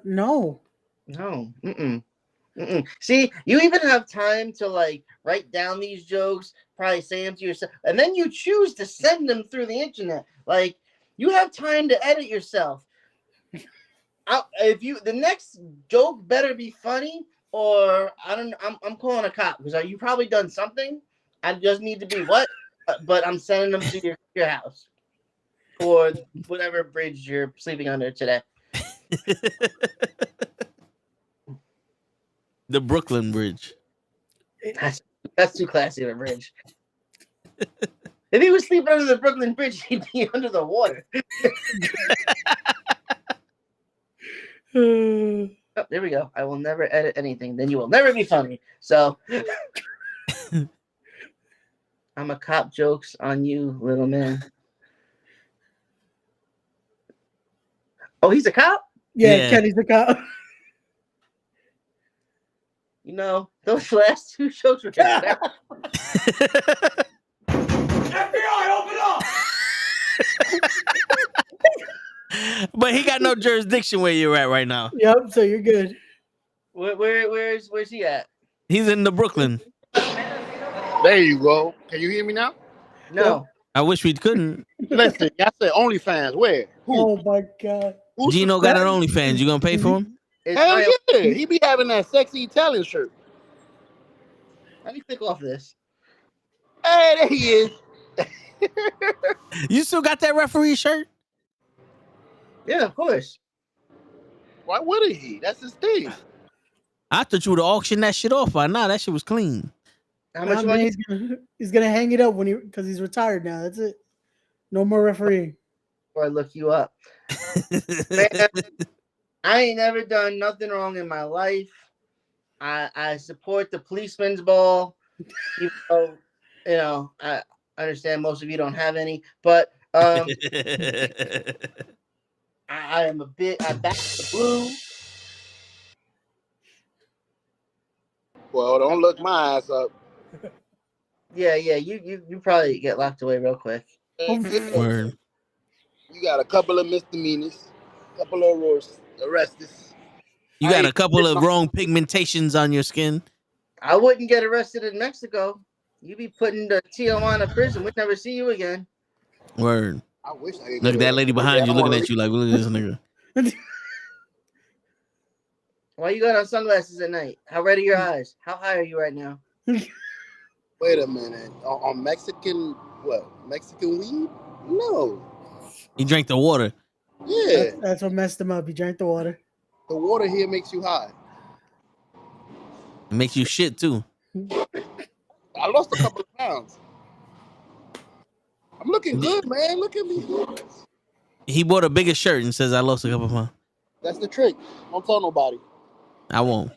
No. Mm-mm. See, you even have time to like write down these jokes, probably say them to yourself, and then you choose to send them through the internet. Like you have time to edit yourself. The next joke better be funny, or I'm calling a cop because you probably done something. I just need to be what, but I'm sending them to your house or whatever bridge you're sleeping under today. The Brooklyn Bridge. That's too classy of a bridge. If he was sleeping under the Brooklyn Bridge, he'd be under the water. Oh, there we go. I will never edit anything. Then you will never be funny. So I'm a cop jokes on you, little man. Oh, he's a cop? Yeah. Kenny's a cop. You know, those last two shows were FBI, open up! But he got no jurisdiction where you're at right now. Yep, so you're good. Where's he at? He's in the Brooklyn. There you go. Can you hear me now? No. I wish we couldn't. Listen, I said OnlyFans. Where? Who? Oh my god. Gino got an OnlyFans. You gonna pay for him? Hell yeah. He be having that sexy Italian shirt. Let me click off this. Hey, there he is. You still got that referee shirt? Yeah, of course. Why wouldn't he? That's his thing. I thought you would auction that shit off by now. That shit was clean. How much money? He's gonna hang it up because he's retired now. That's it. No more refereeing. Before I look you up. Man, I ain't never done nothing wrong in my life. I support the policeman's ball. Even though, you know, I understand most of you don't have any, but I am I back the blue. Well, don't look my ass up. Yeah, you probably get locked away real quick. Word. You got a couple of misdemeanors, a couple of arrests. You got a couple of wrong pigmentations on your skin. I wouldn't get arrested in Mexico. You be put in the Tijuana prison. We'd never see you again. Word. I wish I Look at that lady behind you looking at you like, look at this nigga. Why you got on sunglasses at night? How red are your eyes? How high are you right now? Wait a minute. On Mexican weed? No. He drank the water. Yeah. That's what messed him up. He drank the water. The water here makes you high. It makes you shit too. I lost a couple of pounds. I'm looking good, man. Look at me. He bought a bigger shirt and says I lost a couple pounds. That's the trick. Don't tell nobody. I won't.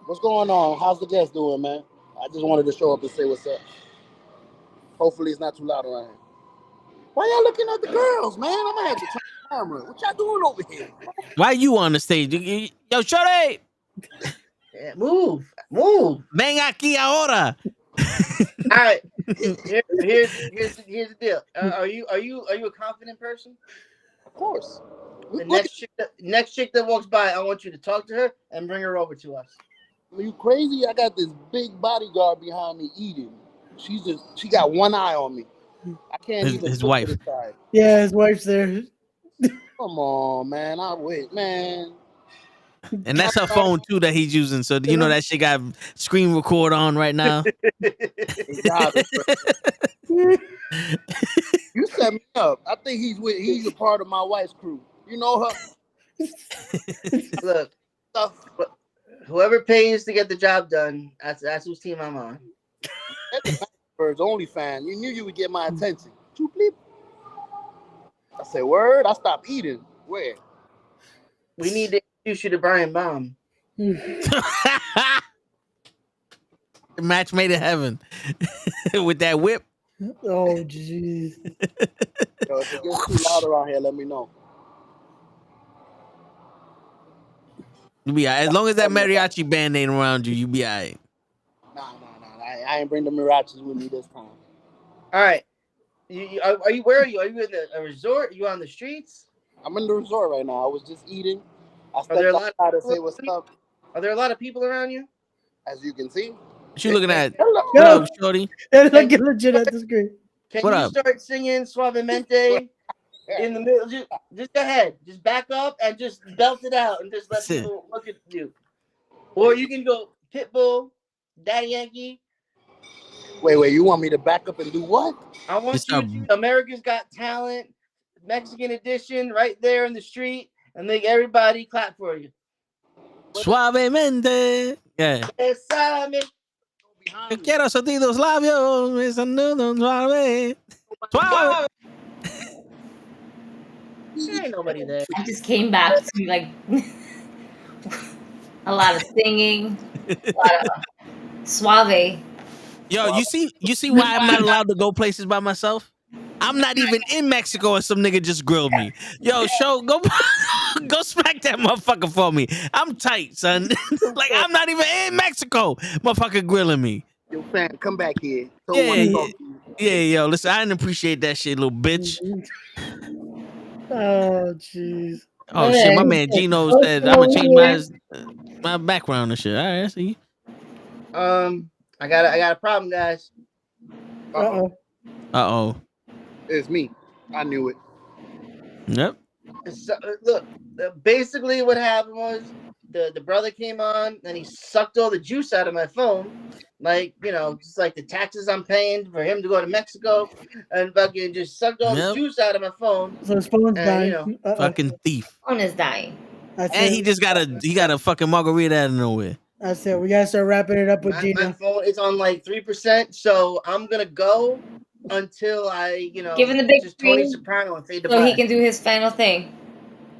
What's going on? How's the guest doing, man? I just wanted to show up and say what's up. Hopefully it's not too loud around here. Why y'all looking at the girls, man? I'm gonna have to turn the camera. What y'all doing over here? Why you on the stage? Yo, Shorty! Yeah, move. Ven aquí ahora. All right. Here's the deal. Are you a confident person? Of course. The next chick that walks by, I want you to talk to her and bring her over to us. Are you crazy? I got this big bodyguard behind me eating. She got one eye on me. I can't even. His wife. Yeah, his wife's there. Come on, man. I wait, man. And that's her phone too that he's using. So you know that shit got screen record on right now. You set me up. I think he's a part of my wife's crew. You know her. Look, whoever pays to get the job done, that's whose team I'm on. Birds only fan. You knew you would get my attention. I said, word. I stopped eating. Where? We need to introduce you to Brian Baum. Match made in heaven with that whip. Oh jeez. Yo, if it gets too loud around here, let me know. You be all right. As long as that mariachi band ain't around you, you be all right. Nah. I ain't bring the mirachis with me this time. All right. Are you? Where are you? Are you in a resort? Are you on the streets? I'm in the resort right now. I was just eating. I Are there a stepped lot outside to say what's up. Are there a lot of people around you? As you can see. What you looking at? Yo, Hello, Shorty. They're looking legit at the screen. Can What you up? start singing Suavemente in the middle? Just go ahead. Just back up and just belt it out and just let people look at you. Or you can go Pitbull, Daddy Yankee. Wait. You want me to back up and do what? I want you to do America's Got Talent, Mexican edition, right there in the street, and make everybody clap for you. Suavemente. Yeah. Besame. Yo quiero sentir los labios. Besando suave. Suave. There ain't nobody there. I just came back to like a lot of singing, a lot of suave. Yo, you see why I'm not allowed to go places by myself? I'm not even in Mexico and some nigga just grilled me. Yo, go smack that motherfucker for me. I'm tight, son. Like, I'm not even in Mexico. Motherfucker grilling me. Yo, fam, come back here. Yo, listen, I didn't appreciate that shit, little bitch. Oh, jeez. Oh, shit, my man Gino said I'm gonna change my background and shit. All right, I see. I got a problem, guys. Uh-oh. It's me. I knew it. Yep. So, look, basically what happened was the brother came on and he sucked all the juice out of my phone. Like, you know, just like the taxes I'm paying for him to go to Mexico, and fucking just sucked all the juice out of my phone. So his phone's dying. You know, fucking thief. Phone is dying. And he just got a fucking margarita out of nowhere. That's it. We gotta start wrapping it up with Gino. My phone is on like 3%, so I'm gonna go until I, give him the big just Tony screen Soprano and say so he can do his final thing.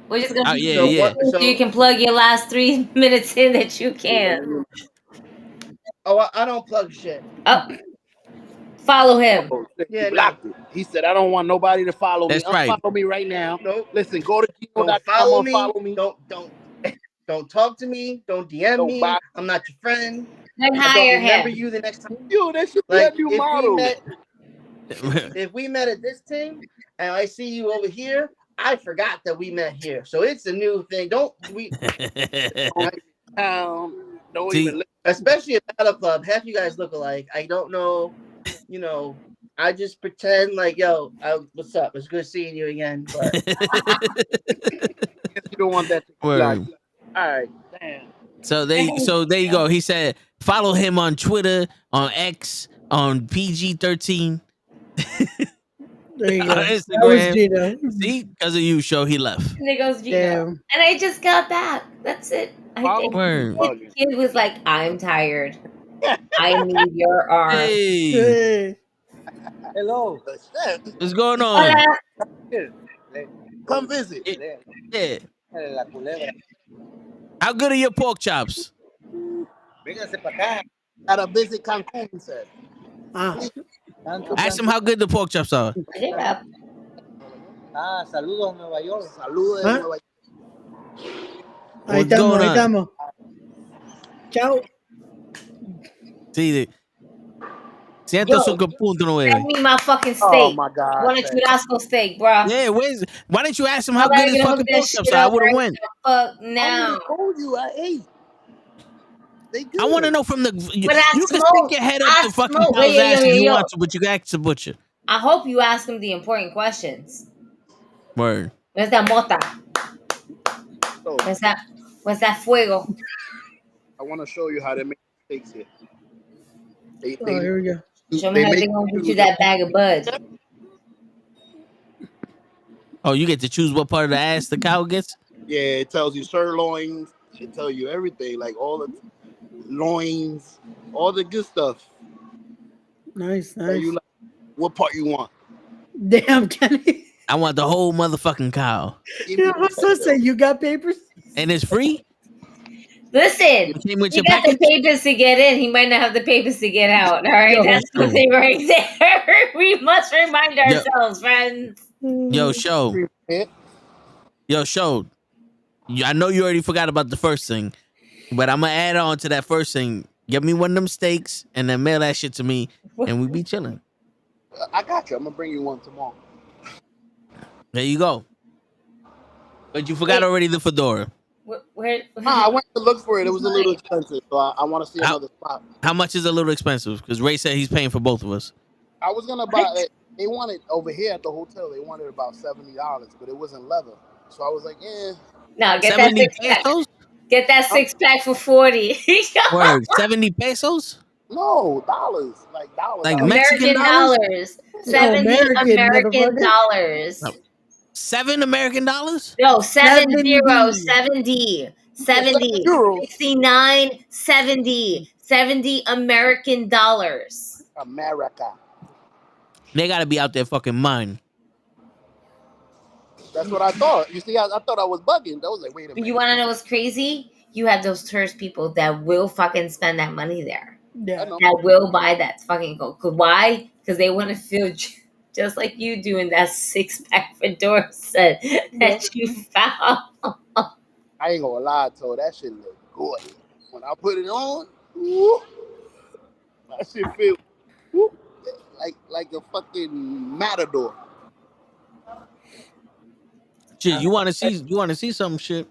We're just gonna so you can plug your last 3 minutes in that you can. Oh, I don't plug shit. Oh, follow him. Yeah, blocked it. He said, I don't want nobody to follow me. That's right. Unfollow me right now. Nope. Listen, go to Gino.com. Don't follow me. Follow me. Don't talk to me. Don't DM me. I'm not your friend. Then I hire don't remember him. you the next time. Yo, that should be Like, a new model. If we met at this team and I see you over here, I forgot that we met here. So it's a new thing. Don't even especially at Battle Club. Half you guys look alike. I don't know, I just pretend like, yo, what's up? It's good seeing you again. But you don't want that to be like, all right, damn. So there you go. He said follow him on Twitter, on X, on PG-13. There you go. Instagram. See, because of you, show he left. And there goes Gino. And I just got back. That's it. I think the kid was like, I'm tired. I need your arm. Hey. Hello. What's going on? Come visit. Yeah. How good are your pork chops? Gotta visit Cancun, he said. Ask him how good the pork chops are. Saludos Nueva York. Saludos de Nueva York. Ahí estamos. Chao. Sí, siento su punto no es. Send me my fucking steak. Oh my God. I want a churrasco steak, bro. Yeah, why didn't you ask him how good his fucking pork chops are? I would have went. Fuck now. I told you I ate. I want to know from the. You can smoke. stick your head up I the fucking smoke. cow's ass if you Yo. want to, but you can ask the butcher. I hope you ask him the important questions. Word. Where's that mota? Where's that fuego? I want to show you how they make steaks here. Here we go. Show me how they're going to get you that bag of buds. Oh, you get to choose what part of the ass the cow gets? Yeah, it tells you sirloins. It tells you everything, like all the loins, all the good stuff. Nice. Tell you like what part you want. Damn, Kenny. I want the whole motherfucking cow. Yeah, what's that say? You got papers? And it's free? Listen, came with he your got package? the papers to get in. He might not have the papers to get out. All right, that's the thing right there. We must remind ourselves, friends. Yo, show. I know you already forgot about the first thing, but I'm gonna add on to that first thing. Get me one of them steaks and then mail that shit to me, and we be chilling. I got you. I'm gonna bring you one tomorrow. There you go. But you forgot already the fedora. Where? I went to look for it. It was a little expensive, so I want to see another spot. How much is a little expensive? Because Ray said he's paying for both of us. I was gonna buy it. They wanted over here at the hotel. They wanted about $70, but it wasn't leather. So I was like, No, get that 6-pack. Get that 6-pack for 40. Word, 70 pesos? No, dollars. Like dollars. Like American dollars. 70 American dollars. No. 7 American dollars? No, 70. 69, 70. 70 American dollars. America. They gotta be out there fucking mine. That's what I thought. You see, I thought I was bugging. I was like, wait a minute. You want to know what's crazy? You have those tourist people that will fucking spend that money there. Yeah. That will buy that fucking gold. Why? Because they want to feel just like you do in that 6-pack fedora set that you found. I ain't gonna lie, to that shit look good. When I put it on, woo, that shit feel woo, like a fucking matador. Shit, you want to see some shit?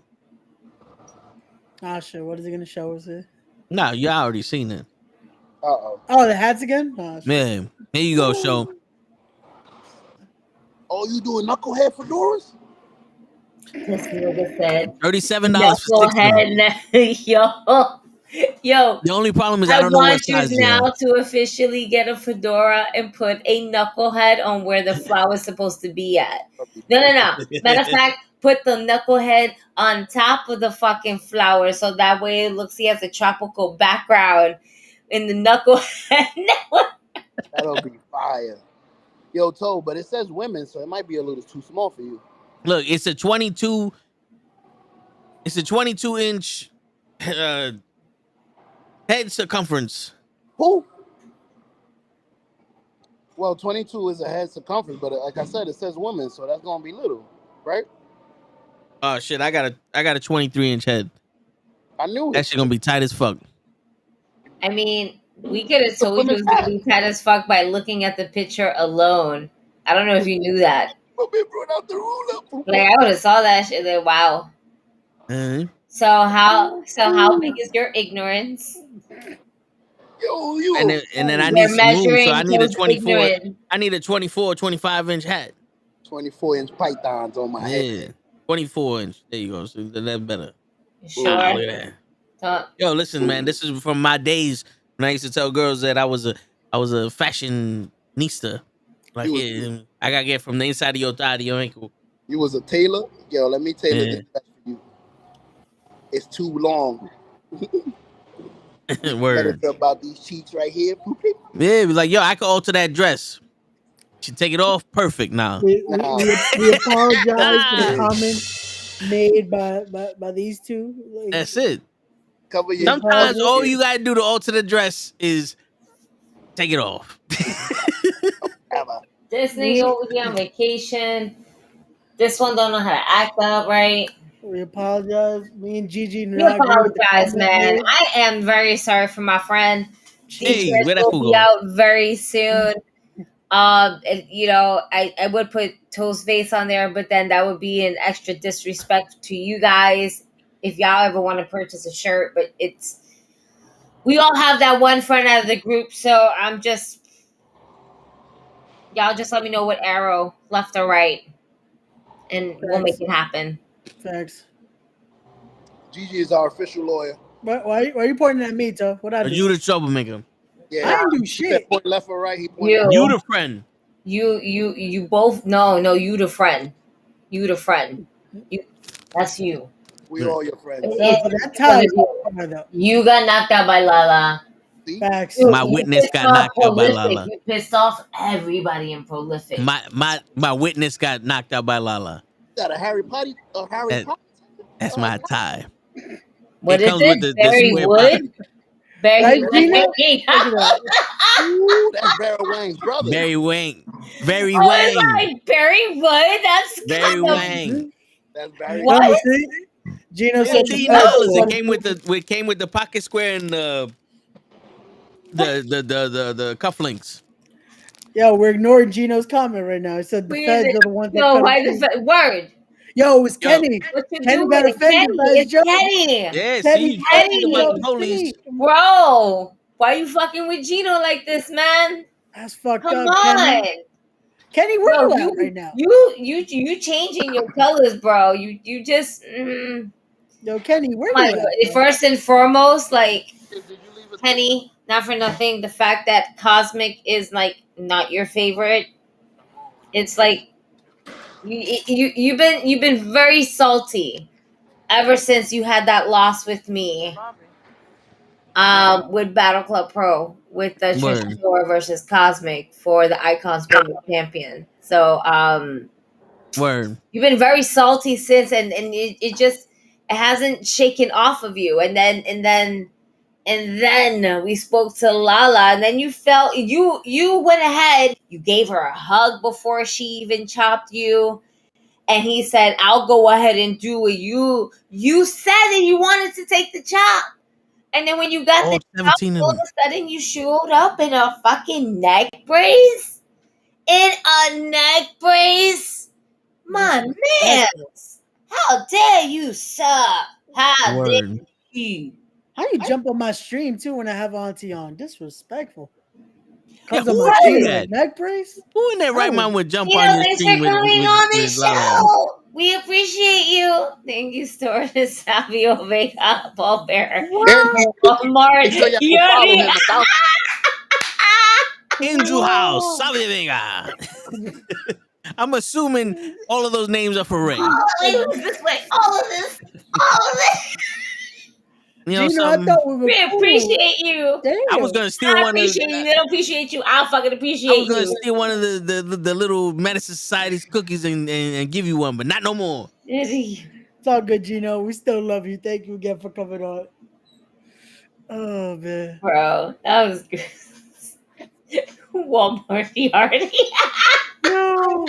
Ah, shit. What is it gonna show us here? Nah, you already seen it. Oh, the hats again? Oh, Man, here you go, show. Oh, you doing knucklehead fedoras? This nigga said $37 for 6. Yo. The only problem is I don't know what size you now to officially get a fedora and put a knucklehead on where the flower's supposed to be at. No. Matter of fact, put the knucklehead on top of the fucking flower so that way it looks he has a tropical background in the knucklehead. That'll be fire. Yo, Toe, but it says women, so it might be a little too small for you. Look, it's a 22. It's a 22-inch head circumference. Who? Well, 22 is a head circumference, but like I said, it says women, so that's gonna be little, right? Oh shit! I got a 23-inch head. I knew it. That shit gonna be tight as fuck. I mean, we could have told you it was gonna be tight as fuck by looking at the picture alone. I don't know if you knew that. Like I would have saw that shit. Like, wow. Mm-hmm. So how big is your ignorance? Yo. And then I need some room, so I need a 24. Ignorant. I need a 24, 25-inch hat. 24-inch pythons on my head. 24-inch. There you go. So that's better. Sure. Look at that. Yo, listen, man. This is from my days when I used to tell girls that I was a fashionista. Like, I gotta get from the inside of your thigh to your ankle. You was a tailor? Yo, let me tailor this for you. It's too long. Word. About these cheeks right here. Yeah, it was like, yo, I could alter that dress. She take it off, perfect now. We apologize for the comment made by these two. Like, that's it. Cover your Sometimes all you gotta do to alter the dress is take it off. This nigga over here on vacation. This one don't know how to act up right. We apologize. Me and Gigi. We apologize, man. I am very sorry for my friend. These Hey, where that will fool be go? out very soon. You know, I would put Toast Face on there, but then that would be an extra disrespect to you guys if y'all ever want to purchase a shirt. But we all have that one friend out of the group, so y'all just let me know what arrow, left or right, and we'll make it happen. Thanks. Gigi is our official lawyer. Why are you pointing at me, Tuff? What I do? You the troublemaker. Yeah, I didn't do shit. Point left or right. He You the friend. You both no, you the friend. You the friend. That's you. We all your friends. You got knocked out by Lala. Facts. My witness got knocked out by Lala. You pissed off everybody in Prolific. My witness got knocked out by Lala. Is that a Harry Potter? That's my tie. What it is comes it? with the Barry square Wood? Barry Ooh, that's Barry Wang's brother. Barry Wang. Barry Oh, Wang. like Barry Wood? That's Barry kind of- Wang. That's Barry. What? Gino said $15. It came with the pocket square and the cufflinks. Yo, we're ignoring Gino's comment right now. He said the Where is feds it? are the ones that No, cut why his the feet. word? Yo, it was Kenny. What you Kenny doing? got offended by his It's joke. Kenny. Yeah, Kenny, see, Kenny. about the police. Bro, why you fucking with Gino like this, man? That's fucked Come up, on. Kenny. Kenny, where Bro, you at right now? You changing your colors, bro. You just Yo, Kenny, where like, you at? Bro? first and foremost, like Kenny, not for nothing, the fact that Cosmic is like not your favorite, it's like you've been very salty ever since you had that loss with me. With Battle Club Pro with the Tristan Shore versus Cosmic for the Icons Women's Champion. So Word. you've been very salty since, and it hasn't shaken off of you. And then we spoke to Lala, and then you felt you went ahead, you gave her a hug before she even chopped you. And he said, I'll go ahead and do it. You said that you wanted to take the chop. And then when you got the chop, all of a sudden you showed up in a fucking neck brace? In a neck brace? My man. How dare you, sir? How dare you? How you jump on my stream too when I have Auntie on? Disrespectful. Yeah, Comes on my stream with neck brace? Who in their right mind would jump on your Thanks stream for with coming on the Lala? show. We appreciate you. Thank you, Store Savio Vega, Paul Bear. Mark, Make sure you follow him. Angel House, Savio Vega. I'm assuming all of those names are for Ray. All of this way. All of this. You know, Gino, I thought we were We cool. appreciate you. Damn. I was gonna steal I one of appreciate you. They don't appreciate you. I'll fucking appreciate I was gonna you. steal one of the little Medicine Society's cookies and give you one, but not no more. It's all good, Gino. We still love you. Thank you again for coming on. Oh man, Bro, that was good. Walmart Yardy. no.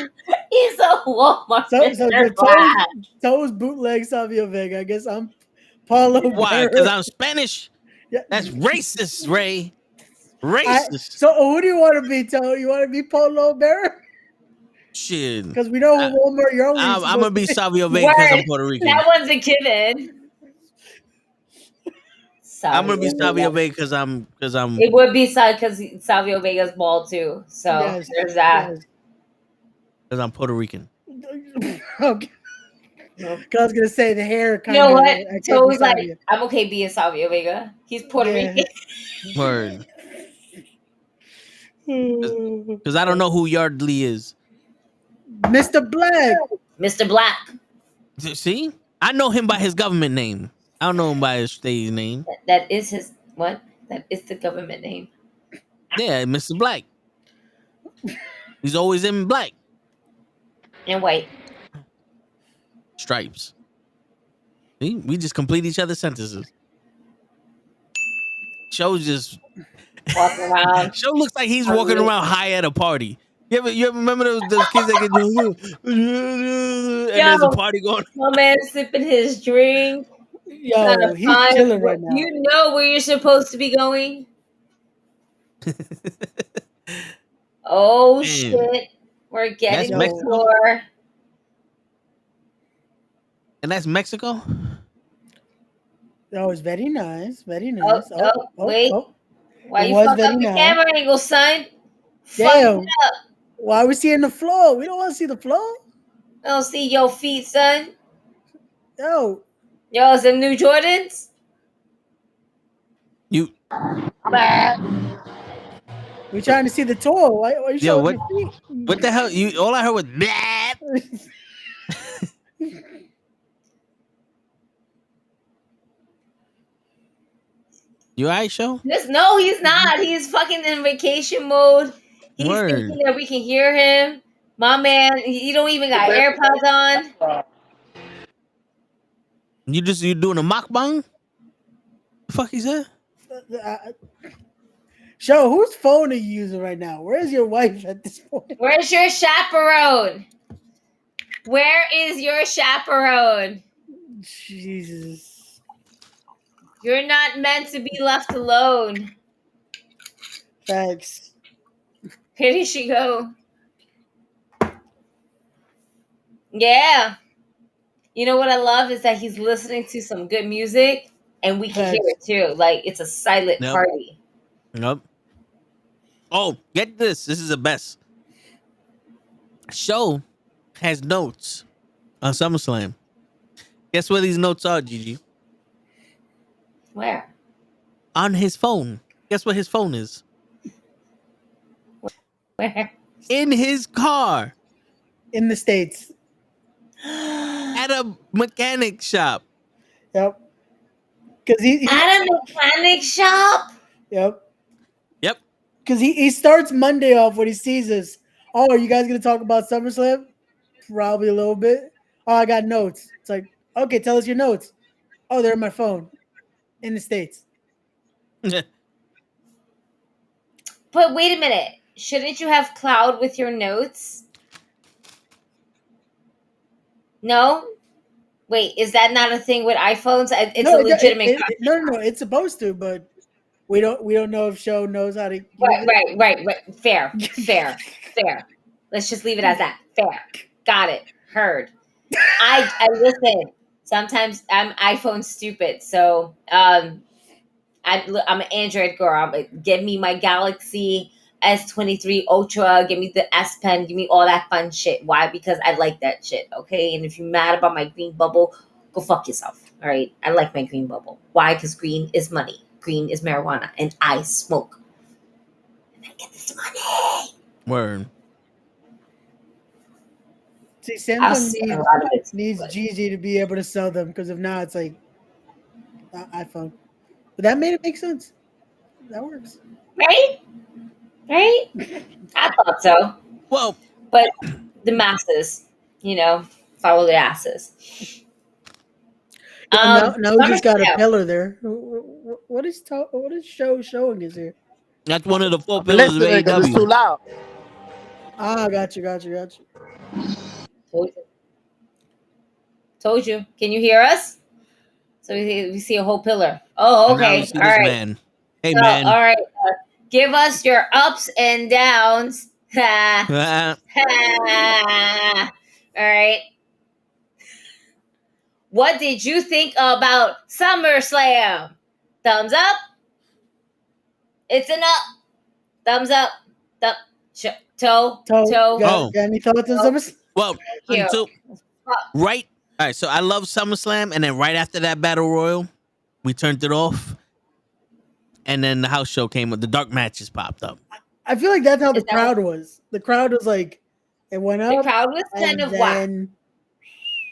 He's a Walmart. So Toes bootleg Savio Vega. I guess I'm Paulo. Why? Bearer. Because I'm Spanish. Yeah. That's racist, Ray. Racist. So who do you want to be, Toe? You want to be Paulo Bearer? Shit. Because we know who Walmart you're only. I'm gonna be Savio Vega because I'm Puerto Rican. That one's a given. I'm gonna be Savio Vega because I'm. It would be because Savio Vega's bald too. So Yes, there's that. Because I'm Puerto Rican. Okay. Because I was gonna say the hair kind You of. know what? So it was like, I'm okay being Savio Vega. He's Puerto Rican. Word. Because I don't know who Yardley is. Mr. Black. Mr. Black. See? I know him by his government name. I don't know him by his stage name. That is his what? That is the government name. Yeah, Mr. Black. He's always in black. And white. Stripes. See, we just complete each other's sentences. Show's just walking around. Show looks like he's walking around high at a party. You ever remember those kids that get and there's a party going? My man sipping his drink. Yo, he's chilling right now. You know where you're supposed to be going. Oh Man. shit! We're getting That's the floor. And that's Mexico? That was very nice. Very nice. Wait. Oh. Why It you was fuck very up your nice. camera angle, son? Fuck Damn. it up. Why are we seeing the floor? We don't want to see the floor. I don't see your feet, son. Yo. Yo, is them new Jordans? You. We trying to see the tour. Why you Yo, showing what? your feet? What the hell? You all I heard was blah. You alright, Show? No, he's not. He's fucking in vacation mode. He's Word. thinking that we can hear him. My man, he don't even got AirPods on. You doing a mukbang? The fuck is that? Show, whose phone are you using right now? Where's your wife at this point? Where's your chaperone? Where is your chaperone? Jesus. You're not meant to be left alone. Thanks. Where did she go? Yeah. You know what I love is that he's listening to some good music and we can hear it too. Like it's a silent Yep. party. Nope. Oh, get this. This is the best. Show has notes on SummerSlam. Guess where these notes are, Gigi? Where? On his phone. Guess what his phone is? Where? In his car. In the States. At a mechanic shop. Yep. Because he at a mechanic shop. Yep. Yep. Because he starts Monday off when he sees us. Oh, are you guys gonna talk about SummerSlam? Probably a little bit. Oh, I got notes. It's like, okay, tell us your notes. Oh, they're on my phone. In the States. But wait a minute. Shouldn't you have cloud with your notes? No? Wait, is that not a thing with iPhones? It's a legitimate No. It's supposed to, but we don't know if Show knows how to. Right. Fair. Let's just leave it as that. Fair. Got it. Heard. I listen. Sometimes I'm iPhone stupid, so I'm an Android girl. Give me my Galaxy S23 Ultra. Give me the S Pen. Give me all that fun shit. Why? Because I like that shit. Okay. And if you're mad about my green bubble, go fuck yourself. All right. I like my green bubble. Why? Because green is money. Green is marijuana, and I smoke. And I get this money. Word. See, Samsung needs Gigi to be able to sell them because if not, it's like iPhone. But that made it make sense. That works. Right? I thought so. Well, but the masses, follow their asses. Now we just got a pillar there. What is Show showing us here? That's one of the 4 pillars of AEW. It's too loud. Ah, got you. Told you. Can you hear us? So we see a whole pillar. Oh, okay. All right. Man. Hey, man. All right. Give us your ups and downs. All right. What did you think about SummerSlam? Thumbs up. It's an up. Thumbs up. Toe. Got any thoughts on SummerSlam? Well, right. All right. So I love SummerSlam, and then right after that Battle Royal, we turned it off, and then the house show came up. The dark matches popped up. I feel like that's how the crowd was. The crowd was like, it went up. The crowd was kind of wild.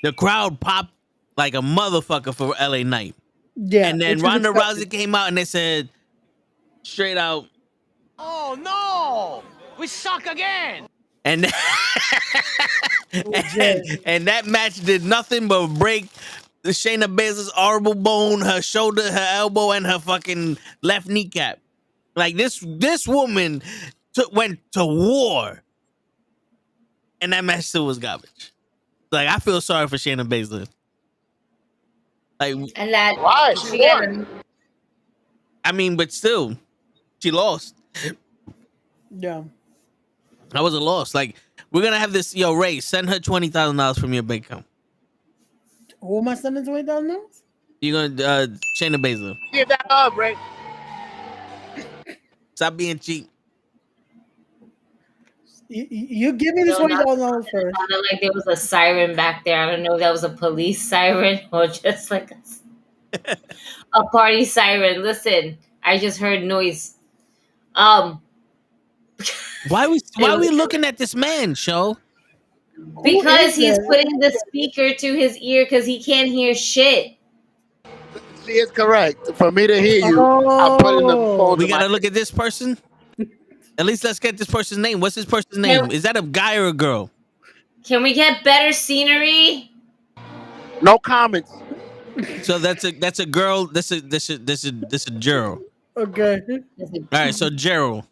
The crowd popped like a motherfucker for LA Knight. Yeah. And then which was Ronda expected. Rousey came out and they said straight out, Oh no! We suck again! and and that match did nothing but break the Shayna Baszler's orbital bone, her shoulder, her elbow, and her fucking left kneecap. Like this woman went to war, and that match still was garbage. Like I feel sorry for Shayna Baszler. Like, And that Right, she won. I mean, but still, she lost. Yeah. That was a loss. Like we're gonna have this. Yo, Ray, send her $20,000 from your bank account. Who am I sending $20,000? You're gonna Shayna Baszler. Give that up, Ray. Stop being cheap. You give me this $20,000 first. Sounded like there was a siren back there. I don't know if that was a police siren or just like a party siren. Listen, I just heard noise. Why are we looking at this man, Show? Because he's putting the speaker to his ear because he can't hear shit. She is correct. For me to hear you, I put in the phone. We gotta look at this person. At least let's get this person's name. What's this person's name? Is that a guy or a girl? Can we get better scenery? No comments. So that's a girl. This a Gerald. Okay. All right. So Gerald.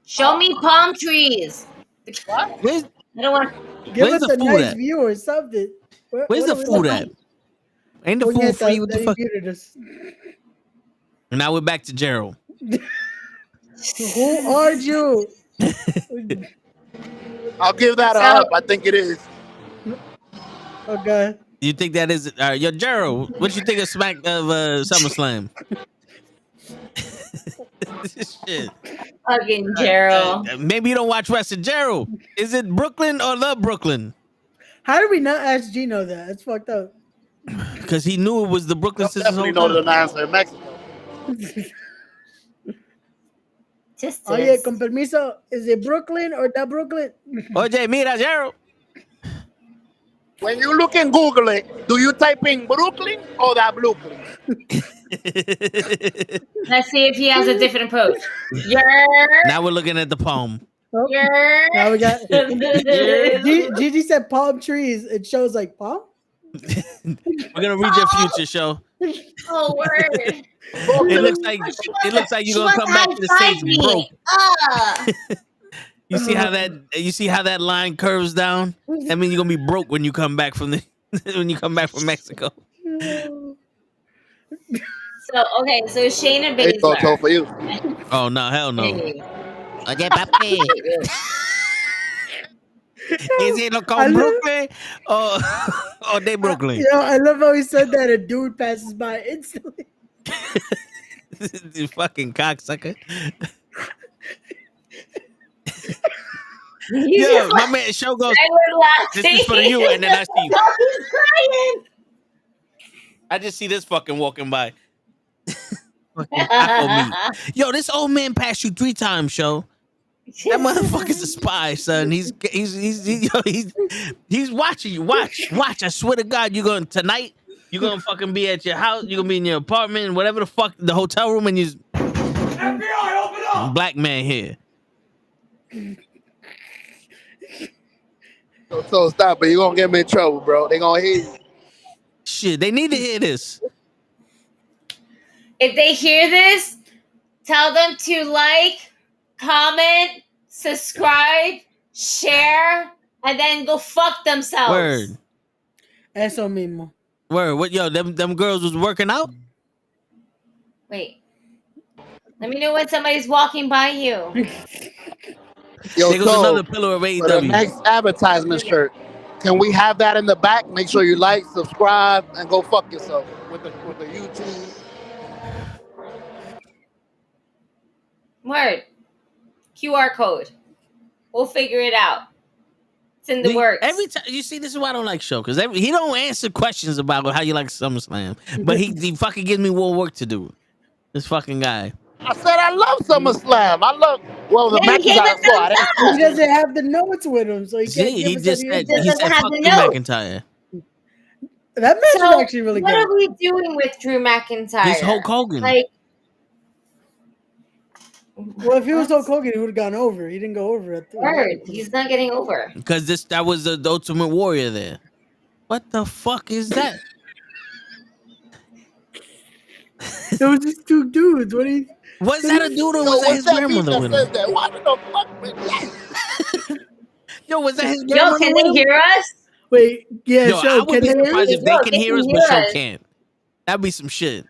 Show me palm trees. What? Where's, I don't want. Give where's us the a food nice at? view or something. Where's the food at? Ain't the food free? What the fuck? And now we're back to Gerald. Who are you? I'll give that up. I think it is. Okay. You think that is? All right, yo, Gerald. What you think of SummerSlam? Shit. Fucking Gerald. Maybe you don't watch wrestling. Gerald, is it Brooklyn or the Brooklyn? How did we not ask Gino that? It's fucked up. Because he knew it was the Brooklyn Sisters. Definitely know the answer in Mexico. Oye, con permiso, is it Brooklyn or the Brooklyn? Oye, mira, Gerald. When you look in Google it, do you type in Brooklyn or the Brooklyn? Let's see if he has a different approach. Now we're looking at the palm. Oh, now we got Gigi said palm trees. It shows like palm. We're gonna read your future, Show. Oh, word. It looks like you're gonna come back to the stage broke. You see how that line curves down? I mean, you're gonna be broke when you come back from Mexico. So Shayna Baszler. For you. Oh no, hell no. Okay, papi. Is it called Brooklyn or they Brooklyn? Yo, I love how he said that a dude passes by instantly. You fucking cocksucker. Yo, my man Show goes, this is for you, and then I see He's crying. I just see this fucking walking by. Fucking yo, this old man passed you 3 times, Show. That motherfucker's a spy, son. He's watching you. Watch. I swear to God, you're gonna fucking be at your house. You're gonna be in your apartment, whatever the fuck, the hotel room, and you FBI, open up! black man here. So stop it. You're gonna get me in trouble, bro. They gonna hear you. Shit, they need to hear this. If they hear this, tell them to like, comment, subscribe, share, and then go fuck themselves. Word. Eso mismo. Word. What? Yo, them girls was working out. Wait. Let me know when somebody's walking by you. Yo, there goes so, another pillar of for the AEW. next advertisement shirt, can we have that in the back? Make sure you like, subscribe, and go fuck yourself with the YouTube. Word. QR code. We'll figure it out. It's in the works. Every time you see, this is why I don't like Show, because he don't answer questions about how you like SummerSlam, but he fucking gives me more work to do. This fucking guy. I said I love SummerSlam. The matches I saw. He doesn't have the notes with him, so he can't. He said fuck you, McIntyre. That match So is actually really what good. are we doing with Drew McIntyre? He's Hulk Hogan. Like, Well, if he was Hulk Hogan, he would have gone over. He didn't go over at the word, he's not getting over. Because that was the Ultimate Warrior there. What the fuck is that? It was just two dudes. What? Was that a dude or was that his grandmother with him? That? What the fuck was that? Yo, was that his Yo, grandmother can with they him? hear us? Wait, yeah, Yo, I show. would be Can they? surprised if they Yo, can they hear can us, hear but show us. can't. That'd be some shit.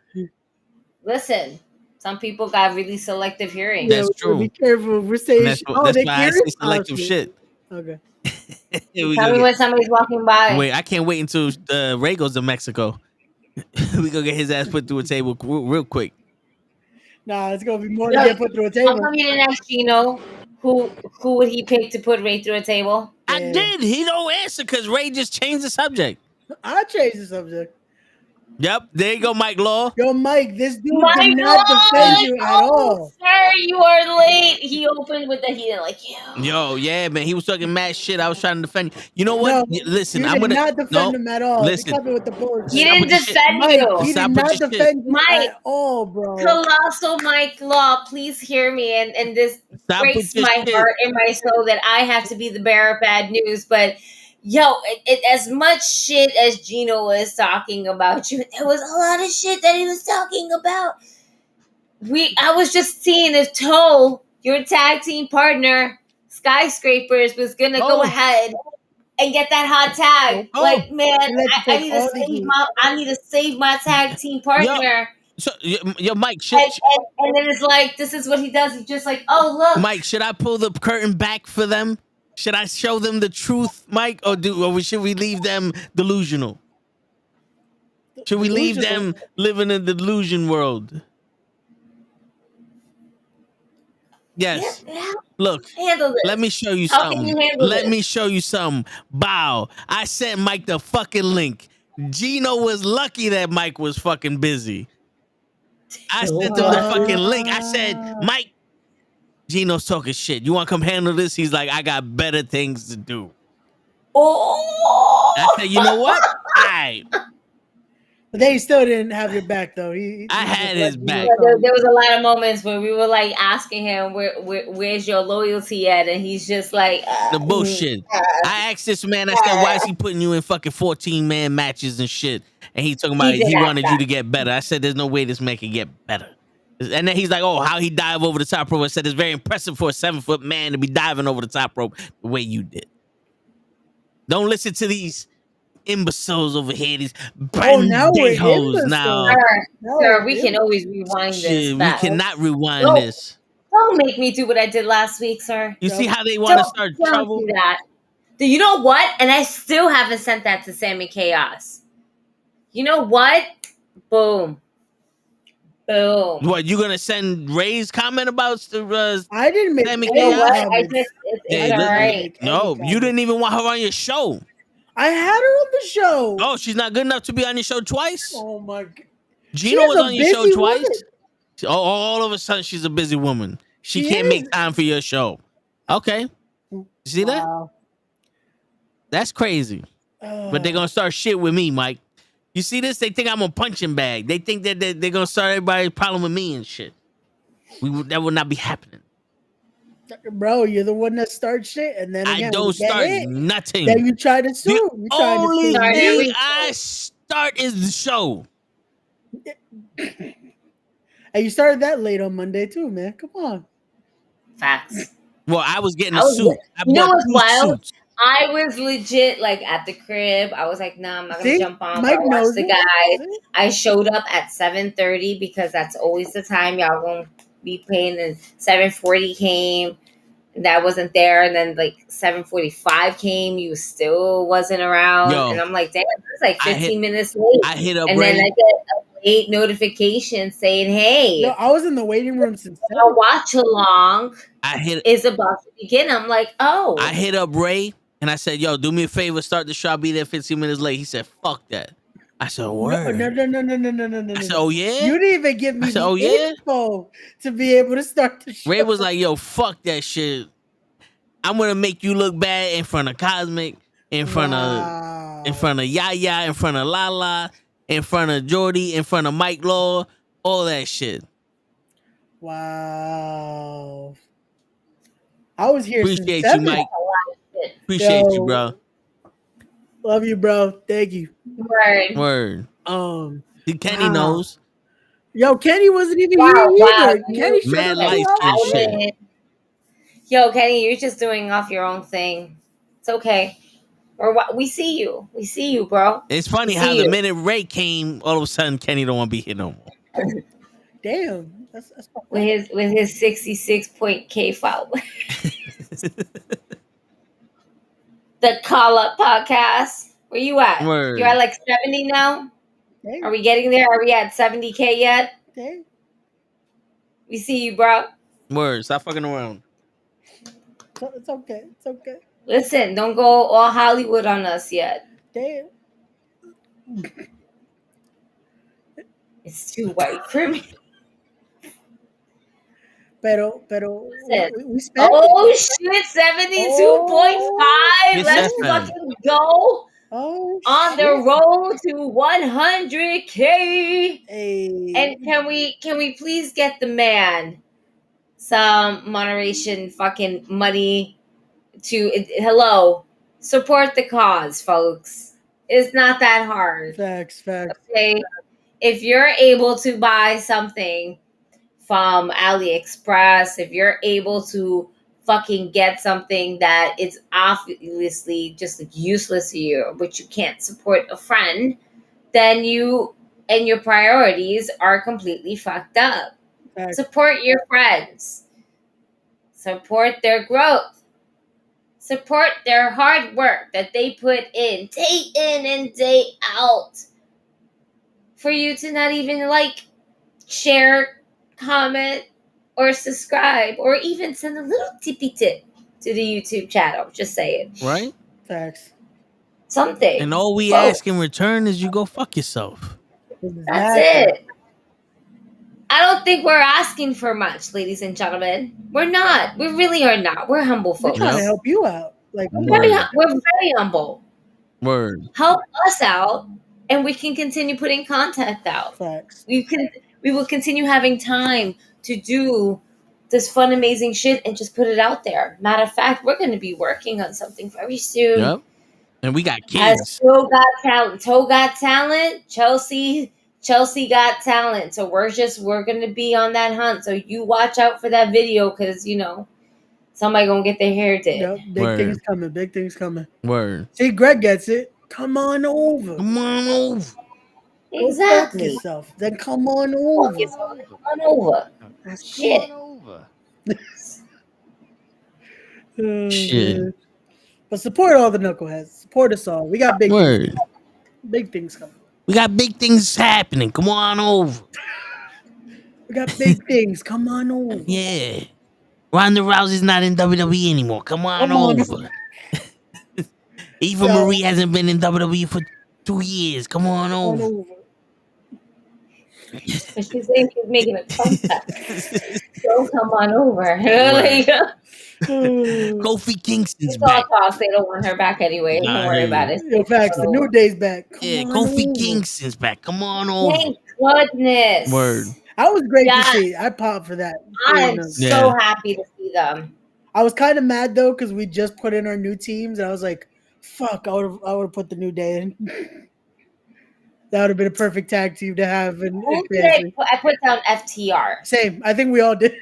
Listen, some people got really selective hearing. That's true. Be careful. We're saying. That's Oh, they why I hear say us? selective Oh, shit. Okay. Here we Tell go me get- when somebody's walking by. Wait, I can't wait until Ray goes to Mexico. We gonna get his ass put through a table real quick. Nah, it's gonna be more Yo, to get put through a How table. come you didn't ask Gino who would he pick to put Ray through a table? I did. He don't answer because Ray just changed the subject. I changed the subject. Yep, there you go, Mike Law. Yo, Mike, this dude My did not God! defend you at all. Sir, you are late. He opened with that he didn't like you. Yo, yeah, man, he was talking mad shit. I was trying to defend you. You know what? No, Listen, you I'm did gonna not defend no, him at all. Listen, You're coming with the bullshit. He didn't with your defend Mike, you. he Stop did with not your shit. defend you Mike, at all, bro. Colossal Mike Law, please hear me, and this Stop breaks with your my shit. heart and my soul that I have to be the bearer of bad news. But yo, as much shit as Gino was talking about you, there was a lot of shit that he was talking about. I was just seeing if Toe, your tag team partner, Skyscrapers, was gonna go ahead and get that hot tag. Oh. Like, man, He let you I take need all to the save heat. I need to save my tag team partner. So, yo, Mike, should, And then it's like, this is what he does. He's just like, oh, look. Mike, should I pull the curtain back for them? Should I show them the truth, Mike, or should we leave them delusional? Should we leave them living in the delusion world? Yes. Look, Handle this. let me show you How can something. you handle Let this? me show you something. Bow. I sent Mike the fucking link. Gino was lucky that Mike was fucking busy. I sent him the fucking link. I said, Mike, Gino's talking shit. You want to come handle this? He's like, I got better things to do. Oh. I said, you know what? All right. But they still didn't have your back, though. I had his back. There was a lot of moments where we were like asking him, where's your loyalty at? And he's just like, The bullshit. I asked this man, I said, why is he putting you in fucking 14-man matches and shit? And he talking about He did he ask wanted you that. to get better. I said, there's no way this man can get better. And then he's like, oh, how he dive over the top rope. I said, it's very impressive for a 7-foot man to be diving over the top rope the way you did. Don't listen to these imbeciles over here. These now we're bandejos now. Sir, we can always rewind this. Shit, we back. cannot rewind Don't- this. Don't make me do what I did last week, sir. You see how they want to start Don't trouble? do that. Do you know what? And I still haven't sent that to Sammy Chaos. You know what? Boom. Boom. What, you gonna send Ray's comment about the I didn't make Sammy You know what? Chaos? I just, it's all right. No, you didn't even want her on your show. I had her on the show. Oh, she's not good enough to be on your show twice? Oh my God. Gino She is was a on your show busy twice? woman. Oh, all of a sudden, she's a busy woman. She She can't is. make time for your show. Okay. You see that? Wow. That's crazy. But they're going to start shit with me, Mike. You see this? They think I'm a punching bag. They think that they're going to start everybody's problem with me and shit. That will not be happening. Bro, you're the one that starts shit, and then I again, don't we get start hit. nothing. Then you try to sue. The You trying to only sue. thing I start is the show. And you started that late on Monday too, man. Come on. Facts. Well, I was getting I a was- suit. I You know bought what's 2 wild? suits. I was legit like at the crib. I was like, nah, I'm not gonna See? jump on. Mike But I knows watched the it. guys. I showed up at 7:30 because that's always the time y'all gonna be paying. And 7:40 came. That wasn't there. And then like 7:45 came. You still wasn't around. Yo. And I'm like, damn, this is like I 15 hit- minutes late. I hit up and then Ray. I get a late notification saying, hey, No, I was in the waiting room since a watch along I hit is about to begin. I'm like, oh. I hit up Ray and I said, yo, do me a favor, start the show. I'll be there 15 minutes late. He said, fuck that. I said, word. No. I said, oh, yeah? You didn't even give me I said, the oh, yeah? info to be able to start the show. Ray was like, yo, fuck that shit. I'm going to make you look bad in front of Cosmic, in front of In front of Yaya, in front of Lala, in front of Jordy, in front of Mike Law, all that shit. Wow. I was here Appreciate since you, 7. Mike. Appreciate you, bro. Love you, bro. Thank you. Word. Word. Kenny Wow. knows. Yo, Kenny wasn't even Wow, here wow. either. Kenny showed Mad up 2 light hours skin ago. shit. Yo, Kenny, you're just doing off your own thing. It's okay. We see you. We see you, bro. It's funny We how see the you. minute Ray came, all of a sudden Kenny don't want to be here no more. Damn. That's with his 66 K foul. The Call Up Podcast. Where you at? Word. You're at like 70 now? Damn. Are we getting there? Are we at 70K yet? Damn. We see you, bro. Word. Stop fucking around. It's okay. It's okay. Listen, don't go all Hollywood on us yet. Damn. It's too white for me. Pero we spent oh shit, 72.5. Let's fucking go. On the road to 100K. Hey. And can we please get the man some moderation fucking money to support the cause, folks. It's not that hard. Facts. Okay. If you're able to buy something from AliExpress, if you're able to fucking get something that is obviously just like useless to you, but you can't support a friend, then you and your priorities are completely fucked up. Facts. Support your friends. Support their growth. Support their hard work that they put in and day out. For you to not even share, comment, or subscribe, or even send a little tippy tip to the YouTube channel. Just saying. Right? Facts. Something. And all we ask in return is you go fuck yourself. That's it. I don't think we're asking for much, ladies and gentlemen. We're not. We really are not. We're humble folks. We're trying to help you out. We're very humble. Word. Help us out, and we can continue putting content out. Facts. We will continue having time to do this fun, amazing shit and just put it out there. Matter of fact, we're going to be working on something very soon. Yep. And we got As kids. Toe got talent. Toe got talent. Chelsea got talent. So we're going to be on that hunt. So you watch out for that video because, somebody going to get their hair did. Yep. Big things coming. Word. See, Greg gets it. Come on over. Exactly. Yourself. Then come on over. Come on over. That's shit. Shit. But support all the knuckleheads. Support us all. We got big things coming. We got big things happening. Come on over. We got big things. Come on over. Yeah. Ronda Rousey's not in WWE anymore. Come on over. Eva Marie hasn't been in WWE for 2 years. Come on over. She's saying she's making a comeback. So come on over. Kofi Kingston's it's back. all talk. They don't want her back anyway. Don't worry about it. Yo, facts. The New Day's back. Yeah, Kofi Kingston's back. Come on over. Thank goodness. Word. I was great to see. I popped for that. I'm so happy to see them. I was kind of mad though because we just put in our new teams, and I was like, "Fuck!" I would have put the New Day in. That would have been a perfect tag team to have. I put down FTR. Same. I think we all did.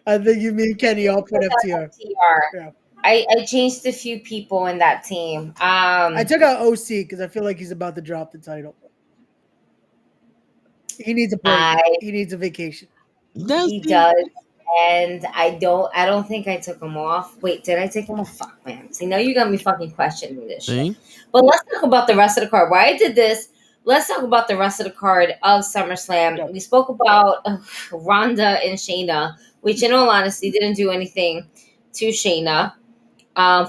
I think you, me, and Kenny all put FTR. Yeah. I changed a few people in that team. I took out OC because I feel like he's about to drop the title. He needs a break. He needs a vacation. He does. And I don't think I took him off. Wait, did I take him off? Fuck, man. See, now you got me fucking questioning this shit. But let's talk about the rest of the card. Why I did this, let's talk about the rest of the card of SummerSlam. Yeah. We spoke about Ronda and Shayna, which in all honesty didn't do anything to Shayna.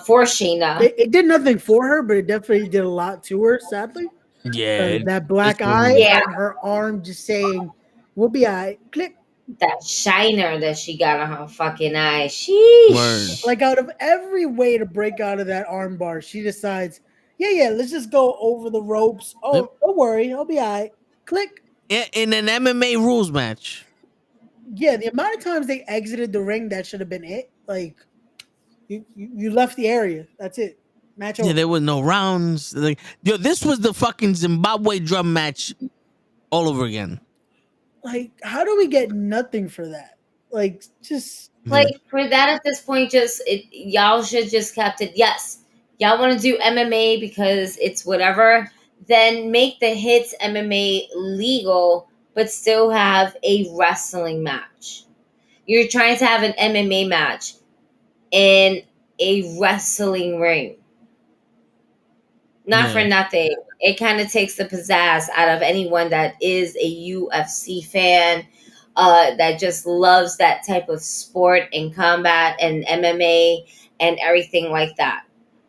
For Shayna. It did nothing for her, but it definitely did a lot to her, sadly. Yeah. That black eye, and her arm just saying, "We'll be all right." Click. That shiner that she got on her fucking eye. Sheesh. Word. Like out of every way to break out of that arm bar, she decides, Yeah, let's just go over the ropes. Oh, don't worry, I'll be all right. Click. In an MMA rules match. Yeah, the amount of times they exited the ring, that should have been it. Like, you left the area. That's it. Match over. Yeah, there was no rounds. Like, yo, this was the fucking Zimbabwe drum match all over again. Like, how do we get nothing for that? Like, just like for that at this point, y'all should just kept it. Yes, y'all want to do MMA because it's whatever. Then make the hits MMA legal, but still have a wrestling match. You're trying to have an MMA match in a wrestling ring. Not for nothing. It kind of takes the pizzazz out of anyone that is a UFC fan, that just loves that type of sport and combat and MMA and everything like that.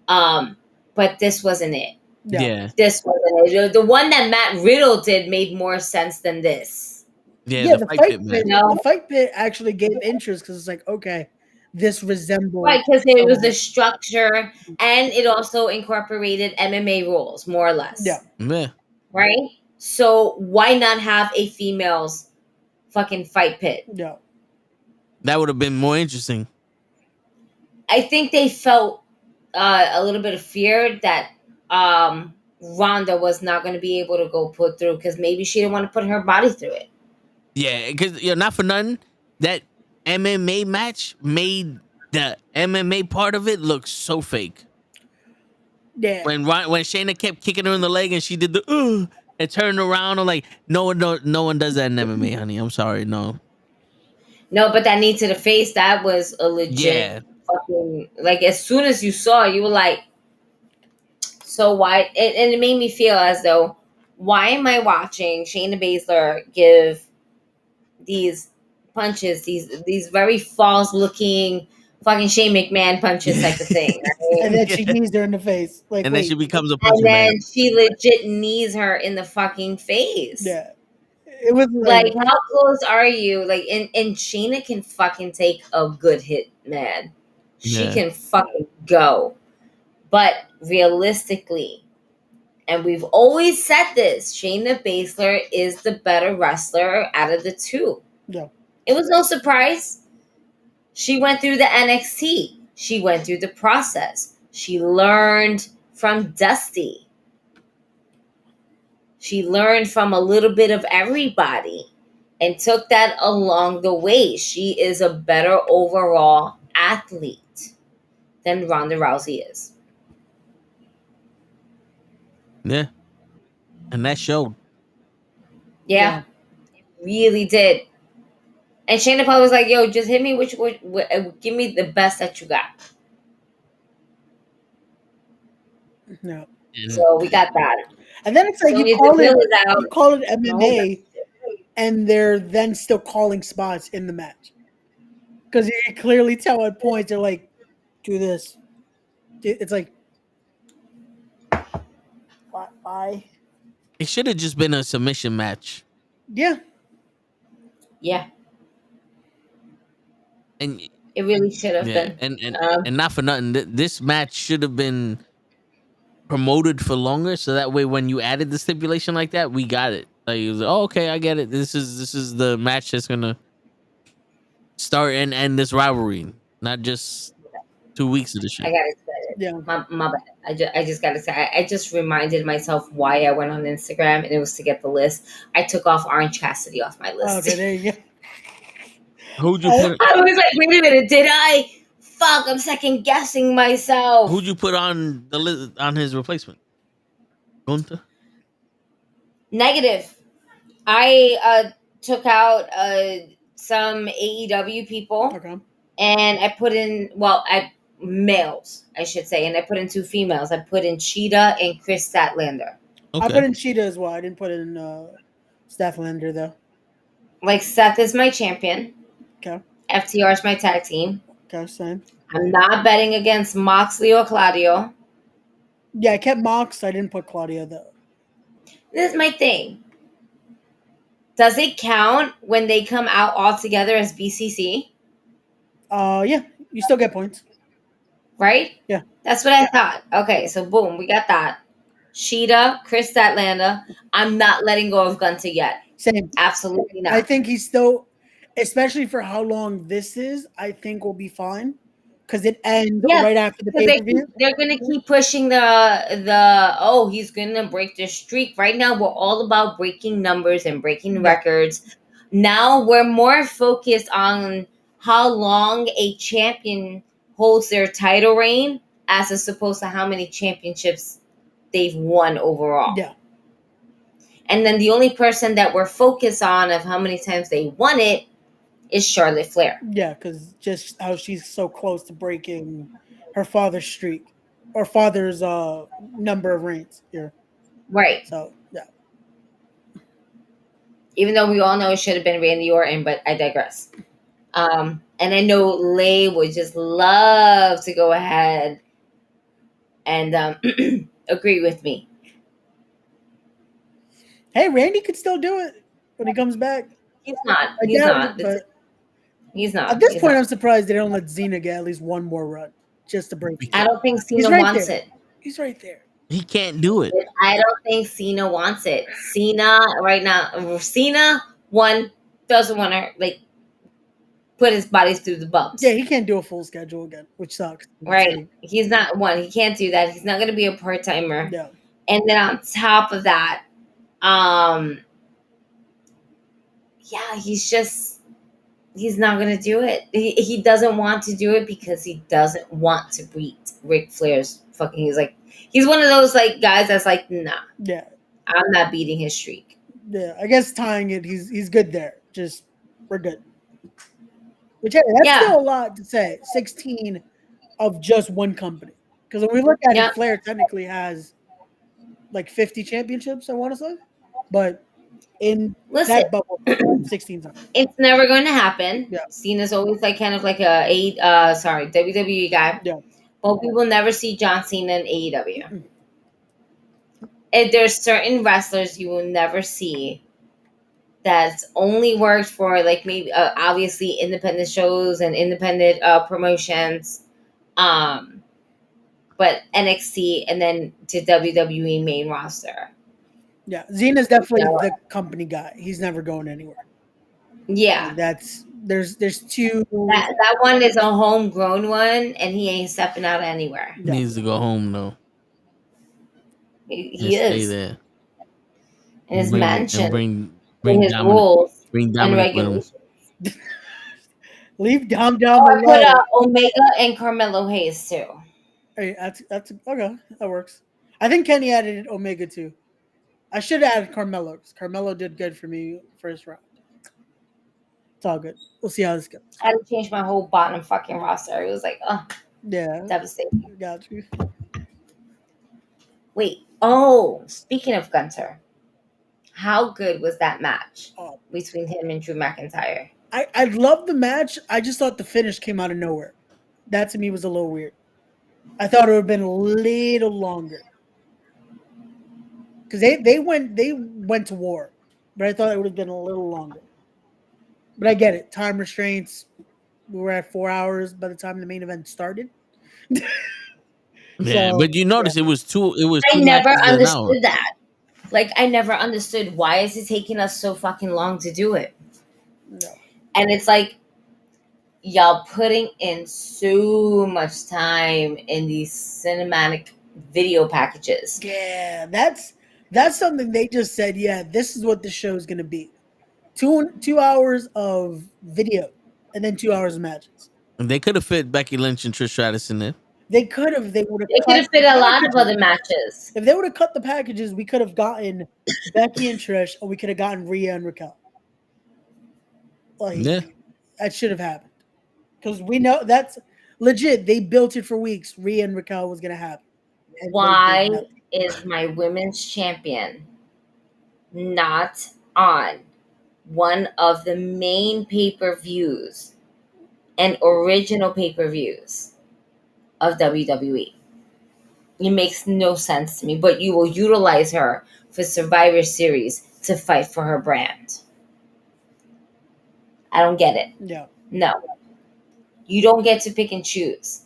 But this wasn't it. Yeah. This wasn't it. The one that Matt Riddle did made more sense than this. Yeah, the fight pit actually gave interest because it's like, okay, this resembles Right, because it was a structure and it also incorporated MMA rules, more or less. Yeah. Right? So why not have a female's fucking fight pit? Yeah. That would have been more interesting. I think they felt a little bit of fear that Ronda was not going to be able to go put through because maybe she didn't want to put her body through it. Yeah, because not for nothing, that MMA match made the MMA part of it look so fake. Yeah. When Shayna kept kicking her in the leg and she did the and turned around, I'm like, no one does that in MMA, honey. I'm sorry, no. No, but that knee to the face, that was a legit fucking, like, as soon as you saw it, you were like, so why? And it made me feel as though, why am I watching Shayna Baszler give these punches, these very false looking fucking Shane McMahon punches type of thing, right? And then she knees her in the face. Like, and then she becomes a and punching then man. she legit knees her in the fucking face. Yeah. It was like how close are you? Like, and Shayna can fucking take a good hit, man. She can fucking go. But realistically, and we've always said this, Shayna Baszler is the better wrestler out of the two. Yeah. It was no surprise. She went through the NXT. She went through the process. She learned from Dusty. She learned from a little bit of everybody and took that along the way. She is a better overall athlete than Ronda Rousey is. Yeah. And that showed. Yeah. It really did. And Shayna Paul was like, yo, just hit me give me the best that you got. No. So we got that. And then it's like So you call it MMA, and they're then still calling spots in the match. Because you can clearly tell at points they're like, do this. It's like, why? It should have just been a submission match. Yeah. Yeah. And it really should have been. And not for nothing, this match should have been promoted for longer, so that way when you added the stipulation like that, we got it. Like, it was like, oh, okay, I get it. This is the match that's gonna start and end this rivalry, not just 2 weeks of the shit. I got excited. Yeah. My bad. I just got to say, I just reminded myself why I went on Instagram, and it was to get the list. I took off Orange Cassidy off my list. Okay, there you go. Who'd you put? I was like, wait a minute, did I? Fuck, I'm second guessing myself. Who'd you put on the list on his replacement? Gunther? Negative. I took out some AEW people. Okay. And I put in, males, I should say. And I put in 2 females. I put in Cheetah and Chris Statlander. Okay. I put in Cheetah as well. I didn't put in Statlander, though. Like, Seth is my champion. Okay. FTR is my tag team. Okay, same. I'm not betting against Moxley or Claudio. Yeah, I kept Mox. I didn't put Claudio, though. This is my thing. Does it count when they come out all together as BCC? Yeah, you still get points. right? Yeah. That's what I thought. Okay, so boom, we got that. Sheeta, Chris Statlander. I'm not letting go of Gunter yet. Same. Absolutely not. I think he's still, especially for how long this is, I think we'll be fine because it ends right after the pay per view. They're gonna keep pushing the he's gonna break the streak. Right now we're all about breaking numbers and breaking records. Now we're more focused on how long a champion holds their title reign as opposed to how many championships they've won overall. Yeah. And then the only person that we're focused on of how many times they won it is Charlotte Flair. Yeah, because just how she's so close to breaking her father's streak or father's number of reigns here. Right. So, yeah. Even though we all know it should have been Randy Orton, but I digress. And I know Lay would just love to go ahead and agree with me. Hey, Randy could still do it when he comes back. He's not. He's not. At this point, I'm surprised they don't let Cena get at least one more run just to break. I don't think Cena wants it. He's right there. He can't do it. I don't think Cena wants it. Cena right now, doesn't want to put his body through the bumps. Yeah, he can't do a full schedule again, which sucks. Right. He's not He can't do that. He's not going to be a part timer. Yeah. And then on top of that, he's not going to do it. He doesn't want to do it because he doesn't want to beat Ric Flair's fucking. He's one of those guys that's nah. Yeah. I'm not beating his streak. Yeah, I guess tying it, he's good there. Just we're good. Which that's still a lot to say. 16 of just one company. Because when we look at it, Flair technically has 50 championships, I want to say. But in that bubble, 16 times. It's never going to happen. Yeah. Cena's always WWE guy. Yeah. But we will never see John Cena in AEW. And there's certain wrestlers you will never see that's only worked for maybe obviously independent shows and independent promotions, but NXT and then to WWE main roster. Yeah, Cena's definitely the company guy. He's never going anywhere. Yeah, there's two. That one is a homegrown one, and he ain't stepping out anywhere. He needs to go home though. He is. Stay there. In his mansion. Bring his Dominic, rules bring Dominic with him. Leave Dom alone. Put Omega and Carmelo Hayes too. Hey, that's okay. That works. I think Kenny added Omega too. I should have added Carmelo because Carmelo did good for me first round. It's all good. We'll see how this goes. I had to change my whole bottom fucking roster. It was yeah, devastating. Got you. Wait. Speaking of Gunter, how good was that match between him and Drew McIntyre? I loved the match. I just thought the finish came out of nowhere. That to me was a little weird. I thought it would have been a little longer. Because they went to war. But I thought it would have been a little longer. But I get it. Time restraints. We were at 4 hours by the time the main event started. Yeah, So, but you notice it was two. It was. I two never matches an hour. understood that. I never understood why is it taking us so fucking long to do it. No. And it's y'all putting in so much time in these cinematic video packages. Yeah, that's something they just said. Yeah, this is what the show is going to be: 2 hours of video, and then 2 hours of matches. They could have fit Becky Lynch and Trish Stratus in there. They could have. They would have. They could have fit a lot of other matches. If they would have cut the packages, we could have gotten Becky and Trish, or we could have gotten Rhea and Raquel. That should have happened because we know that's legit. They built it for weeks. Rhea and Raquel was going to happen. Why is my women's champion not on one of the main pay-per-views and original pay-per-views of WWE? It makes no sense to me, but you will utilize her for Survivor Series to fight for her brand. I don't get it. Yeah. No. You don't get to pick and choose.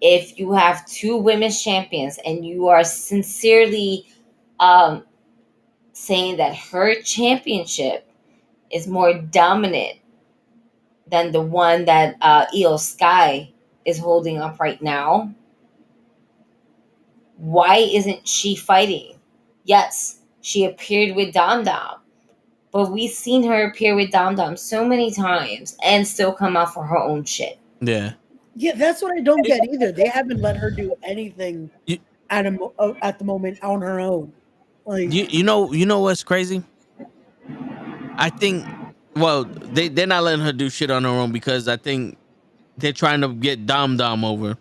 if you have two women's champions and you are sincerely saying that her championship is more dominant than the one that Io Sky is holding up right now, why isn't she fighting? Yes, she appeared with Dom Dom, but we've seen her appear with Dom Dom so many times and still come out for her own shit. Yeah. Yeah, that's what I don't get either. They haven't let her do anything at the moment on her own. Like You know what's crazy? I think they're not letting her do shit on her own because I think they're trying to get Dom Dom over.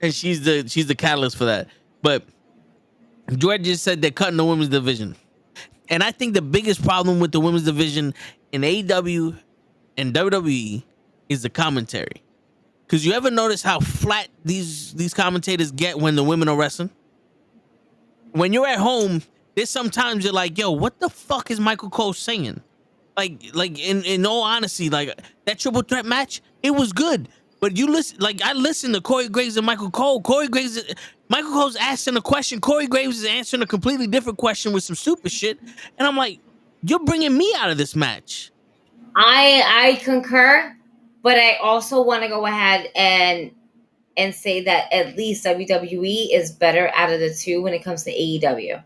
And she's the catalyst for that. But George just said they're cutting the women's division. And I think the biggest problem with the women's division in AEW and WWE is the commentary. Because you ever notice how flat these commentators get when the women are wrestling? When you're at home, there's sometimes you're like, yo, what the fuck is Michael Cole saying? Like in all honesty, like that triple threat match, it was good. But you listen, like I listened to Corey Graves and Michael Cole. Michael Cole's asking a question. Corey Graves is answering a completely different question with some stupid shit. And I'm like, you're bringing me out of this match. I concur, but I also want to go ahead and say that at least WWE is better out of the two when it comes to AEW.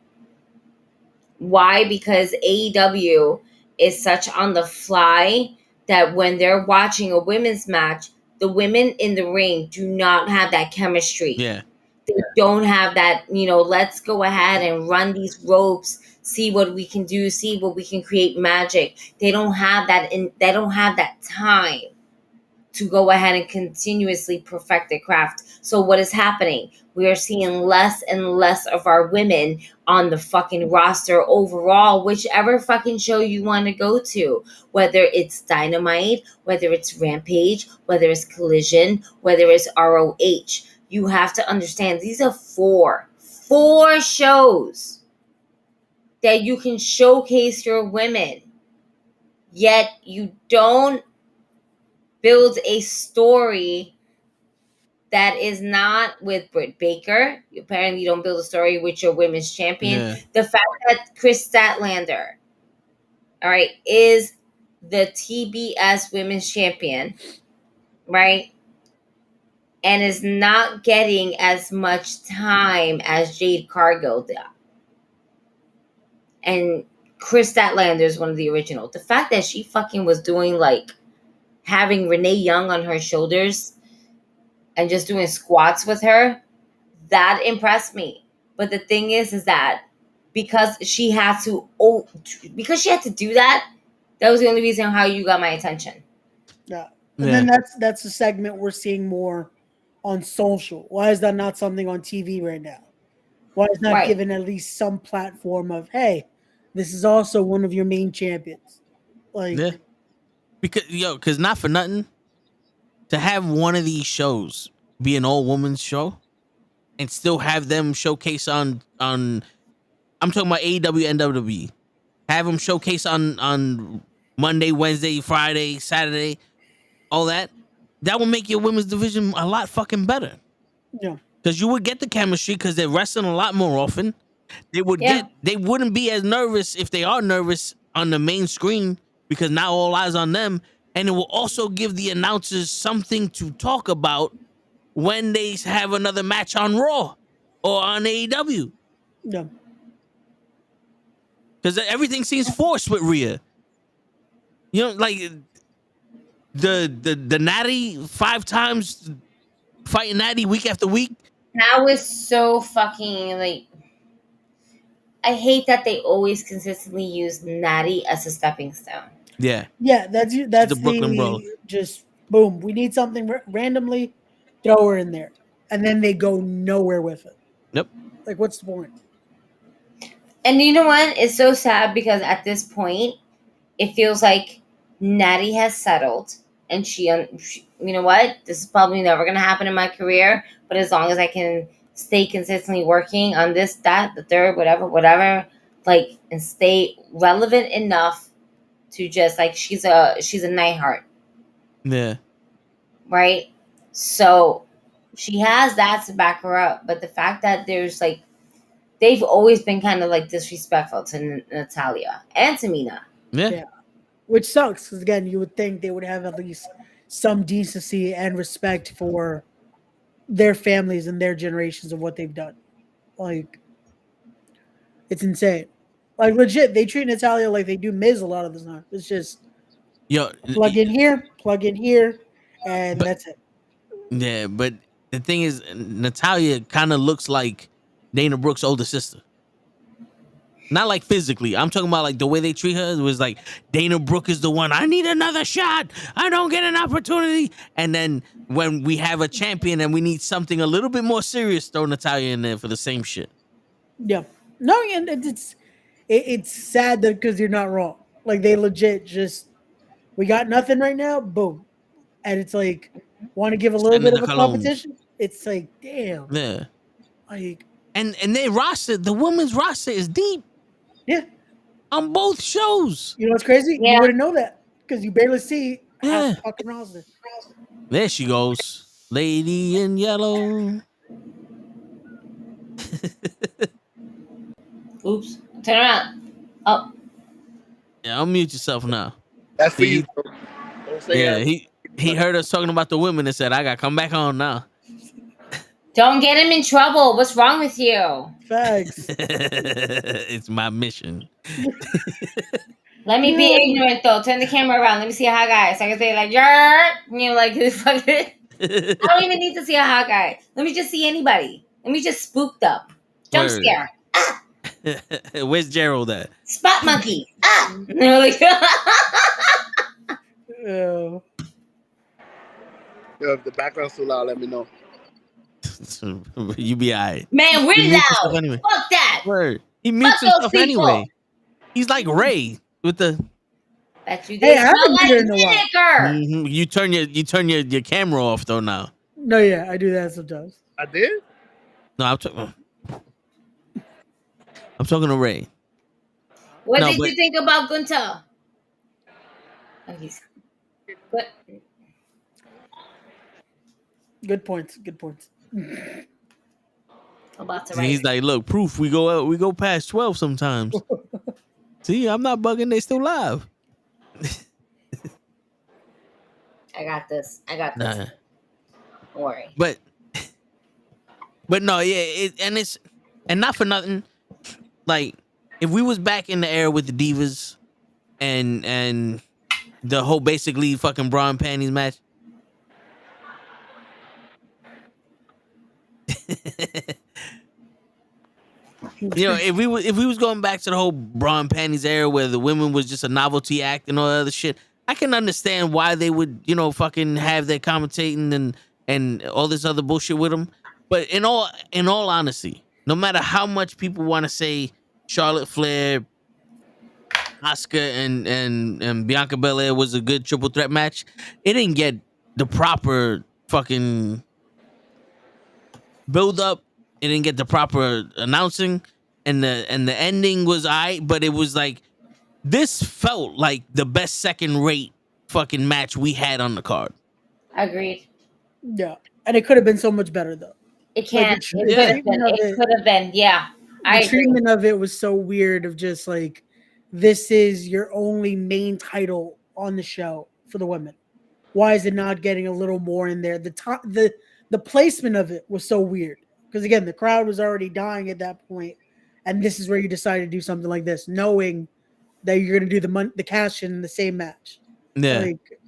Why? Because AEW is such on the fly that when they're watching a women's match, the women in the ring do not have that chemistry. Yeah. They don't have that, let's go ahead and run these ropes, see what we can do, see what we can create magic. They don't have that they don't have that time to go ahead and continuously perfect the craft. So what is happening? We are seeing less and less of our women on the fucking roster overall, whichever fucking show you want to go to, whether it's Dynamite, whether it's Rampage, whether it's Collision, whether it's ROH. You have to understand these are four shows that you can showcase your women, yet you don't build a story that is not with Britt Baker. Apparently, you don't build a story with your women's champion. Yeah. The fact that Chris Statlander, all right, is the TBS women's champion, right, and is not getting as much time as Jade Cargill did. And Chris Statlander is one of the original. The fact that she fucking was doing like having Renee Young on her shoulders and just doing squats with her, that impressed me. But the thing is that because she had to do that, that was the only reason how you got my attention. Yeah. And then that's a segment we're seeing more on social. Why is that not something on TV right now? Why is not given at least some platform of, hey, this is also one of your main champions? Like, yeah. Because not for nothing, to have one of these shows be an all women's show and still have them showcase on I'm talking about AEW NWE, have them showcase on Monday, Wednesday, Friday, Saturday, all that will make your women's division a lot fucking better. Yeah. Because you would get the chemistry because they're wrestling a lot more often. They wouldn't be as nervous if they are nervous on the main screen because now all eyes on them. And it will also give the announcers something to talk about when they have another match on Raw or on AEW. Yeah. Because everything seems forced with Rhea. You know, like the Natty 5 times fighting Natty week after week. That was so fucking like. I hate that they always consistently use Natty as a stepping stone. Yeah. Yeah, that's the Brooklyn Bro. Just boom. We need something randomly, throw her in there, and then they go nowhere with it. Yep. Like, what's the point? And you know what? It's so sad because at this point, it feels like Natty has settled, and she you know what? This is probably never going to happen in my career, but as long as I can stay consistently working on this, that, the third, whatever, like, and stay relevant enough to just like she's a Neidhart. Yeah. Right? So She has that to back her up, but the fact that there's like they've always been kind of like disrespectful to Natalia and Tamina. Yeah. Which sucks because again, you would think they would have at least some decency and respect for their families and their generations of what they've done. Like, it's insane. Like legit, they treat Natalia like they do Miz a lot of the time. It's just plug in here, and that's it. Yeah, but the thing is, Natalia kind of looks like Dana Brooke's older sister. Not like physically. I'm talking about like the way they treat her. It was like Dana Brooke is the one. I need another shot. I don't get an opportunity. And then when we have a champion and we need something a little bit more serious, throw Natalia in there for the same shit. Yeah. No, and it's sad that because you're not wrong. Like they legit just we got nothing right now. Boom, and it's like want to give a little bit of a competition. It's like damn. Yeah. Like and their roster, the women's roster is deep. Yeah. On both shows. You know what's crazy? Yeah. You wouldn't know that because you barely see half the fucking roster. There she goes. Lady in yellow. Oops. Turn around. Oh. Yeah, unmute yourself now. That's for you. Don't say yeah, that. he heard us talking about the women and said, I gotta come back on now. Don't get him in trouble. What's wrong with you? Facts. It's my mission. Let me be ignorant though. Turn the camera around. Let me see a hot guy. So I can say like, "Yard," you know, like this fucking. I don't even need to see a hot guy. Let me just see anybody. Let me just spook them. Jump Word. scare. Where's Gerald at? Spot monkey. Like, Oh. Yo, if the background's too loud, let me know. You be alright. man, we're He mutes himself loud. anyway. Fuck that. Word. He mutes those himself people. anyway. He's like Ray with the. Bet you Hey, did I haven't smell been here like in a while. vinegar. Mhm. You turn your camera off though now. No, yeah, I do that sometimes. I did? No, I'm talking to Ray. What No, did but- you think about Gunter? Oh, he's but Good points. Good points. I'm about to And write. he's like, look, proof. We go past 12 sometimes. See, I'm not bugging. They still live. I got this. Nah. Don't worry. But no, yeah, and not for nothing. Like, if we was back in the era with the Divas and the whole basically fucking bra and panties match. You know, if we was going back to the whole bra and panties era where the women was just a novelty act and all that other shit, I can understand why they would, you know, fucking have their commentating and all this other bullshit with them. But in all honesty, no matter how much people want to say Charlotte Flair, Asuka, and Bianca Belair was a good triple threat match, it didn't get the proper fucking build up. It didn't get the proper announcing, and the ending was alright, but it was like this felt like the best second rate fucking match we had on the card. Agreed. Yeah, and it could have been so much better though. It can. Like, It could have been. Yeah. I The agree. treatment of it was so weird. Of just like, this is your only main title on the show for the women. Why is it not getting a little more in there? The placement of it was so weird. Because again, the crowd was already dying at that point, and this is where you decide to do something like this, knowing that you're going to do the cash in the same match. Yeah. Like,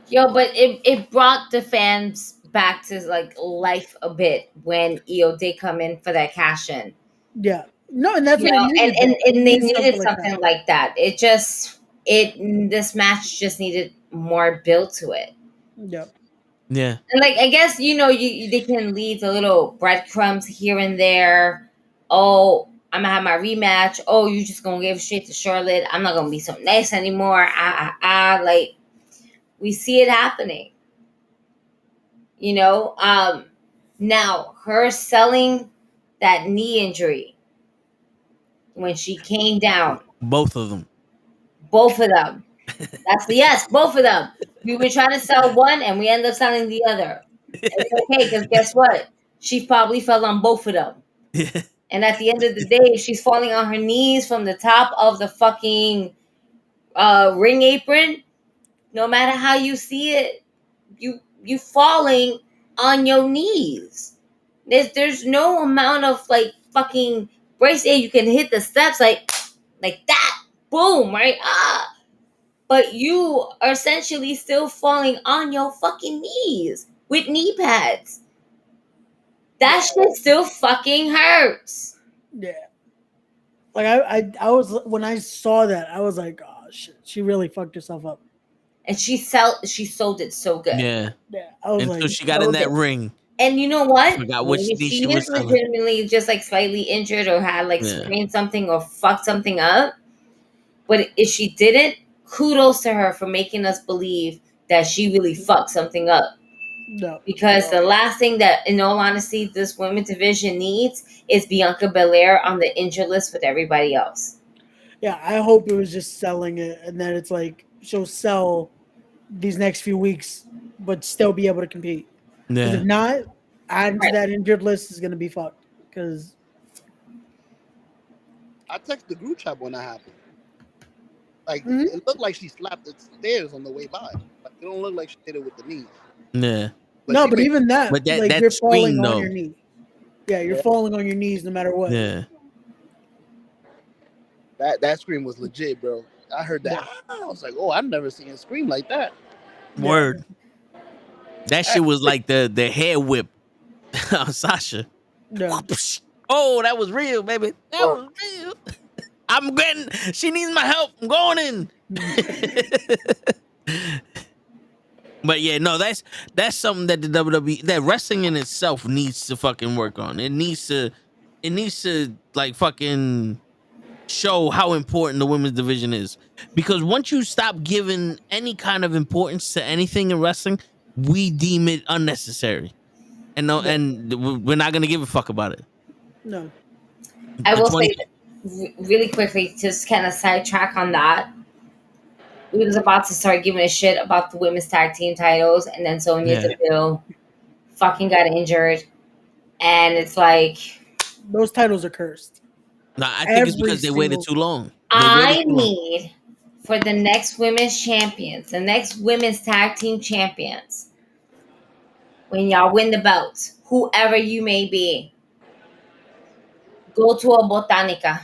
Yo, but it brought the fans back to like life a bit when Io did come in for that cash in. yeah, no, and that's You what know, it needed. and though. they It needed something like that. This match just needed more build to it. Yeah. Yeah. And like, I guess, you know, they can leave the little breadcrumbs here and there. Oh, I'm gonna have my rematch. Oh, you just gonna give straight to Charlotte. I'm not gonna be so nice anymore. Like, we see it happening. You know, now her selling that knee injury when she came down. Both of them. Both of them. Both of them. We were trying to sell one and we ended up selling the other. It's okay, because guess what? She probably fell on both of them. And at the end of the day, if she's falling on her knees from the top of the fucking ring apron, no matter how you see it, you falling on your knees. There's no amount of like fucking brace. You can hit the steps like that, boom, right? But you are essentially still falling on your fucking knees with knee pads. That shit still fucking hurts. Yeah. Like I was, when I saw that, I was like, oh shit, she really fucked herself up. And she sold it so good. Yeah. Yeah. I was Until like, she got in that ring. And you know what? Forgot which Maybe knee she she was is selling. legitimately just like slightly injured or had like sprained something or fucked something up. But if she didn't, kudos to her for making us believe that she really fucked something up. No. Because the last thing that, in all honesty, this women's division needs is Bianca Belair on the injured list with everybody else. Yeah, I hope it was just selling it, and then it's like she'll sell these next few weeks, but still be able to compete. Because if not, adding to that injured list is gonna be fucked. Because I texted the group chat when that happened. Like it looked like she slapped the stairs on the way by. Like, it don't look like she did it with the knees. Yeah. But even that, but that, like that you're falling scream, on though. your knee. Yeah, you're falling on your knees no matter what. Yeah. That scream was legit, bro. I heard that. I was like, oh, I've never seen a scream like that. Word. That shit was like the hair whip on Sasha. Yeah. Oh, that was real, baby. That was real. I'm getting. She needs my help. I'm going in. But yeah, no, that's something that the WWE, that wrestling in itself needs to fucking work on. It needs to like fucking show how important the women's division is. Because once you stop giving any kind of importance to anything in wrestling, we deem it unnecessary. And no, and we're not gonna give a fuck about it. No. I will say really quickly, just kind of sidetrack on that. We was about to start giving a shit about the women's tag team titles, and then Sonya Deville fucking got injured, and it's like those titles are cursed. No, I think it's because they waited too long. I need for the next women's champions, the next women's tag team champions, when y'all win the belts, whoever you may be, go to a botanica.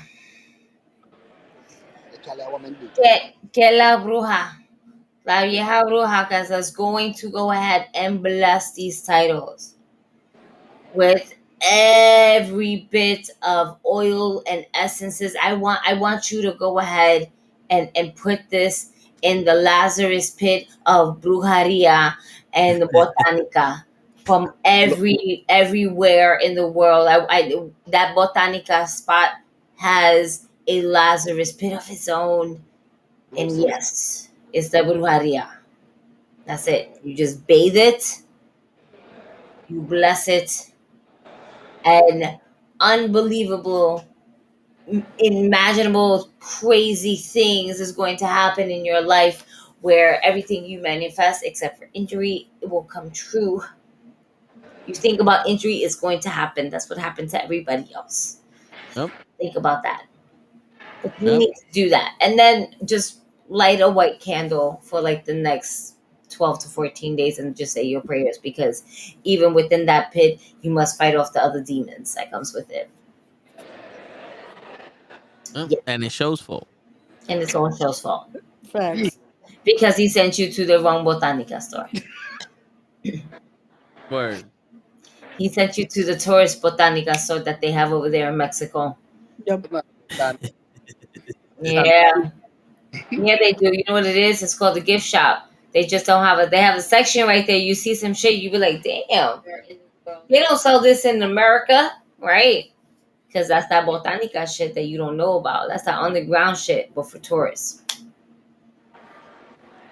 Que la bruja, la vieja bruja, because is going to go ahead and bless these titles with every bit of oil and essences. I want you to go ahead and put this in the Lazarus pit of brujeria and the botanica from everywhere in the world. That botanica spot has a Lazarus pit of its own, and yes, it's the brujeria. That's it. You just bathe it, you bless it, and unbelievable, unimaginable, crazy things is going to happen in your life where everything you manifest, except for injury, it will come true. You think about injury, it's going to happen. That's what happened to everybody else. Yep. Think about that. But you need to do that. And then just light a white candle for like the next 12 to 14 days and just say your prayers, because even within that pit, you must fight off the other demons that comes with it. And it's show's fault. And it's all show's fault. Facts. Because he sent you to the wrong botanica store. Word. He sent you to the tourist botanica store that they have over there in Mexico. Yep. Yeah. Yeah, they do. You know what it is? It's called the gift shop. They just don't have they have a section right there. You see some shit, you be like, damn. They don't sell this in America, right? Because that's that botanica shit that you don't know about. That's that underground shit, but for tourists.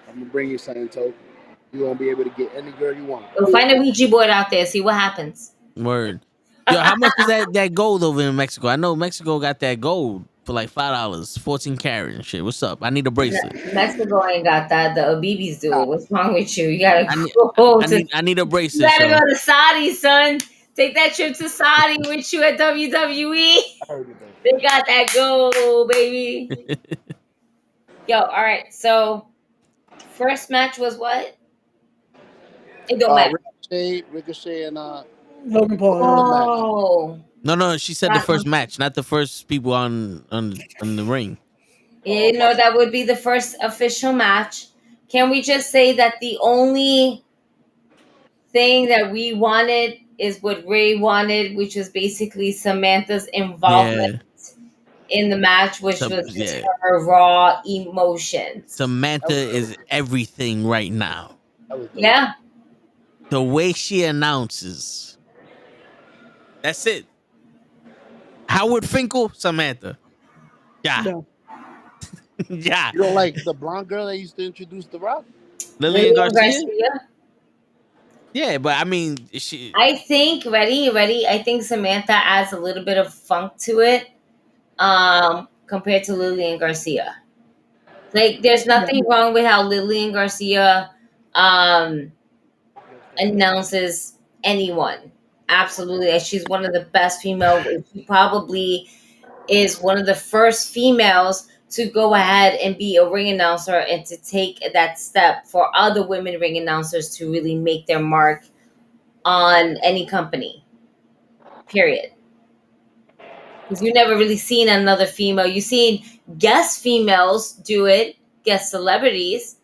I'm gonna bring you something, Toe. You won't be able to get any girl you want. We'll find a Ouija board out there, see what happens. Word. Yo, how much is that gold over in Mexico? I know Mexico got that gold. for like $5, 14 karat and shit. What's up? I need a bracelet. Mexico ain't got that. The Abibis do. What's wrong with you? You gotta I need, go I to. need, I need a You bracelet. gotta So go to Saudi, son. Take that trip to Saudi with you at WWE. They got that gold, baby. Yo, all right. So first match was what? It don't matter. Ricochet, and Logan Paul. Oh, no. She said the first match, not the first people on the ring. you know that would be the first official match. Can we just say that the only thing that we wanted is what Ray wanted, which was basically Samantha's involvement in the match, which was just her raw emotion. Samantha is everything right now. Yeah. The way she announces. That's it. Howard Finkel, Samantha. Yeah. No. Yeah. You don't like the blonde girl that used to introduce The Rock? Lillian Garcia? Yeah, but I mean, I think ready. I think Samantha adds a little bit of funk to it, compared to Lillian Garcia. Like, there's nothing wrong with how Lillian Garcia announces anyone. Absolutely, she's one of the best female. She probably is one of the first females to go ahead and be a ring announcer and to take that step for other women ring announcers to really make their mark on any company. Period. Because you never really seen another female. You've seen guest females do it, guest celebrities.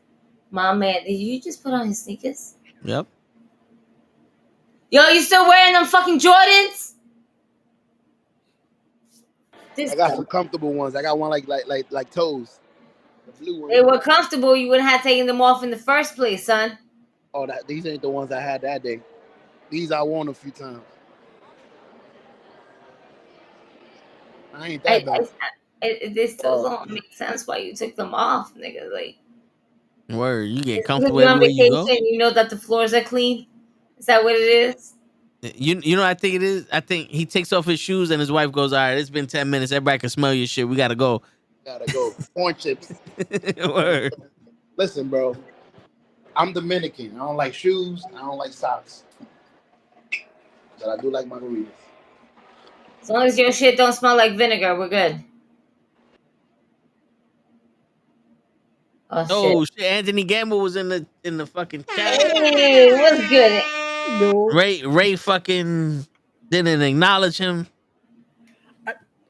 My man, did you just put on his sneakers? Yep. Yo, you still wearing them fucking Jordans? I got some comfortable ones. I got one like toes. The blue one. They were comfortable. You wouldn't have taken them off in the first place, son. Oh, these ain't the ones I had that day. These I worn a few times. I ain't that bad. This still don't make sense why you took them off, nigga. Like, word, you get because comfortable you're on everywhere you vacation, go. you know that the floors are clean. Is that what it is? You know, I think it is. I think he takes off his shoes and his wife goes, "All right, it's been 10 minutes. Everybody can smell your shit. We gotta go." Gotta go. Corn chips. Word. Listen, bro. I'm Dominican. I don't like shoes. I don't like socks. But I do like margaritas. As long as your shit don't smell like vinegar, we're good. Oh shit! Anthony Gamble was in the fucking chat. Hey, what's good? Ray fucking didn't acknowledge him.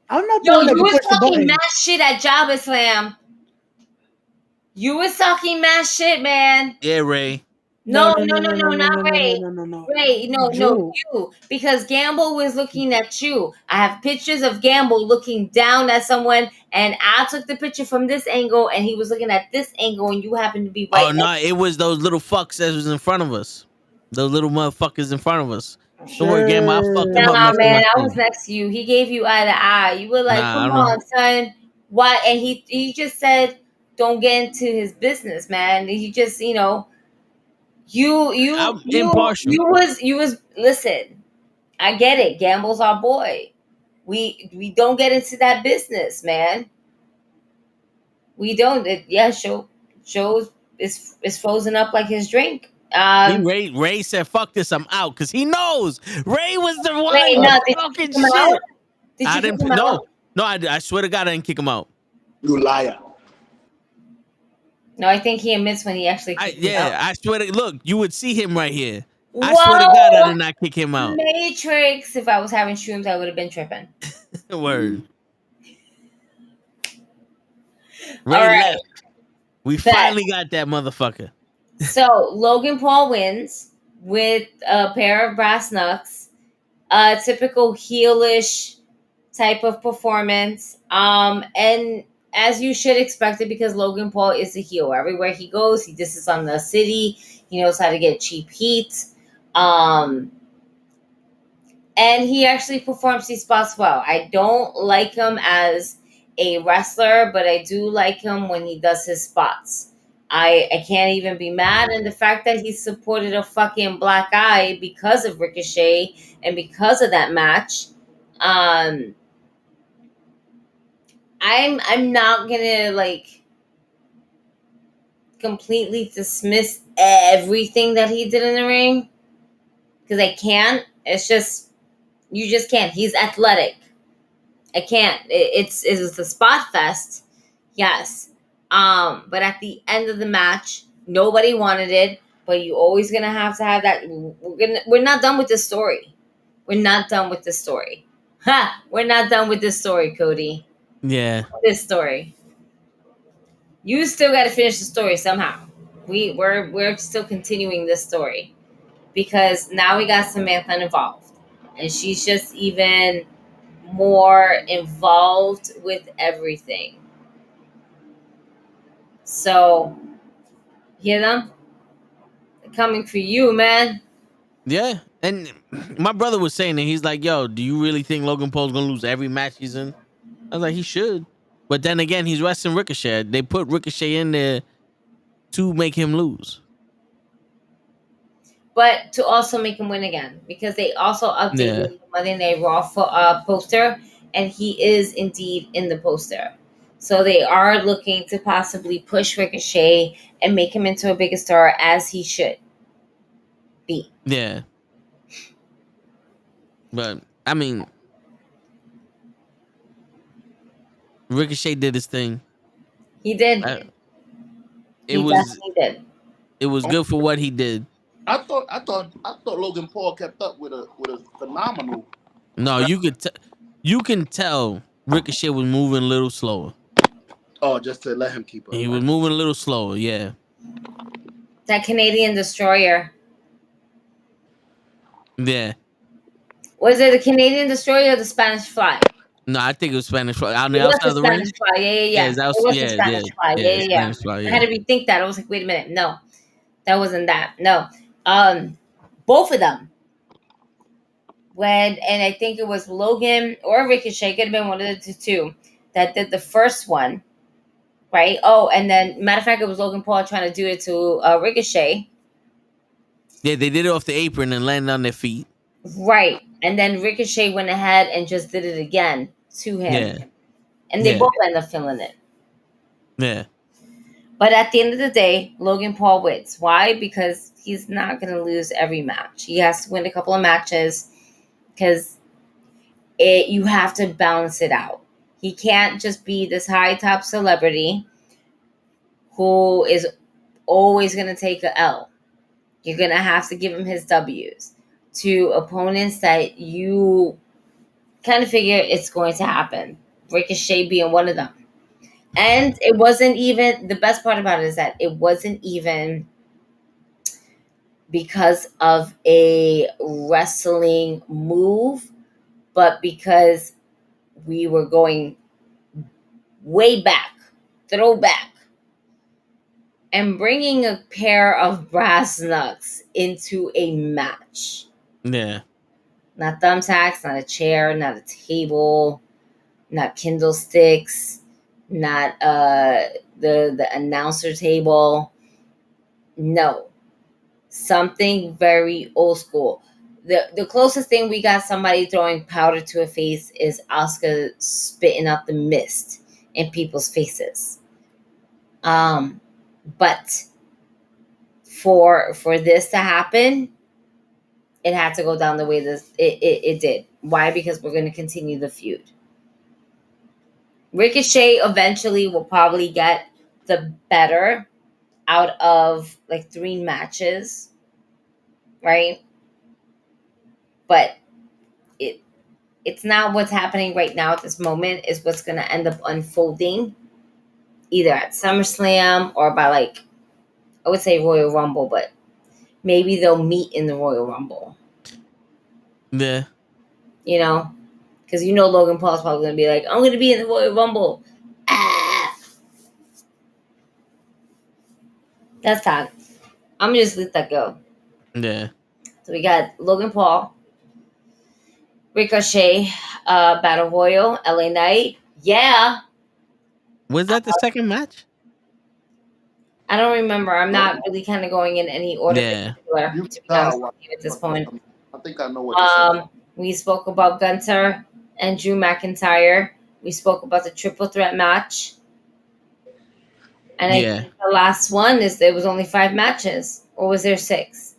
I'm not the Yo, one that you can was push the talking button. mad shit at Jabba Slam. You was talking mad shit, man. Yeah, Ray. No, not Ray. No. Ray, no, you. Because Gamble was looking at you. I have pictures of Gamble looking down at someone, and I took the picture from this angle, and he was looking at this angle, and you happened to be right. Oh no, it was those little fucks that was in front of us. Those little motherfuckers in front of us. Don't worry, Gamble, I fucked them up. Nah, man, I was next to you. He gave you eye to eye. You were like, "Come on, son." Why? And he just said, "Don't get into his business, man." He just, you know. You was listen. I get it. Gamble's our boy. We don't get into that business, man. We don't. Shows is frozen up like his drink. Ray said, "Fuck this, I'm out," because he knows Ray was the one. Ray, no, did you fucking kick him shit. out? Did you I kick didn't. him out? No. I swear to God, I didn't kick him out. You liar. No, I think he admits when he actually kicked him out. I swear to look, you would see him right here. I swear to God, I did not kick him out. Matrix. If I was having shrooms, I would have been tripping. Word. All right. Left. We finally got that motherfucker. So Logan Paul wins with a pair of brass knucks, a typical heelish type of performance. And as you should expect it, because Logan Paul is a heel. Everywhere he goes, he disses on the city. He knows how to get cheap heat. And he actually performs these spots well. I don't like him as a wrestler, but I do like him when he does his spots. I can't even be mad. And the fact that he supported a fucking black eye because of Ricochet and because of that match, I'm not gonna like completely dismiss everything that he did in the ring because I can't. It's just you just can't. He's athletic. I can't. It's a spot fest, yes. But at the end of the match, nobody wanted it. But you always gonna have to have that. We're not done with this story. We're not done with this story. Ha! We're not done with this story, Cody. Yeah. This story. You still got to finish the story somehow. We're still continuing this story because now we got Samantha involved, and she's just even more involved with everything. So, hear them? They're coming for you, man. Yeah. And my brother was saying that he's like, yo, do you really think Logan Paul's gonna lose every match he's in? I was like, he should. But then again, he's wrestling Ricochet. They put Ricochet in there to make him lose. But to also make him win again because they also updated the Monday Night Raw poster, and he is indeed in the poster. So they are looking to possibly push Ricochet and make him into a bigger star as he should be. Yeah. But I mean, Ricochet did his thing. He did. It was good for what he did. I thought Logan Paul kept up with a phenomenal. No, you can tell Ricochet was moving a little slower. Oh, just to let him keep up. He was moving a little slower, yeah. That Canadian Destroyer. Yeah. Was it the Canadian Destroyer or the Spanish Fly? No, I think it was Spanish Fly. On the outside of the ring? Fly. Yeah. It was the Spanish Fly. Yeah. Spanish Fly, yeah. I had to rethink that. I was like, wait a minute. No, that wasn't that. No. Both of them. And I think it was Logan or Ricochet, could have been one of the two that did the first one. Right? Oh, and then, matter of fact, it was Logan Paul trying to do it to Ricochet. Yeah, they did it off the apron and landed on their feet. Right. And then Ricochet went ahead and just did it again to him. Yeah. And they both ended up feeling it. Yeah. But at the end of the day, Logan Paul wins. Why? Because he's not going to lose every match. He has to win a couple of matches because you have to balance it out. He can't just be this high top celebrity who is always going to take a L. You're going to have to give him his W's to opponents that you kind of figure it's going to happen. Ricochet being one of them. And it wasn't even, the best part about it is that it wasn't even because of a wrestling move, but because we were going way back, throwback, and bringing a pair of brass knucks into a match. Yeah. Not thumbtacks, not a chair, not a table, not Kindle sticks, not the announcer table. No. Something very old school. The closest thing we got somebody throwing powder to a face is Asuka spitting out the mist in people's faces. But for this to happen, it had to go down the way it did. Why? Because we're going to continue the feud. Ricochet eventually will probably get the better out of like 3 matches, right? But it's not what's happening right now at this moment. Is what's going to end up unfolding either at SummerSlam or by like, I would say Royal Rumble, but maybe they'll meet in the Royal Rumble. Yeah. You know? Because you know Logan Paul's probably going to be like, I'm going to be in the Royal Rumble. That's time. I'm going to just let that go. Yeah. So we got Logan Paul, Ricochet, Battle Royal, LA Knight. Yeah. Was that the second match? I don't remember. I'm not really kind of going in any order Yeah. particular, to be honest with you at this point. I think I know what you're saying. We spoke about Gunther and Drew McIntyre We spoke about the triple threat match. And I Yeah. think the last one is there was only 5 matches. Or was there 6?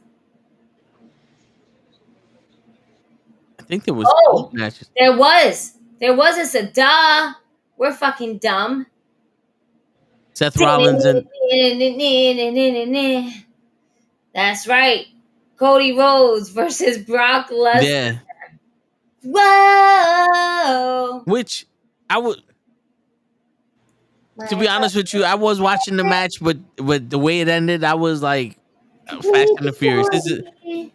I think there was 8 matches. There was. There was. It's a duh. We're fucking dumb. Seth Rollins and That's right. Cody Rhodes versus Brock Lesnar. yeah. Whoa. Which I would, to be honest with you, I was watching the match, but the way it ended, I was like, Fast and the Furious.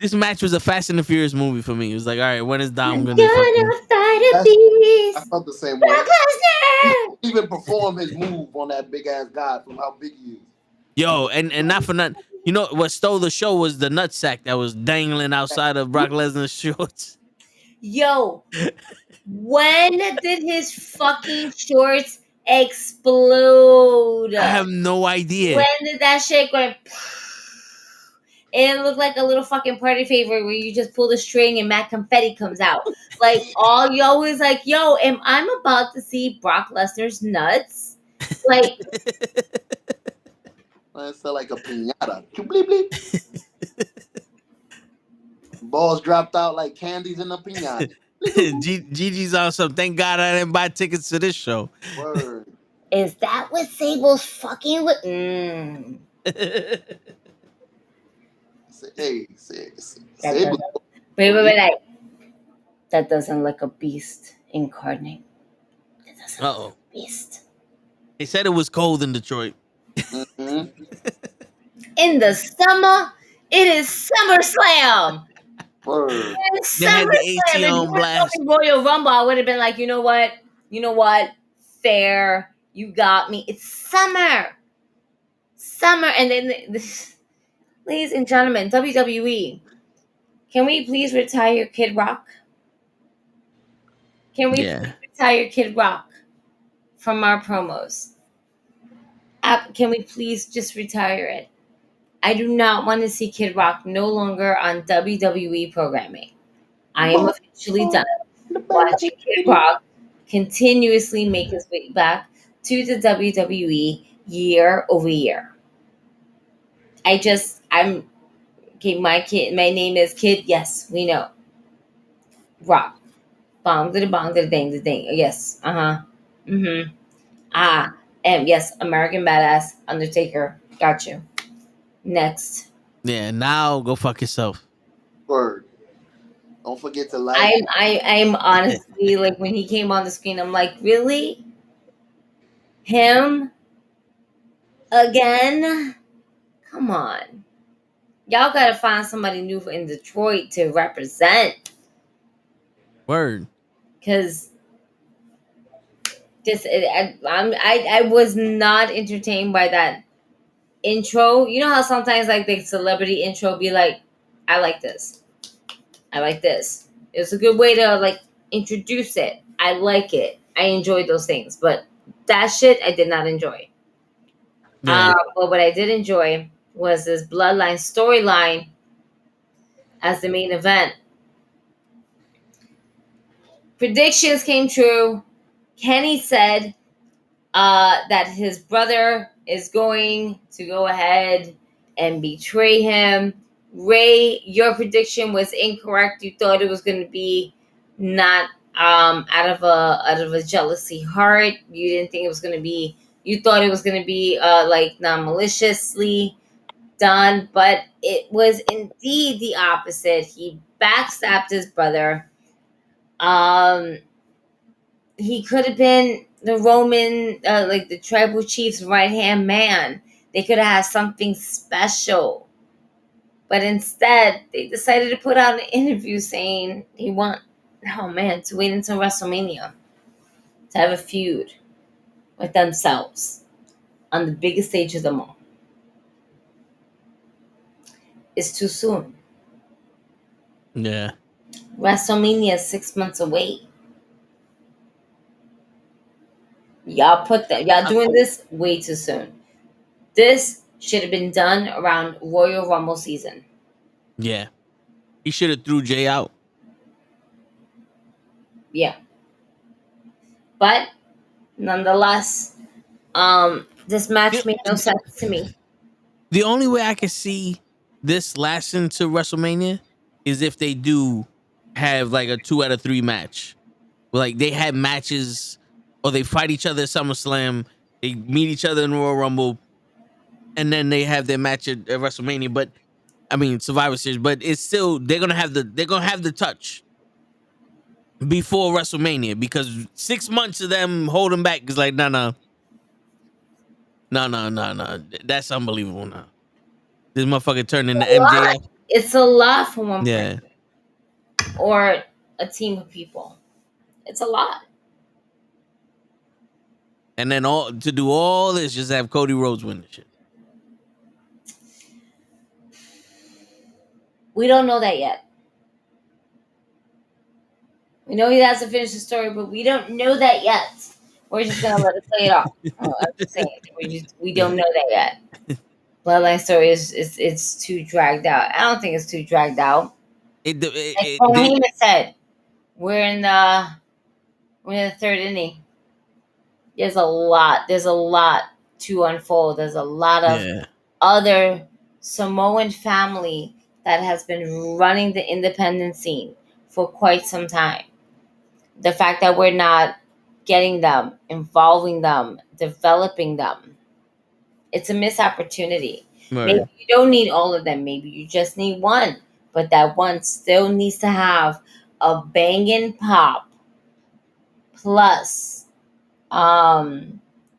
This match was a Fast and the Furious movie for me. It was like, all right, when is Dom gonna fucking... fight a beast. I felt the same way. Brock Lesnar. He even perform his move on that big ass guy from how big he is. Yo, and not for nothing. You know what stole the show was the nutsack that was dangling outside of Brock Lesnar's shorts. Yo, when did his fucking shorts explode? I have no idea. When did that shit go? It looked like a little fucking party favor where you just pull the string and mad confetti comes out. Like, all you always like, yo, am I about to see Brock Lesnar's nuts? Like, It's like a piñata. Bleep, bleep. Balls dropped out like candies in a piñata. Gigi's awesome. Thank God I didn't buy tickets to this show. Word. is that what Sable's fucking with? Hey, Sable. Wait. That doesn't look a beast incarnate. That doesn't look a beast. They said it was cold in Detroit. Mm-hmm. In the summer, it is SummerSlam. Word. They had the AC on blast. Royal Rumble, I would have been like, you know what? Fair. You got me. It's summer. And then, ladies and gentlemen, WWE, can we please retire Kid Rock? Can we please retire Kid Rock from our promos? Can we please just retire it? I do not want to see Kid Rock no longer on WWE programming. I am officially done watching Kid Rock continuously make his way back to the WWE year over year. My name is Kid. Yes, we know. Rock. Bong to the bong to the ding to ding. Yes. Yes, American Badass, Undertaker. Got you. Next. Yeah, now go fuck yourself. Word. Don't forget to like. I'm honestly like, when he came on the screen, I'm like, really? Him? Again? Come on. Y'all gotta find somebody new in Detroit to represent. Word. Because I was not entertained by that intro. You know how sometimes like the celebrity intro be like, I like this. It's a good way to like introduce it. I like it. I enjoy those things. But that shit I did not enjoy. Yeah. But what I did enjoy was this Bloodline storyline as the main event. Predictions came true. Kenny said that his brother is going to go ahead and betray him. Ray, your prediction was incorrect. You thought it was going to be not out of a jealousy heart. You didn't think it was going to be. You thought it was going to be like not maliciously done, but it was indeed the opposite. He backstabbed his brother. He could have been the Roman, like the tribal chief's right-hand man. They could have had something special. But instead, they decided to put out an interview saying to wait until WrestleMania to have a feud with themselves on the biggest stage of them all. It's too soon. Yeah. WrestleMania is 6 months away. Y'all doing this way too soon. This should have been done around Royal Rumble season. Yeah. He should have threw Jay out. Yeah. But nonetheless, this match made no sense to me. The only way I can see this lasting to WrestleMania is if they do have like a 2 out of 3 match. Like they have matches or they fight each other at SummerSlam, they meet each other in Royal Rumble, and then they have their match at WrestleMania. But I mean Survivor Series, but it's still they're gonna have the touch before WrestleMania because 6 months of them holding back is like no. That's unbelievable now. This motherfucker turned into MJF. It's a lot for one Yeah. person or a team of people. It's a lot. And then to do all this, just have Cody Rhodes win the shit. We don't know that yet. We know he has to finish the story, but we don't know that yet. We're just gonna let it play it off. I'm just saying, we don't know that yet. Bloodline story is too dragged out. I don't think it's too dragged out. Like Heyman said, we're in the third inning. There's a lot to unfold. There's a lot of other Samoan family that has been running the independent scene for quite some time. The fact that we're not getting them, involving them, developing them, it's a missed opportunity. Right. Maybe you don't need all of them. Maybe you just need one. But that one still needs to have a banging pop plus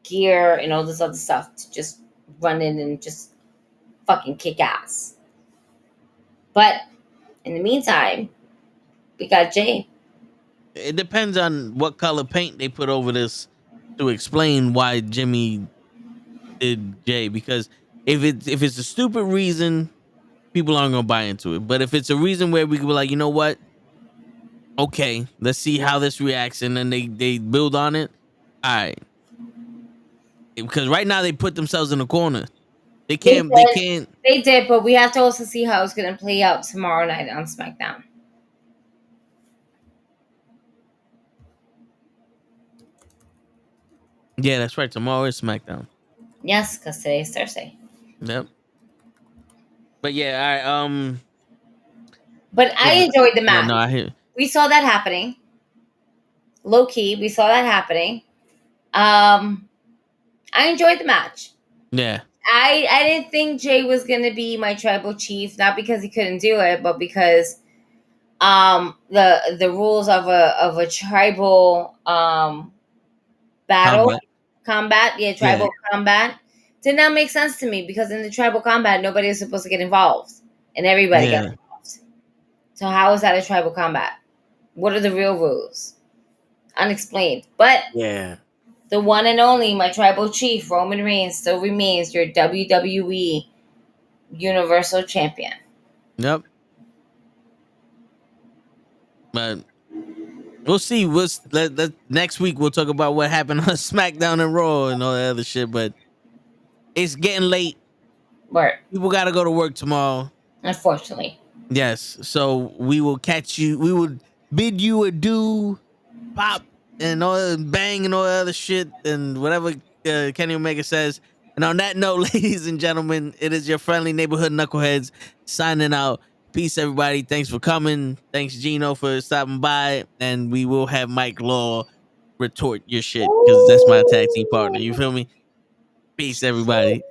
gear and all this other stuff to just run in and just fucking kick ass. But in the meantime, we got Jay. It depends on what color paint they put over this to explain why Jimmy did Jay. Because if it's a stupid reason, people aren't gonna buy into it. But if it's a reason where we could be like, you know what? Okay, let's see how this reacts, and then they build on it. All right. Because right now they put themselves in a corner. They can't. They did, but we have to also see how it's going to play out tomorrow night on SmackDown. Yeah, that's right. Tomorrow is SmackDown. Yes, because today is Thursday. Yep. But yeah, all right. But I enjoyed the match. Yeah, no, I hear. We saw that happening. Low key, we saw that happening. I enjoyed the match. Yeah. I didn't think Jay was gonna be my tribal chief, not because he couldn't do it, but because the rules of a tribal battle combat combat did not make sense to me, because in the tribal combat nobody is supposed to get involved and everybody gets involved. So how is that a tribal combat? What are the real rules? Unexplained. But the one and only, my tribal chief, Roman Reigns, still remains your WWE Universal Champion. Yep. But we'll see. Next week we'll talk about what happened on SmackDown and Raw and all that other shit. But it's getting late. Right. People got to go to work tomorrow. Unfortunately. Yes. So we will catch you. We will bid you adieu. Pop. And all bang and all that other shit and whatever Kenny Omega says. And on that note, ladies and gentlemen, it is your friendly neighborhood knuckleheads signing out. Peace, everybody. Thanks for coming. Thanks, Gino, for stopping by. And we will have Mike Law retort your shit, because that's my tag team partner. You feel me? Peace, everybody.